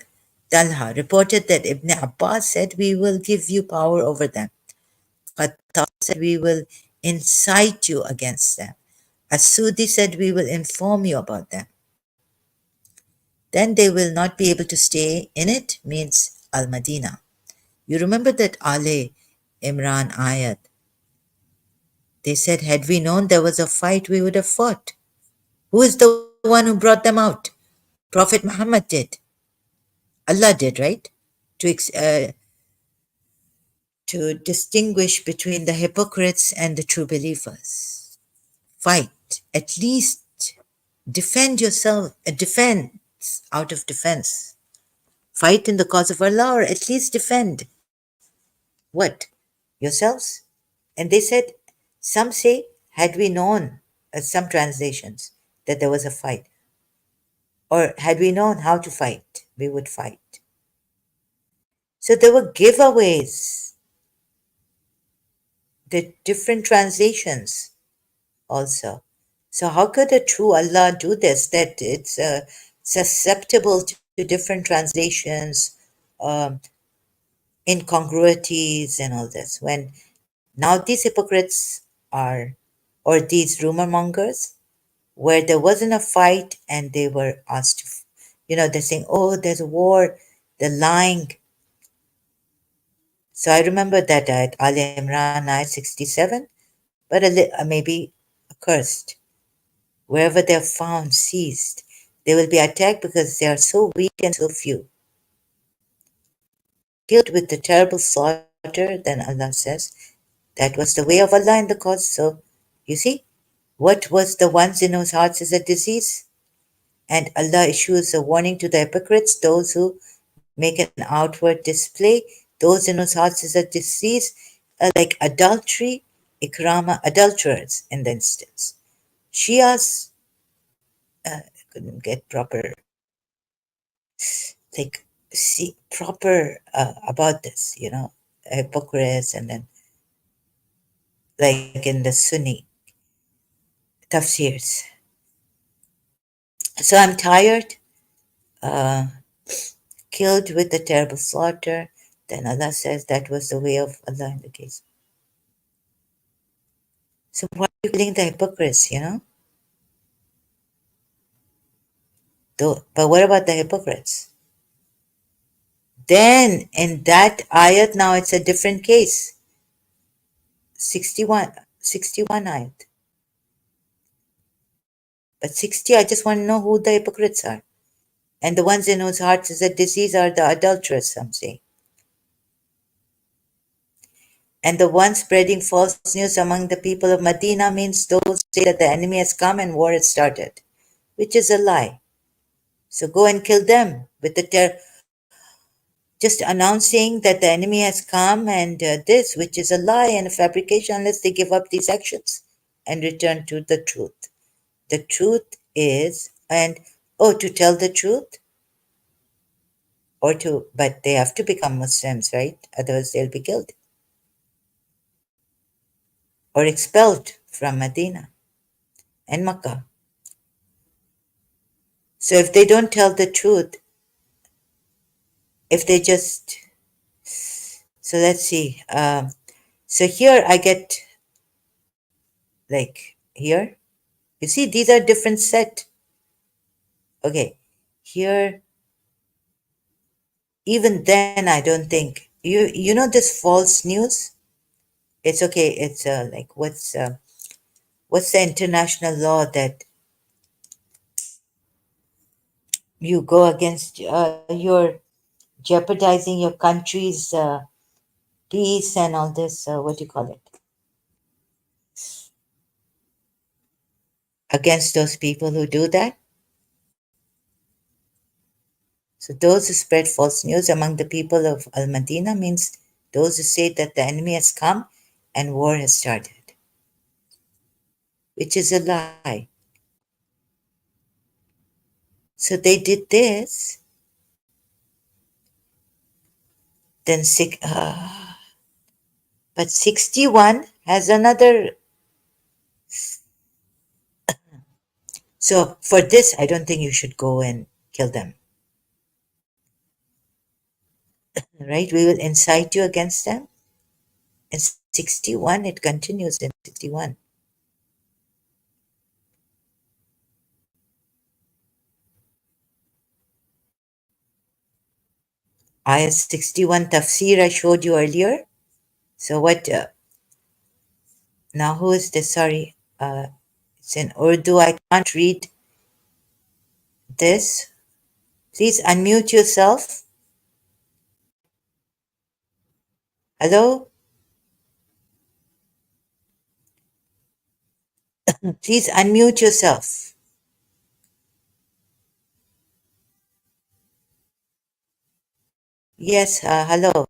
A: Talha, reported that Ibn Abbas said, "We will give you power over them." Qatar said, "We will incite you against them." As-Sudi said, "We will inform you about them." Then they will not be able to stay in it, means Al-Madinah. You remember that Ali Imran ayat. They said, had we known there was a fight, we would have fought. Who is the one who brought them out? Prophet Muhammad did. Allah did, right? To, to distinguish between the hypocrites and the true believers. Fight. At least defend yourself, defense out of defense. Fight in the cause of Allah, or at least defend. What? Yourselves? And they said, some say, had we known, some translations, that there was a fight, or had we known how to fight, we would fight. So there were giveaways, the different translations also. So how could a true Allah do this? That it's susceptible to different translations, um, incongruities, and all this. When now these hypocrites are, or these rumor mongers, where there wasn't a fight and they were asked to, they're saying, "Oh, there's a war," they're lying. So I remember that at Ali Imran ayat 67, but maybe accursed. Wherever they are found, seized, they will be attacked because they are so weak and so few. Killed with the terrible slaughter, then Allah says, that was the way of Allah in the cause. So, you see, what was the ones in whose hearts is a disease? And Allah issues a warning to the hypocrites, those who make an outward display, those in whose hearts is a disease, like adultery, ikrama, adulterers in the instance. Shias couldn't get proper, like, see, proper about this, hypocrites, and then like in the Sunni tafsirs. So I'm tired, uh, killed with a terrible slaughter. Then Allah says that was the way of Allah in the case. So why are you killing the hypocrites? But what about the hypocrites? Then in that ayat, now it's a different case. 61, 61 ayat. But 60, I just want to know who the hypocrites are. And the ones in whose hearts is a disease are the adulterers, some say. And the one spreading false news among the people of Medina means those who say that the enemy has come and war has started, which is a lie. So go and kill them with the just announcing that the enemy has come and this, which is a lie and a fabrication unless they give up these actions and return to the truth. The truth is, and oh, to tell the truth, or to, but they have to become Muslims, right? Otherwise, they'll be killed or expelled from Medina and Makkah. So if they don't tell the truth, if they just, so let's see. So here I get like here, you see, these are different set. Okay, here, even then, I don't think you know this false news. It's okay. It's like what's the international law that you go against? You're jeopardizing your country's peace and all this. What do you call it? Against those people who do that. So those who spread false news among the people of Al Madinah means those who say that the enemy has come and war has started, which is a lie. So they did this, then but 61 has another. So for this, I don't think you should go and kill them, right? We will incite you against them. In 61, it continues in 61. Ayat 61 tafsir I showed you earlier. So what, now who is this? Sorry, it's in Urdu. I can't read this. Please unmute yourself. Hello? Please unmute yourself. Yes, hello.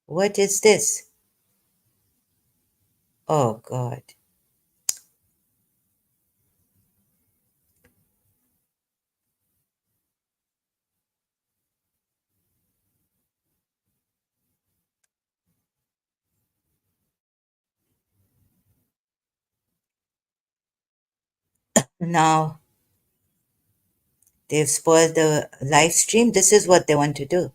A: What is this? Oh, God. Now they've spoiled the live stream. This is what they want to do.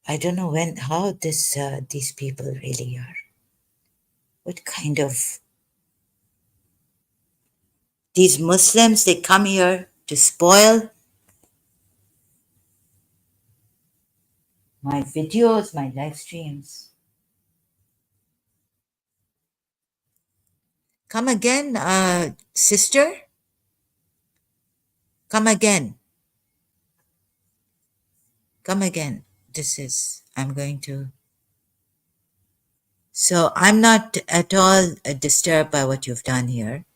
A: I don't know how these people really are. What kind of these Muslims? They come here to spoil my videos, my live streams. Come again, sister. Come again. Come again. This is. I'm going to. So I'm not at all disturbed by what you've done here.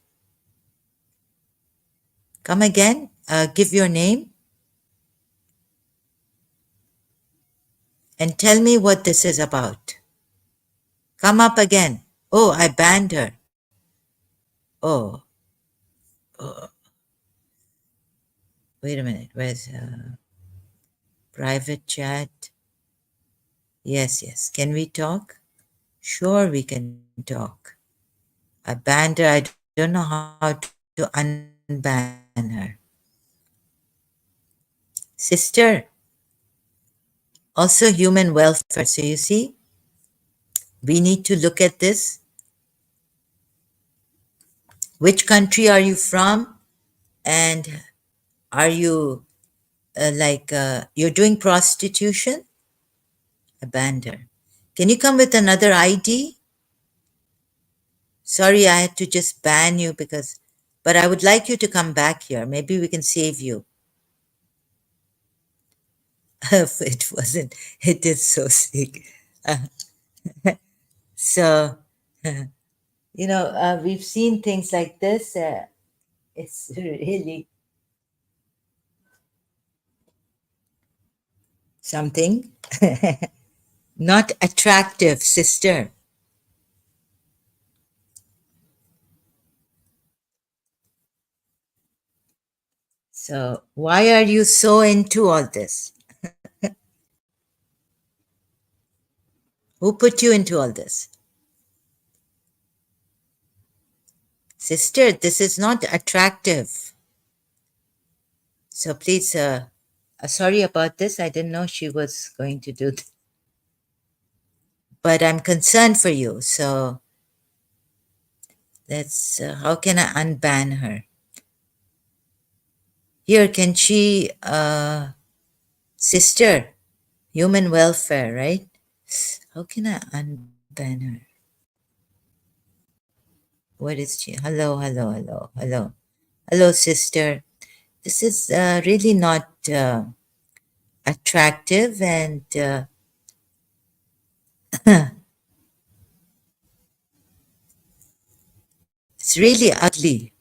A: Come again. Give your name and tell me what this is about. Come up again. Oh, I banned her. Oh, wait a minute. Where's private chat? Yes, yes. Can we talk? Sure, we can talk. I banned her. I don't know how to unban her. Sister, also human welfare. So you see, we need to look at this. Which country are you from? And are you you're doing prostitution? Abandon her. Can you come with another ID? Sorry, I had to just ban you because But I would like you to come back here. Maybe we can save you. If it wasn't, it is so sick. Uh, so, we've seen things like this. It's really something. Not attractive, sister. So, why are you so into all this? Who put you into all this? Sister, this is not attractive. So, please, sorry about this. I didn't know she was going to do this. But I'm concerned for you. So, how can I unban her? Here, can she, sister, human welfare, right? How can I unban her? What is she? Hello, hello, hello, hello. Hello, sister. This is really not attractive, and it's really ugly,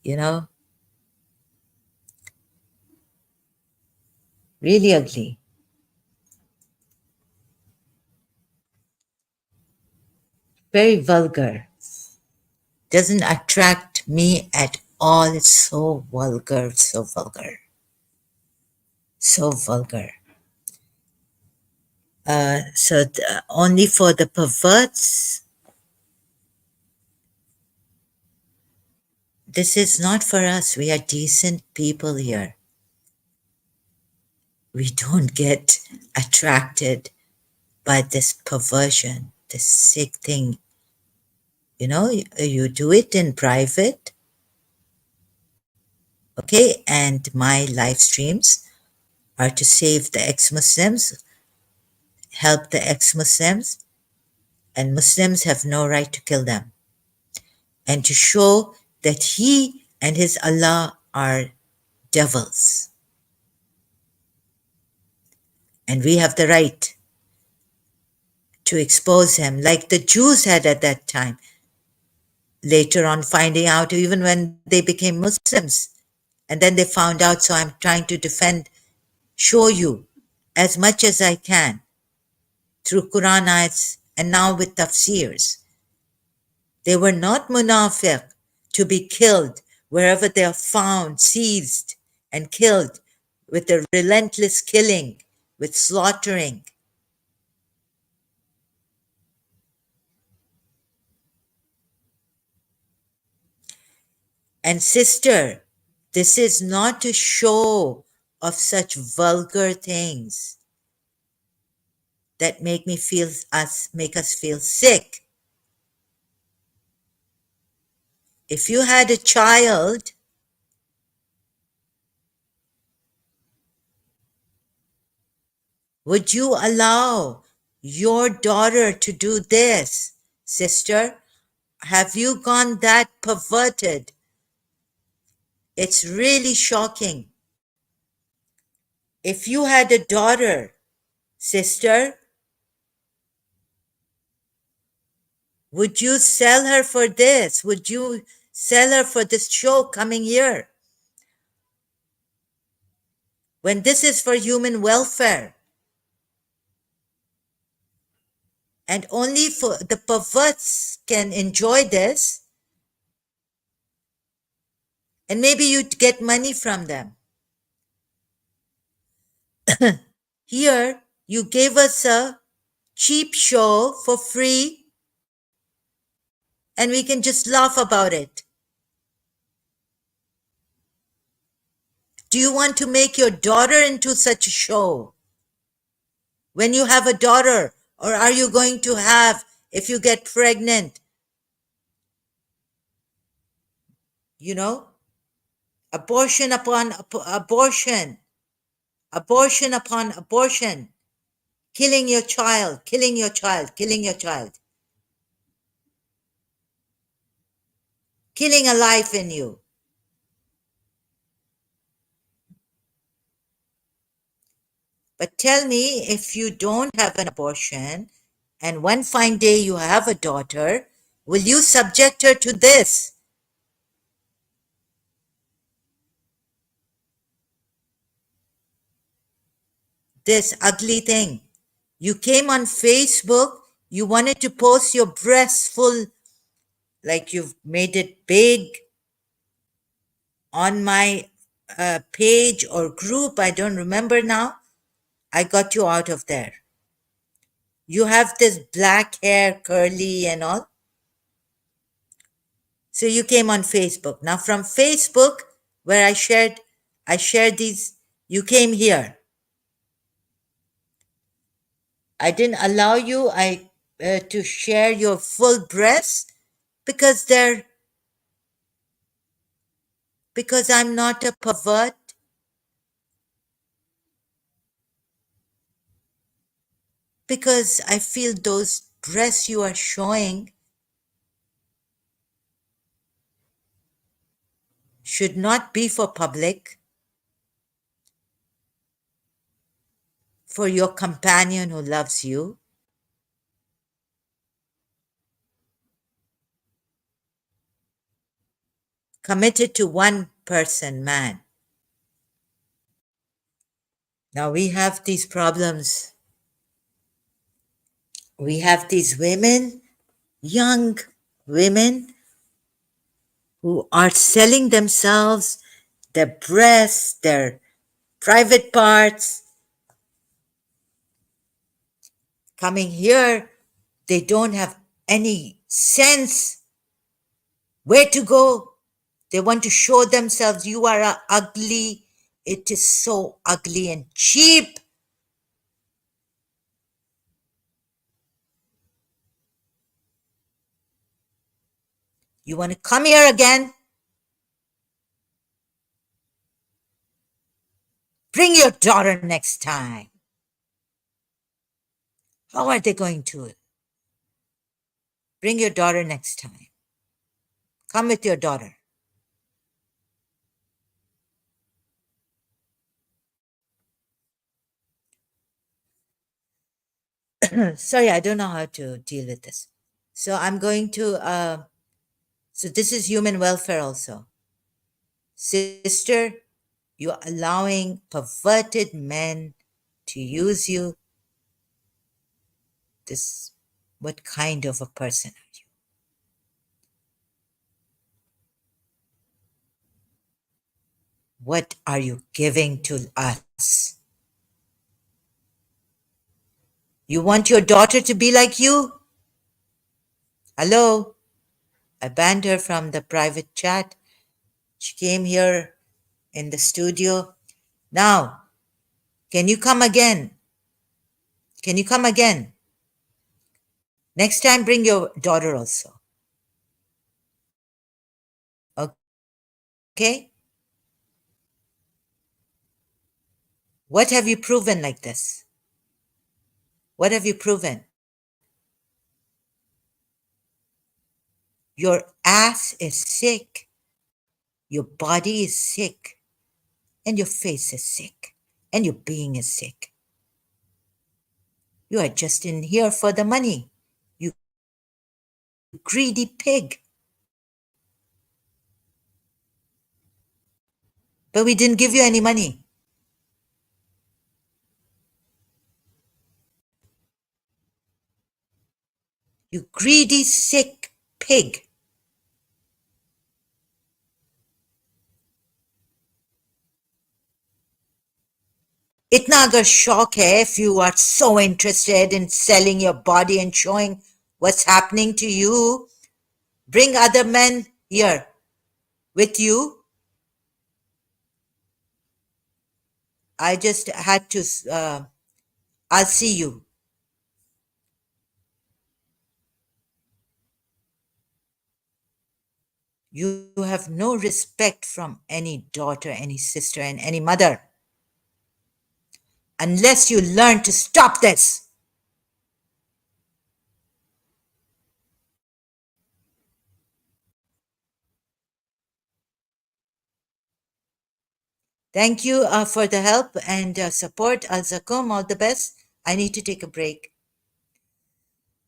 A: you know, really ugly. Very vulgar. Doesn't attract me at all. It's so vulgar, so vulgar, so vulgar. Only for the perverts. This is not for us. We are decent people here. We don't get attracted by this perversion, this sick thing. You do it in private, okay? And my live streams are to save the ex-Muslims, help the ex-Muslims, and Muslims have no right to kill them, and to show that he and his Allah are devils. And we have the right to expose him, like the Jews had at that time. Later on, finding out, even when they became Muslims, and then they found out. So I'm trying to defend, show you as much as I can through Quran ayats and now with tafsirs. They were not munafiq to be killed wherever they are found, seized, and killed with a relentless killing, with slaughtering. And sister, this is not a show of such vulgar things that make us feel sick. If you had a child, would you allow your daughter to do this, sister? Have you gone that perverted? It's really shocking. If you had a daughter, sister, would you sell her for this? Would you sell her for this show coming here? When this is for human welfare, and only for the perverts can enjoy this, and maybe you'd get money from them. Here, you gave us a cheap show for free, and we can just laugh about it. Do you want to make your daughter into such a show? When you have a daughter, or are you going to have, if you get pregnant, you know, abortion upon abortion, abortion upon abortion, killing your child, killing your child, killing your child. killing a life in you. But tell me, if you don't have an abortion and one fine day you have a daughter, will you subject her to this ugly thing? You came on Facebook, you wanted to post your breasts full, like you've made it big on my page or group. I don't remember now. I got you out of there. You have this black hair, curly and all. So you came on Facebook. Now from Facebook, where I shared these, you came here. I didn't allow you to share your full breasts because I'm not a pervert, because I feel those breasts you are showing should not be for public, for your companion who loves you, committed to one person, man. Now we have these problems. We have these women, young women, who are selling themselves, their breasts, their private parts, coming here. They don't have any sense where to go. They want to show themselves. You are ugly. It is so ugly and cheap. You want to come here again? Bring your daughter next time. How are they going to? Bring your daughter next time. Come with your daughter. Sorry, I don't know how to deal with this. So I'm going to, so this is human welfare also. Sister, you're allowing perverted men to use you. This, what kind of a person are you? What are you giving to us? You want your daughter to be like you? Hello? I banned her from the private chat. She came here in the studio. Now, can you come again? Can you come again? Next time, bring your daughter also. Okay? What have you proven like this? What have you proven? Your ass is sick. Your body is sick. And your face is sick. And your being is sick. You are just in here for the money. You greedy pig. But we didn't give you any money. You greedy, sick pig. इतना अगर शौक है, if you are so interested in selling your body and showing what's happening to you, bring other men here with you. I just had to, I'll see you. You have no respect from any daughter, any sister, and any mother unless you learn to stop this. Thank you for the help and support. Al Zakum, all the best. I need to take a break.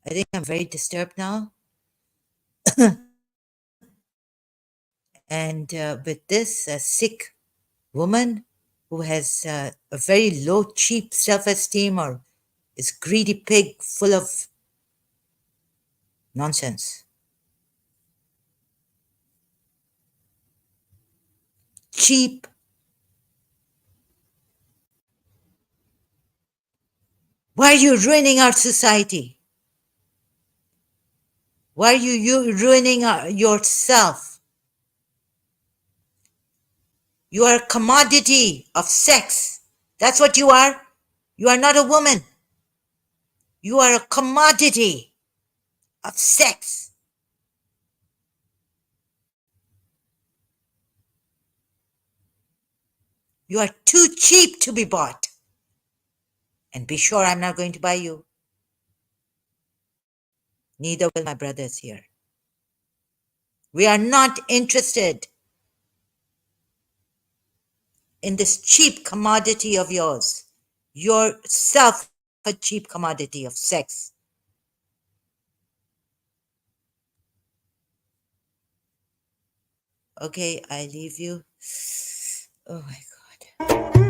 A: I think I'm very disturbed now. And with this sick woman who has a very low, cheap self esteem or is greedy pig full of nonsense. Cheap. Why are you ruining our society? Why are you ruining yourself? You are a commodity of sex. That's what you are. You are not a woman. You are a commodity of sex. You are too cheap to be bought. And be sure I'm not going to buy you. Neither will my brothers here. We are not interested in this cheap commodity of yours. Yourself a cheap commodity of sex. Okay, I leave you. Oh my God.